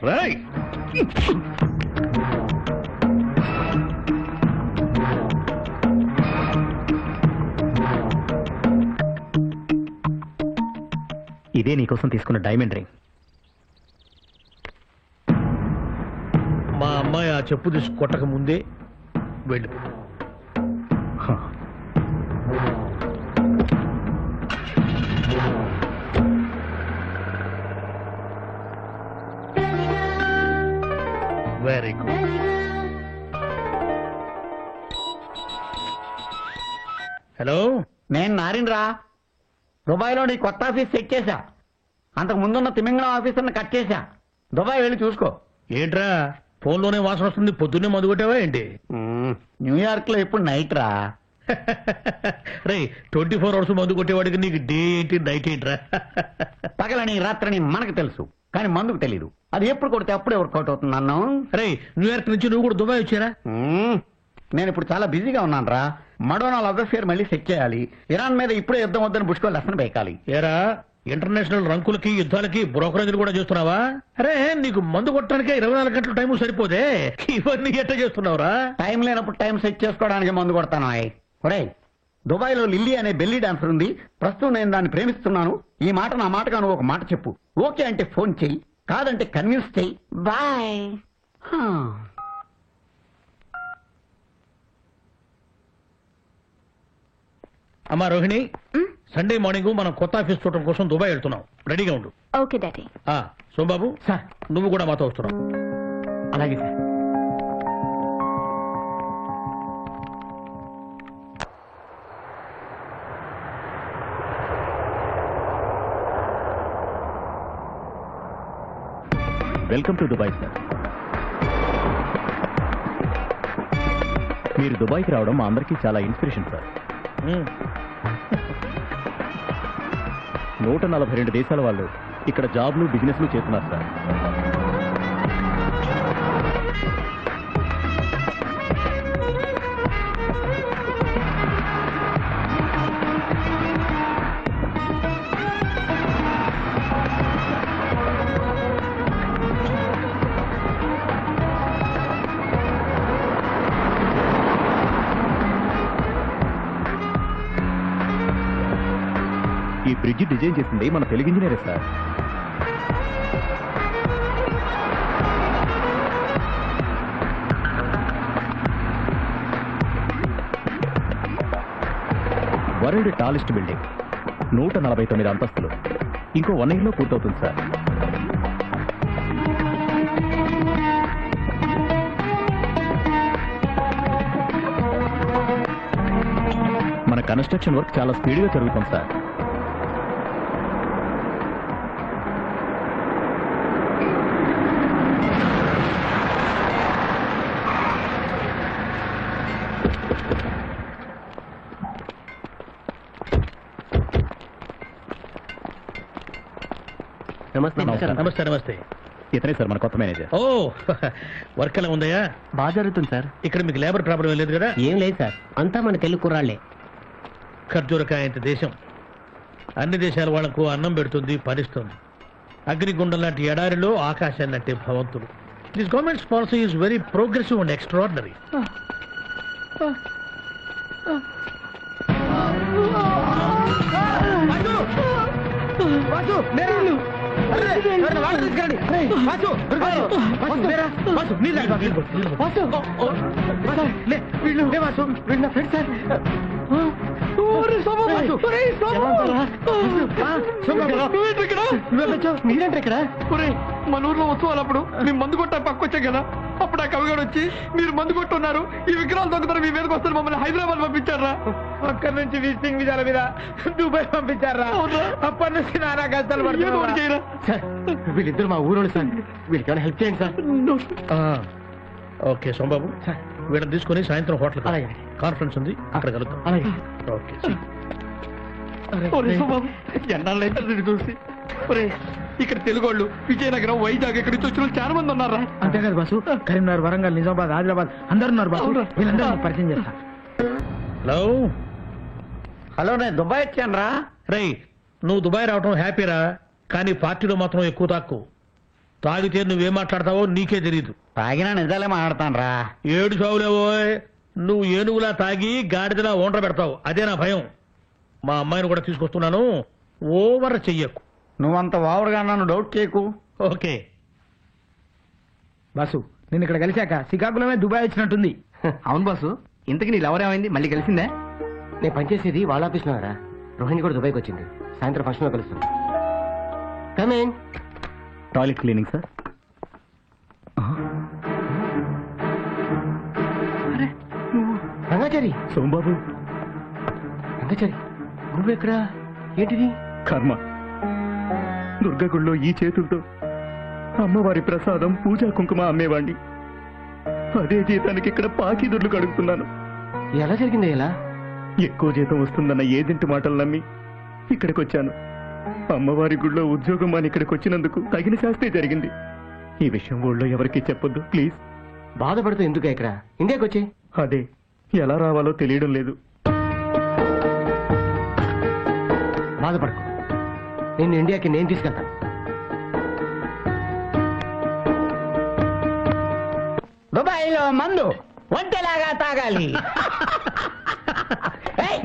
ఇదే నీకోసం తీసుకున్న డైమండ్ రింగ్. మా అమ్మాయి ఆ చెప్పు తీసి కొట్టక ముందే వెళ్ళిపో. Very good. హలో, నేను నారిన్రా. దుబాయ్లో నీ కొత్త ఆఫీస్ సెట్ చేశా. అంతకు ముందున్న తిమింగళం ఆఫీసర్ని కట్ చేశా. దుబాయ్ వెళ్ళి చూసుకో. ఏంట్రా ఫోన్లోనే వాసన వస్తుంది, పొద్దున్నే మందు కొట్టావా ఏంటి? న్యూయార్క్ లో ఇప్పుడు నైట్ రా. రే 24 hours మందు కొట్టేవాడికి నీకు డే ఏంటి నైట్ ఏంట్రా? పగలని రాత్రని మనకు తెలుసు, కానీ మందుకు తెలీదు. అది ఎప్పుడు కొడితే అప్పుడే వర్కౌట్ అవుతుంది అన్నా. రే న్యూయార్క్ నుంచి నువ్వు కూడా దుబాయ్ వచ్చారా? నేను ఇప్పుడు చాలా బిజీగా ఉన్నాను రా. మడోనా లవ్ అఫేర్ మళ్ళీ సెట్ చేయాలి. ఇరాన్ మీద ఇప్పుడే యుద్ధం వద్దని బుష్కో లెసన్ బేకాలి. ఏరా ఇంటర్నేషనల్ రంకులకి యుద్ధాలకి బ్రోకరేజ్ కూడా చేస్తున్నావా? అరే నీకు మందు కొట్టడానికే 24 గంటల టైం సరిపోదే, ఇవన్నీ ఎట్ట చేస్తున్నావురా? టైం లేనప్పుడు టైం సెట్ చేసుకోవడానికి మందు కొడతాను. ఒరే, దుబాయ్ లో లిల్లీ అనే బెల్లీ డాన్సర్ ఉంది. ప్రస్తుతం నేను దాన్ని ప్రేమిస్తున్నాను. ఈ మాట నా మాటగా నువ్వు ఒక మాట చెప్పు. ఓకే అంటే ఫోన్ చెయ్యి, కాదంటే కన్విన్స్ చెయ్యి. బాయ్. అమ్మా రోహిణి, సండే మార్నింగ్ మనం కొత్త ఆఫీస్ చూడటం కోసం దుబాయ్ వెళ్తున్నాం. రెడీగా ఉండు. Okay daddy. సోమబాబు సార్, నువ్వు కూడా మాతో వస్తున్నావు. అలాగే sir. Welcome to Dubai sir. మీరు దుబాయ్కి రావడం మా అందరికీ చాలా ఇన్స్పిరేషన్ సార్. 142 దేశాల వాళ్ళు ఇక్కడ జాబ్లు బిజినెస్లు చేస్తున్నారు సార్. ఈ బ్రిడ్జ్ డిజైన్ చేసింది మన తెలుగు ఇంజనీరే సార్. వరల్డ్ టాలెస్ట్ బిల్డింగ్, 149 అంతస్తులు. ఇంకో 1 year లో పూర్తవుతుంది సార్. మన కన్స్ట్రక్షన్ వర్క్ చాలా స్పీడ్గా జరుగుతుంది సార్. నమస్తే. నమస్తే. ఇతనే సార్ మన కొత్త మేనేజర్. ఓ వర్క్ ఎలా ఉందయ్యా? బాగా జరుగుతుంది సార్. ఇక్కడ మీకు లేబర్ ప్రాబ్లం లేదు కదా? ఏం లేదు సార్, అంతా మన తెలుగు కుర్రాళ్లే. ఖర్జూరకాయ ఇంత దేశం అన్ని దేశాల వాళ్లకు అన్నం పెడుతుంది, పరిస్తుంది. అగ్నిగుండం లాంటి ఎడారిలో ఆకాశాన్ని అంటే భగవంతుడు. This governments policy is very progressive and extraordinary. మీరేంటి ఇక్కడ? మన ఊర్లో ఉత్సవాలప్పుడు మేము మందు కొట్టా పక్కొచ్చాం కదా, అప్పుడు ఆ కవిగాడు వచ్చి మీరు మందు కొట్టున్నారు, ఈ విగ్రహాలు దొంగతారు, మీ మీదకి వస్తారు, మమ్మల్ని హైదరాబాద్ పంపించారా. అక్కడి నుంచి విజిటింగ్ విజాల మీద దుబాయ్ పంపించారా. అప్పటి నుంచి నానా కష్టాలు పడుతున్నారు. వీళ్ళిద్దరు మా ఊరోళ్ళు సార్, వీళ్ళకి హెల్ప్ చేయండి సార్. ఓకే సోమబాబు, వీళ్ళని తీసుకుని సాయంత్రం హోటల్ కాన్ఫరెన్స్ ఉంది, అక్కడ కలుద్దాం. ఓకే. ఎన్నాళ్ళైతే చూసి ఇక్కడ తెలుగోళ్ళు విజయనగరం, వైజాగ్ ఇక్కడి నుంచి వచ్చిన చాలా మంది ఉన్నారా. అంతే కదా బాసు, కరీంనగర్, వరంగల్, నిజామాబాద్, ఆదిలాబాద్ అందరు ఉన్నారు బాసు. వీళ్ళందరూ పరిచయం చేస్తా. హలో హలో, నేను దుబాయ్ వచ్చాను రా. రే నువ్వు దుబాయ్ రావటం హ్యాపీరా, కానీ పార్టీలో మాత్రం ఎక్కువ తక్కువ. తాగితే నువ్వేం మాట్లాడతావో నీకే తెలియదు. తాగినా నిజాలే మాట్లాడతాను రా. ఏడు చావులేవో, నువ్వు ఏనుగులా తాగి గాడిదలా ఓండ్ర పెడతావు, అదే నా భయం. మా అమ్మాయిని కూడా తీసుకొస్తున్నాను, ఓవర్ చెయ్యకు. నువ్వంత వావుడుగా నన్ను డౌట్ చేయకు. ఓకే బాసు నేను ఇక్కడ కలిశాక శ్రీకాకుళమే దుబాయ్ వచ్చినట్టుంది. అవును బాసు, ఇంతకి నీ లవర్ ఏమైంది? మళ్ళీ కలిసిందా? నేను పనిచేసేది వాళ్ళ ఆఫీస్లో రా. రోహిణి కూడా దుబాయ్కి వచ్చింది. సాయంత్రం ఫంక్షన్లో కలుస్తాం. Come on. Toilet cleaning sir. Rangachari, Sombabu, Rangachari నువ్వెక్కడా? ఏంటిది? కర్మ. దుర్గగుళ్ళో ఈ చేతులతో అమ్మవారి ప్రసాదం పూజా కుంకుమ అమ్మేవాణ్ణి. అదే జీతానికి ఇక్కడ పాకిదుర్లు కడుగుతున్నాను. ఎలా జరిగింది? ఎలా? ఎక్కువ జీతం వస్తుందన్న ఏదింటి మాటలు నమ్మి ఇక్కడికి వచ్చాను. అమ్మవారి గుళ్ళో ఉద్యోగం అని ఇక్కడికి వచ్చినందుకు తగిన శాస్త్రే జరిగింది. ఈ విషయం ఊళ్ళో ఎవరికీ చెప్పొద్దు ప్లీజ్. బాధపడుతూ ఎందుకు ఇక్కడ? ఇండియాకి వచ్చి. అదే ఎలా రావాలో తెలియడం లేదు. బాధపడకు, నిన్ను ఇండియాకి నేను తీసుకెళ్తాను. దుబాయ్లో మందు ఒంటెలాగా తాగాలి. ఏయ్!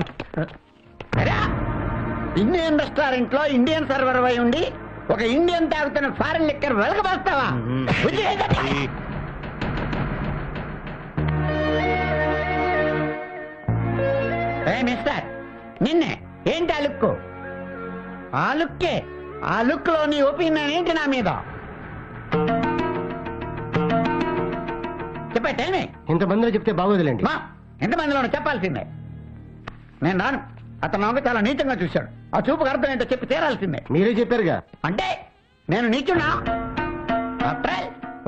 రా! ఇండియన్ రెస్టారెంట్ లో ఇండియన్ సర్వర్ అయి ఉండి ఒక ఇండియన్ తాగుతున్న ఫారెన్ లిక్కర్ వెలగబోస్తావా? మిస్టర్, నిన్నే ఏంటి ఆ లుక్? ఆ లుక్కే, ఆ లుక్ లో నీ ఒపీనియన్ ఏంటి నా మీద? చెప్పే. ఇంతమందిలో చెప్తే బాగోదులేండి. ఎంతమందిలో చెప్పాల్సిందే. నేను రాను. అతను నాకు చాలా నీచంగా చూశాడు. ఆ చూపుకు అర్థం ఏంటో చెప్పి తీరాల్సిందే. మీరే చెప్పారుగా. అంటే నేను నీచున్నా?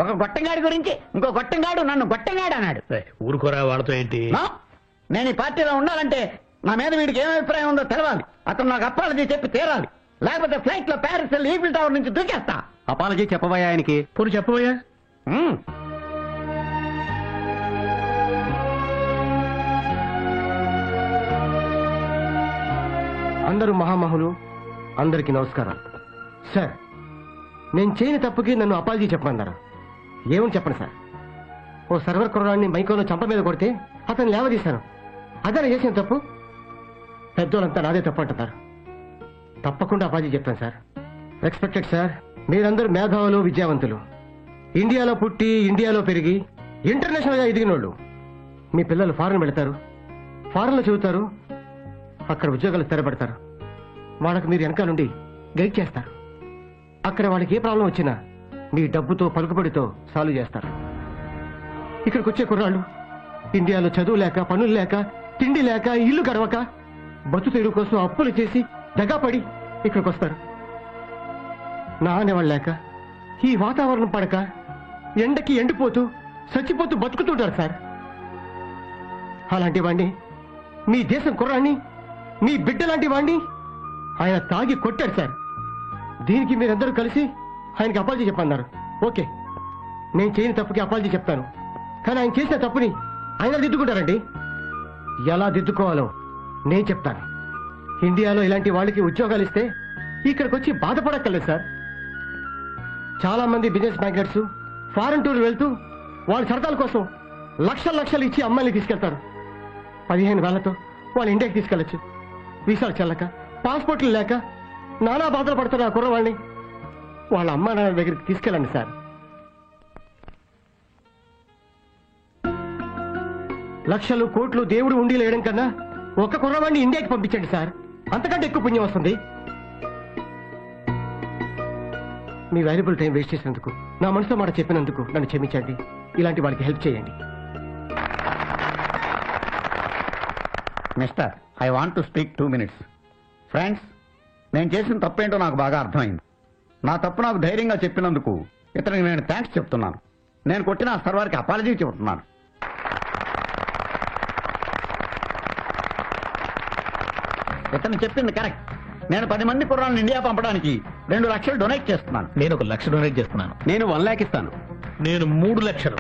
ఒక గొట్టంగాడి గురించి ఇంకో గొట్టంగాడు నన్ను గొట్టంగాడు అన్నాడు. ఊరుకోరా వాళ్ళతో ఏంటి? నేను ఈ పార్టీలో ఉండాలంటే నా మీద వీడికి ఏం అభిప్రాయం ఉందో తెలవాలి. అతను నాకు అప్పాలజీ చెప్పి తీరాలి. లేకపోతే ఫ్లైట్ లో ప్యారిస్ వెళ్ళి ఈఫిల్ టవర్ నుంచి దూకేస్తా. అపాలజీ చెప్పబోయా ఆయనకి? పూరు చెప్పబోయా? అందరూ మహామహులు, అందరికీ నమస్కారం. సార్, నేను చేయని తప్పుకి నన్ను అపాలజీ చెప్పమన్నారు. ఏమని చెప్పండి సార్? ఓ సర్వర్ కుర్రాడిని మైకోలో చంప మీద కొడితే అతను లేవదీశాను. అదే చేసిన తప్పు. పెద్దోళ్ళంతా నాదే తప్పు అంటున్నారు. తప్పకుండా అపాలజీ చెప్తాను సార్. రెస్పెక్టెడ్ సార్, మీరందరూ మేధావులు, విద్యావంతులు, ఇండియాలో పుట్టి ఇండియాలో పెరిగి ఇంటర్నేషనల్ గా ఎదిగినోళ్ళు. మీ పిల్లలు ఫారెన్ వెళతారు, ఫారెన్ లో చదువుతారు, అక్కడ ఉద్యోగాలు స్థిరపడతారు. వాళ్ళకి మీరు వెనక నుండి గైడ్ చేస్తారు. అక్కడ వాళ్ళకి ఏ ప్రాబ్లం వచ్చినా మీ డబ్బుతో పలుకుబడితో సాల్వ్ చేస్తారు. ఇక్కడికి వచ్చే కుర్రాళ్ళు ఇండియాలో చదువు లేక, పనులు లేక, తిండి లేక, ఇల్లు గడవక, బతు తెరువు కోసం అప్పులు చేసి దగాపడి ఇక్కడికి వస్తారు. నా అనేవాళ్ళు లేక, ఈ వాతావరణం పడక, ఎండకి ఎండిపోతూ చచ్చిపోతూ బతుకుతుంటారు సార్. అలాంటి వాణ్ణి, మీ దేశం కుర్రాన్ని, మీ బిడ్డ లాంటి వాణ్ణి ఆయన తాగి కొట్టాడు సార్. దీనికి మీరందరూ కలిసి ఆయనకి అపాలజీ చెప్పన్నారు. ఓకే, నేను చేయని తప్పుకి అపాలజీ చెప్తాను. కానీ ఆయన చేసిన తప్పుని ఆయన దిద్దుకుంటారండి. ఎలా దిద్దుకోవాలో నేను చెప్తాను. ఇండియాలో ఇలాంటి వాళ్ళకి ఉద్యోగాలు ఇస్తే ఇక్కడికి వచ్చి బాధపడక్కర్లేదు సార్. చాలా మంది బిజినెస్ మ్యాగ్నెట్స్ ఫారెన్ టూర్ వెళ్తూ వాళ్ళ సరదాల కోసం లక్షలు లక్షలు ఇచ్చి అమ్మాయిని తీసుకెళ్తారు. 15 వేలతో వాళ్ళు ఇండియాకి తీసుకెళ్లొచ్చు. వీసాలు చెల్లక, పాస్పోర్ట్లు లేక నానా బాధలు పడుతున్న ఆ కుర్రవాళ్ళని వాళ్ళ అమ్మా నాన్న దగ్గరికి తీసుకెళ్ళండి సార్. లక్షలు కోట్లు దేవుడు ఉండి లేయడం కన్నా ఒక కుర్రవాడిని ఇండియాకి పంపించండి సార్. అంతకంటే ఎక్కువ పుణ్యం వస్తుంది. మీ వాల్యుబుల్ టైం వేస్ట్ చేసినందుకు, నా మనసులో మాట చెప్పినందుకు నన్ను క్షమించండి. ఇలాంటి వాళ్ళకి హెల్ప్ చేయండి. Mister, I want to speak 2 minutes. Friends, నేను చేసిన తప్పేంటో నాకు బాగా అర్థమైంది. నా తప్పు నాకు ధైర్యంగా చెప్పినందుకు ఇతనికి నేను థ్యాంక్స్ చెప్తున్నాను. నేను కొట్టిన ఆ సర్వర్కి అపాలజీ చెబుతున్నాను. ఇతను చెప్పింది కరెక్ట్. నేను 10 మంది కుర్రాలను ఇండియా పంపడానికి 2 లక్షలు డొనేట్ చేస్తున్నాను. నేను 1 లక్ష డొనేట్ చేస్తున్నాను. నేను 1 lakh ఇస్తాను. నేను 3 లక్షలు.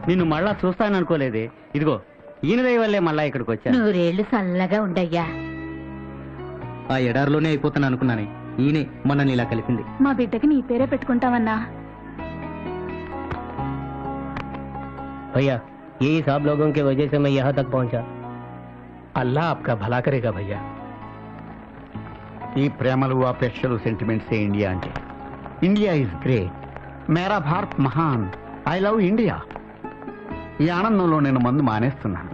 నిన్ను మళ్ళా చూస్తాననుకోలేదే. ఇదిగో ఈయన దయ వల్లే మళ్ళా ఇక్కడికి వచ్చాను. నూరేళ్లు చల్లగా ఉండయ్యా. ఆ ఎడారిలోనే అయిపోతాను అనుకున్నానే, ఈయనే మొన్న ఇలా కలిపింది. మా బిడ్డకి నీ పేరే పెట్టుకుంటావన్నా. भैया यही सब लोगों की वजह से मैं यहाँ तक पहुँचा. अल्लाह आपका भला करेगा भैया. ఈ ప్రేమలు అపేక్షలు సెంటిమెంట్స్ ఇండియా అంటే. ఇండియా ఇస్ గ్రేట్, మేరా భారత్ మహాన్, ఐ లవ్ ఇండియా. ఈ ఆనందంలో నేను మందు మానేస్తున్నాను.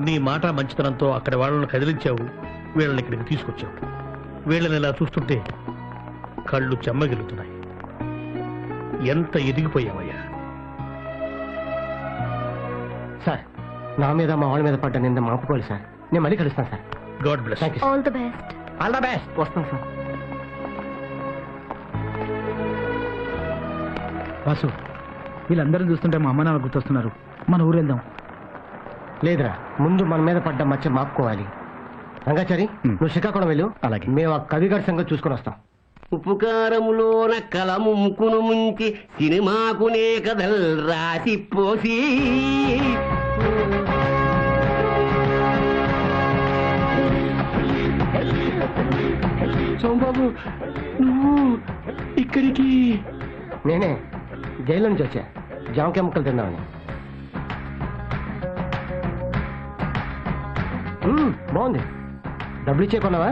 నీ మాట మంచితనంతో అక్కడ వాళ్ళని కదిలించావు, వీళ్ళని ఇక్కడికి తీసుకొచ్చావు. వీళ్ళని ఇలా చూస్తుంటే కళ్ళు చెమ్మగిలుతున్నాయి. ఎంత ఎదిగిపోయావయ్యా. సార్, నా మీద మా వాళ్ళ మీద పడ్డ నింద మాపుకోవాలి సార్. నేను మళ్ళీ కలుస్తాను sir. God bless. Thank you. All the best. All the best. వస్తాను సార్. వాసు, వీళ్ళందరూ చూస్తుంటే మా అమ్మ నాన్న గుర్తొస్తున్నారు. మన ఊరు వెళ్దాం. లేదురా, ముందు మన మీద పడ్డ మచ్చ మాపుకోవాలి. రంగాచారి, నువ్వు శ్రీకాకుళం వెళ్ళు. అలాగే. మేము ఆ కవిగారి సంగతి చూసుకొని వస్తాం. ఉప్పుకారములోన కలము ముక్కును ముంచి సినిమాకునే కథల్ రాసి పోసి సోమబాబు, నువ్వు ఇక్కడికి? నేనే జైలు నుంచి వచ్చా, జామకాయ ముక్కలు తిన్నామని. బాగుంది. డబ్బులు ఇచ్చే కొన్నావా?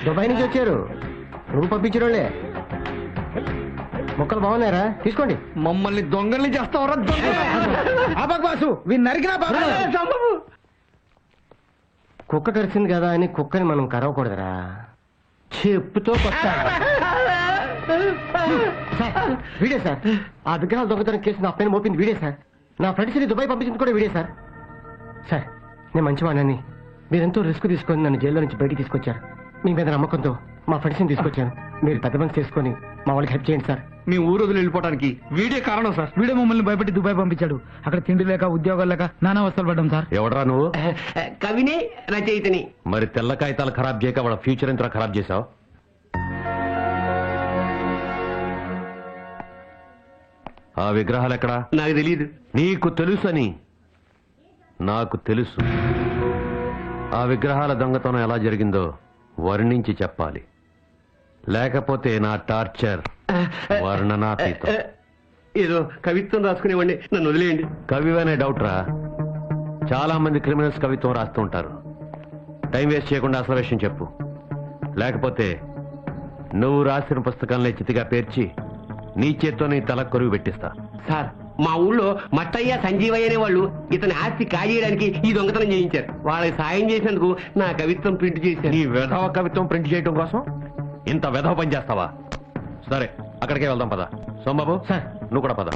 దుబాయ్ నుంచి వచ్చారు, రూమ్ పంపించిన వాళ్ళే. మొక్కలు బాగున్నారా? తీసుకోండి. మమ్మల్ని దొంగల్ని చేస్తావరా? బాసు వీళ్ళు నరికినా కుక్క కరిచింది కదా అని కుక్కని మనం కరవకూడదురా, చెప్పుతో కొట్టాలి. సార్, వీడే సార్. ఆ విగ్రహాలు దొంగతనం కేసు నా పైన మోపింది వీడే సార్. నా ఫ్రెండ్స్ని దుబాయ్ పంపించింది కూడా వీడే సార్. సార్, నేను మంచివాడిని. మీరెంతో రిస్క్ తీసుకొని నన్ను జైల్లో నుంచి బయటికి తీసుకొచ్చారు. మీ మీద నమ్మకంతో మా ఫ్రెండ్స్ని తీసుకొచ్చాను. మీరు పెద్ద మనసు చేసుకొని మా వాళ్ళకి హెల్ప్ చేయండి సార్. మీ ఊరు వదిలి వెళ్ళిపోవడానికి వీడే కారణం సార్. వీడే మమ్మల్ని భయపెట్టి దుబాయ్ పంపించాడు. అక్కడ తిండి లేక ఉద్యోగాలు లేక నానా అవస్థలు పడ్డాం సార్. ఎవడరా నువ్వు? కవిని రచయితని. మరి తెల్ల కాగితాలు ఖరాబ్ చేయక వాళ్ళ ఫ్యూచర్ ఎంత ఖరాబ్ చేశావు? ఆ విగ్రహాలు ఎక్కడా? నాకు తెలియదు. నీకు తెలుసని నాకు తెలుసు. ఆ విగ్రహాల దొంగతనం ఎలా జరిగిందో వర్ణించి చెప్పాలి, లేకపోతే నా టార్చర్ వర్ణనాతీతం. ఏదో కవిత్వం రాసుకునేవాడిని, నన్ను వదిలేయండి. కవివనే డౌట్ రా. చాలా మంది క్రిమినల్స్ కవిత్వం రాస్తూ ఉంటారు. టైం వేస్ట్ చేయకుండా అసలు విషయం చెప్పు, లేకపోతే నువ్వు రాసిన పుస్తకాలనే చితిగా పేర్చి నీ చేత్తో నీ తల కొరువు పెట్టిస్తా. సార్, మా ఊళ్ళో మట్టయ్య సంజీవయ్య అనే వాళ్ళు ఇతని ఆస్తి కాజేయడానికి ఈ దొంగతనం చేయించారు. వాళ్ళకి సాయం చేసినందుకు నా కవిత్వం ప్రింట్ చేశారు. నీ వెధవ కవిత్వం ప్రింట్ చేయడం కోసం ఇంత వెధవ పని చేస్తావా? సరే, అక్కడికే వెళ్దాం పద. సోమబాబు, సార్ నువ్వు కూడా పద.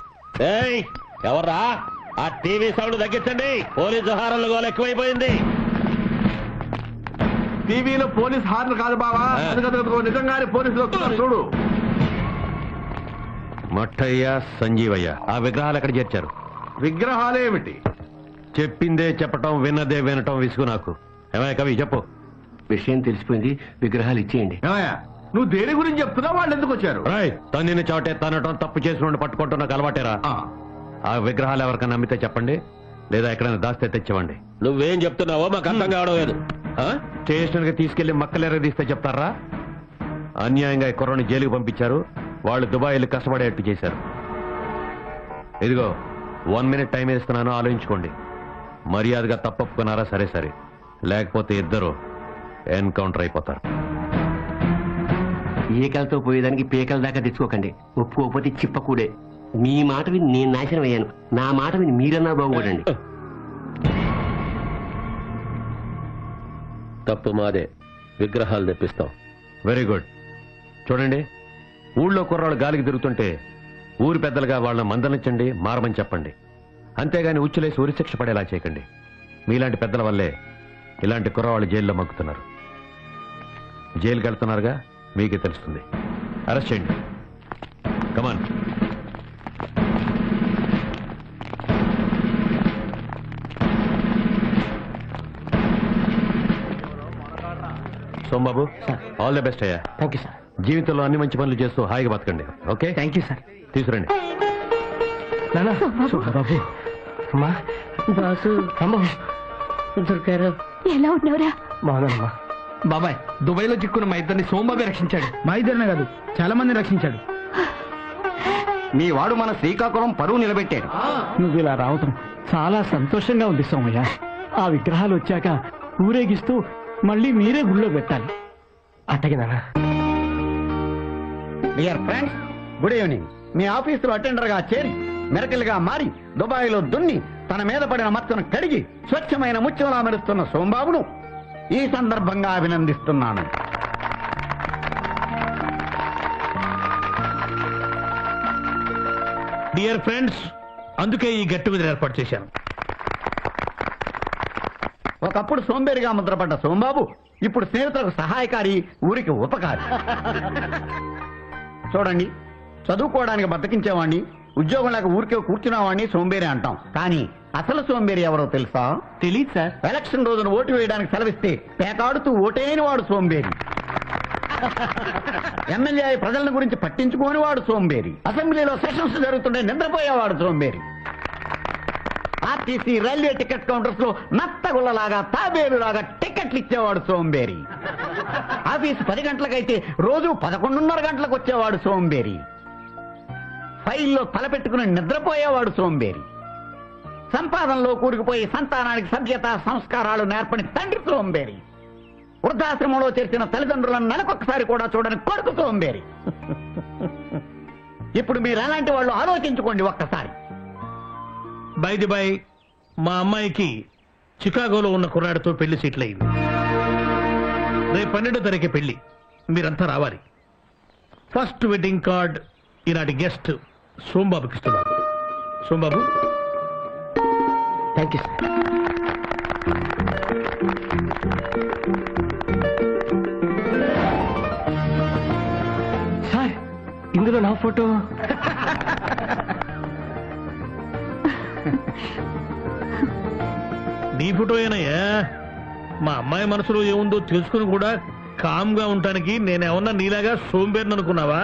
ఎవర్రా? ఆ టీవీ సౌండ్ తగ్గించండి, పోలీసు హారన్లు గోల ఎక్కువైపోయింది. టీవీలో పోలీస్ హార్న్ కాదు బావా, నిజంగానే పోలీసులు వస్తున్నారు చూడు. మట్టయ్య సంజీవయ్య ఆ విగ్రహాలు ఎక్కడ చేర్చారు? విగ్రహాలేమిటి? చెప్పిందే చెప్పటం, విన్నదే వినటం విసుగు నాకు. ఏమయ్య కవి చెప్పు. విషయం తెలిసిపోయింది, విగ్రహాలు ఇచ్చేయండి. ఏమయ్యా, నువ్వు దేని గురించి చెప్తున్నావు? వాళ్ళు ఎందుకు వచ్చారు? రాయ్, తన్నిని చోటే తనటం, తప్పు చేసిన పట్టుకుంటూ నాకు అలవాటేరా. ఆ విగ్రహాలు ఎవరికైనా నమ్మితే చెప్పండి, లేదా ఎక్కడైనా దాస్తే తెచ్చివ్వండి. నువ్వేం చెప్తున్నావో మాకు అర్థం కావడం లేదు. స్టేషన్ కి తీసుకెళ్లి మక్కలెరదీస్తే చెప్తారా? అన్యాయంగా ఈ కుర్రని జైలుకి పంపించారు, వాళ్ళు దుబాయ్ వెళ్ళి కష్టపడేట్టు చేశారు. ఇదిగో 1 minute టైం ఇస్తున్నాను, ఆలోచించుకోండి. మర్యాదగా తప్పొప్పుకున్నారా? సరే సరే, లేకపోతే ఇద్దరు ఎన్కౌంటర్ అయిపోతారు. ఏకలతో పోయేదానికి పేకల దాకా తెచ్చుకోకండి. ఒప్పుకోకపోతే చిప్పకూడే. మీ మాట విని నేను నాశనం అయ్యాను, నా మాట విని మీరన్నా బాగుపడండి. తప్పు మాదే, విగ్రహాలు తెప్పిస్తాం. Very good. చూడండి, ఊళ్ళో కుర్రాళ్ళు గాలికి తిరుగుతుంటే ఊరి పెద్దలుగా వాళ్ళని మందలించండి, మారమని చెప్పండి. అంతేగాని ఉచ్చులేసి ఉరిశిక్ష పడేలా చేయకండి. మీలాంటి పెద్దల వల్లే ఇలాంటి కుర్రవాళ్ళు జైల్లో మగ్గుతున్నారు. జైలుకి వెళ్తున్నారుగా, మీకే తెలుస్తుంది. అరెస్ట్ చేయండి. Come on. Somababu, all the best అయ్యా. Thank you sir. జీవితంలో అన్ని మంచి పనులు చేస్తూ హాయిగా బతకండి. Okay, thank you sir. తీసుకురండి. బాబు అమ్మా బాసు అమ్మో దొరికారు. ఎలా ఉన్నావురా? బాగున్నానమ్మా. బాబాయ్, దుబాయ్ లో చిక్కున్న మా ఇద్దరిని సోంబాబే రక్షించాడు. మా ఇద్దరినే కాదు, చాలా మంది రక్షించాడు. మీ వాడు మన శ్రీకాకుళం పరువు నిలబెట్టాడు. నువ్వు ఇలా రావటం చాలా సంతోషంగా ఉంది సోమయ్య. ఆ విగ్రహాలు వచ్చాక ఊరేగిస్తూ మళ్ళీ మీరే గుళ్ళో పెట్టాలి. అట్టగే నాన్న. Dear friends, good evening. మీ ఆఫీసులో అటెండర్ గా చేరి మిరకల్ గా మారి దుబాయ్ లో దున్ని తన మీద పడిన మచ్చను కడిగి స్వచ్ఛమైన ముత్యంలా మెరుస్తున్న సోంబాబును ఈ సందర్భంగా అభినందిస్తున్నాను. డియర్ ఫ్రెండ్స్, అందుకే ఈ గెట్ టుగెదర్ ఏర్పాటు చేశాను. ఒకప్పుడు సోంబేరిగా ముద్రపడ్డ సోంబాబు ఇప్పుడు స్నేహితులకు సహాయకారి, ఊరికి ఉపకారి. చూడండి, చదువుకోవడానికి బతికించేవాడిని, ఉద్యోగం లేక ఊరికే కూర్చునేవాడిని సోంబేరి అంటాం. కానీ అసలు సోంబేరి ఎవరో తెలుసా? తెలీదు సార్. ఎలక్షన్ రోజున ఓటు వేయడానికి సెలవిస్తే పేకాడుతూ ఓటేని వాడు సోంబేరి. ఎమ్మెల్యే ప్రజల గురించి పట్టించుకోని వాడు సోంబేరి. అసెంబ్లీలో సెషన్స్ జరుగుతుంటే నిద్రపోయేవాడు సోంబేరి. ఆర్టీసీ రైల్వే టికెట్ కౌంటర్స్ లో నత్తగుల్లలాగా తాబేలులాగా టికెట్లు ఇచ్చేవాడు సోంబేరి. ఆఫీసు 10 గంటలకైతే రోజు 11:30 గంటలకు వచ్చేవాడు సోంబేరి. ఫైల్లో తలపెట్టుకుని నిద్రపోయేవాడు సోంబేరి. సంపాదనలో కూరుకుపోయి సంతానానికి సభ్యత సంస్కారాలు నేర్పని తండ్రి సోంబేరి. వృద్ధాశ్రమంలో చేర్చిన తల్లిదండ్రులను నెలకొకసారి కూడా చూడని కొడుకు సోంబేరి. ఇప్పుడు మీరు ఎలాంటి వాళ్ళు ఆలోచించుకోండి ఒక్కసారి. బై మా అమ్మాయికి చికాగోలో ఉన్న కుర్రాడితో పెళ్లి సెటిల్ అయింది. రేపు 12వ తారీఖు పెళ్లి. మీరంతా రావాలి. ఫస్ట్ వెడ్డింగ్ కార్డ్ ఈనాటి గెస్ట్ సోంబాబుకి ఇస్తున్నాను. Sombabu. Thank you sir. Sir, ఇందులో నా ఫోటో. నీ ఫోటో ఏనయ్యా? మా అమ్మాయి మనసులో ఏముందో తెలుసుకుని కూడా కామ్గా ఉండటానికి నేనేమన్నా నీలాగా సోంబేరిని అనుకున్నావా?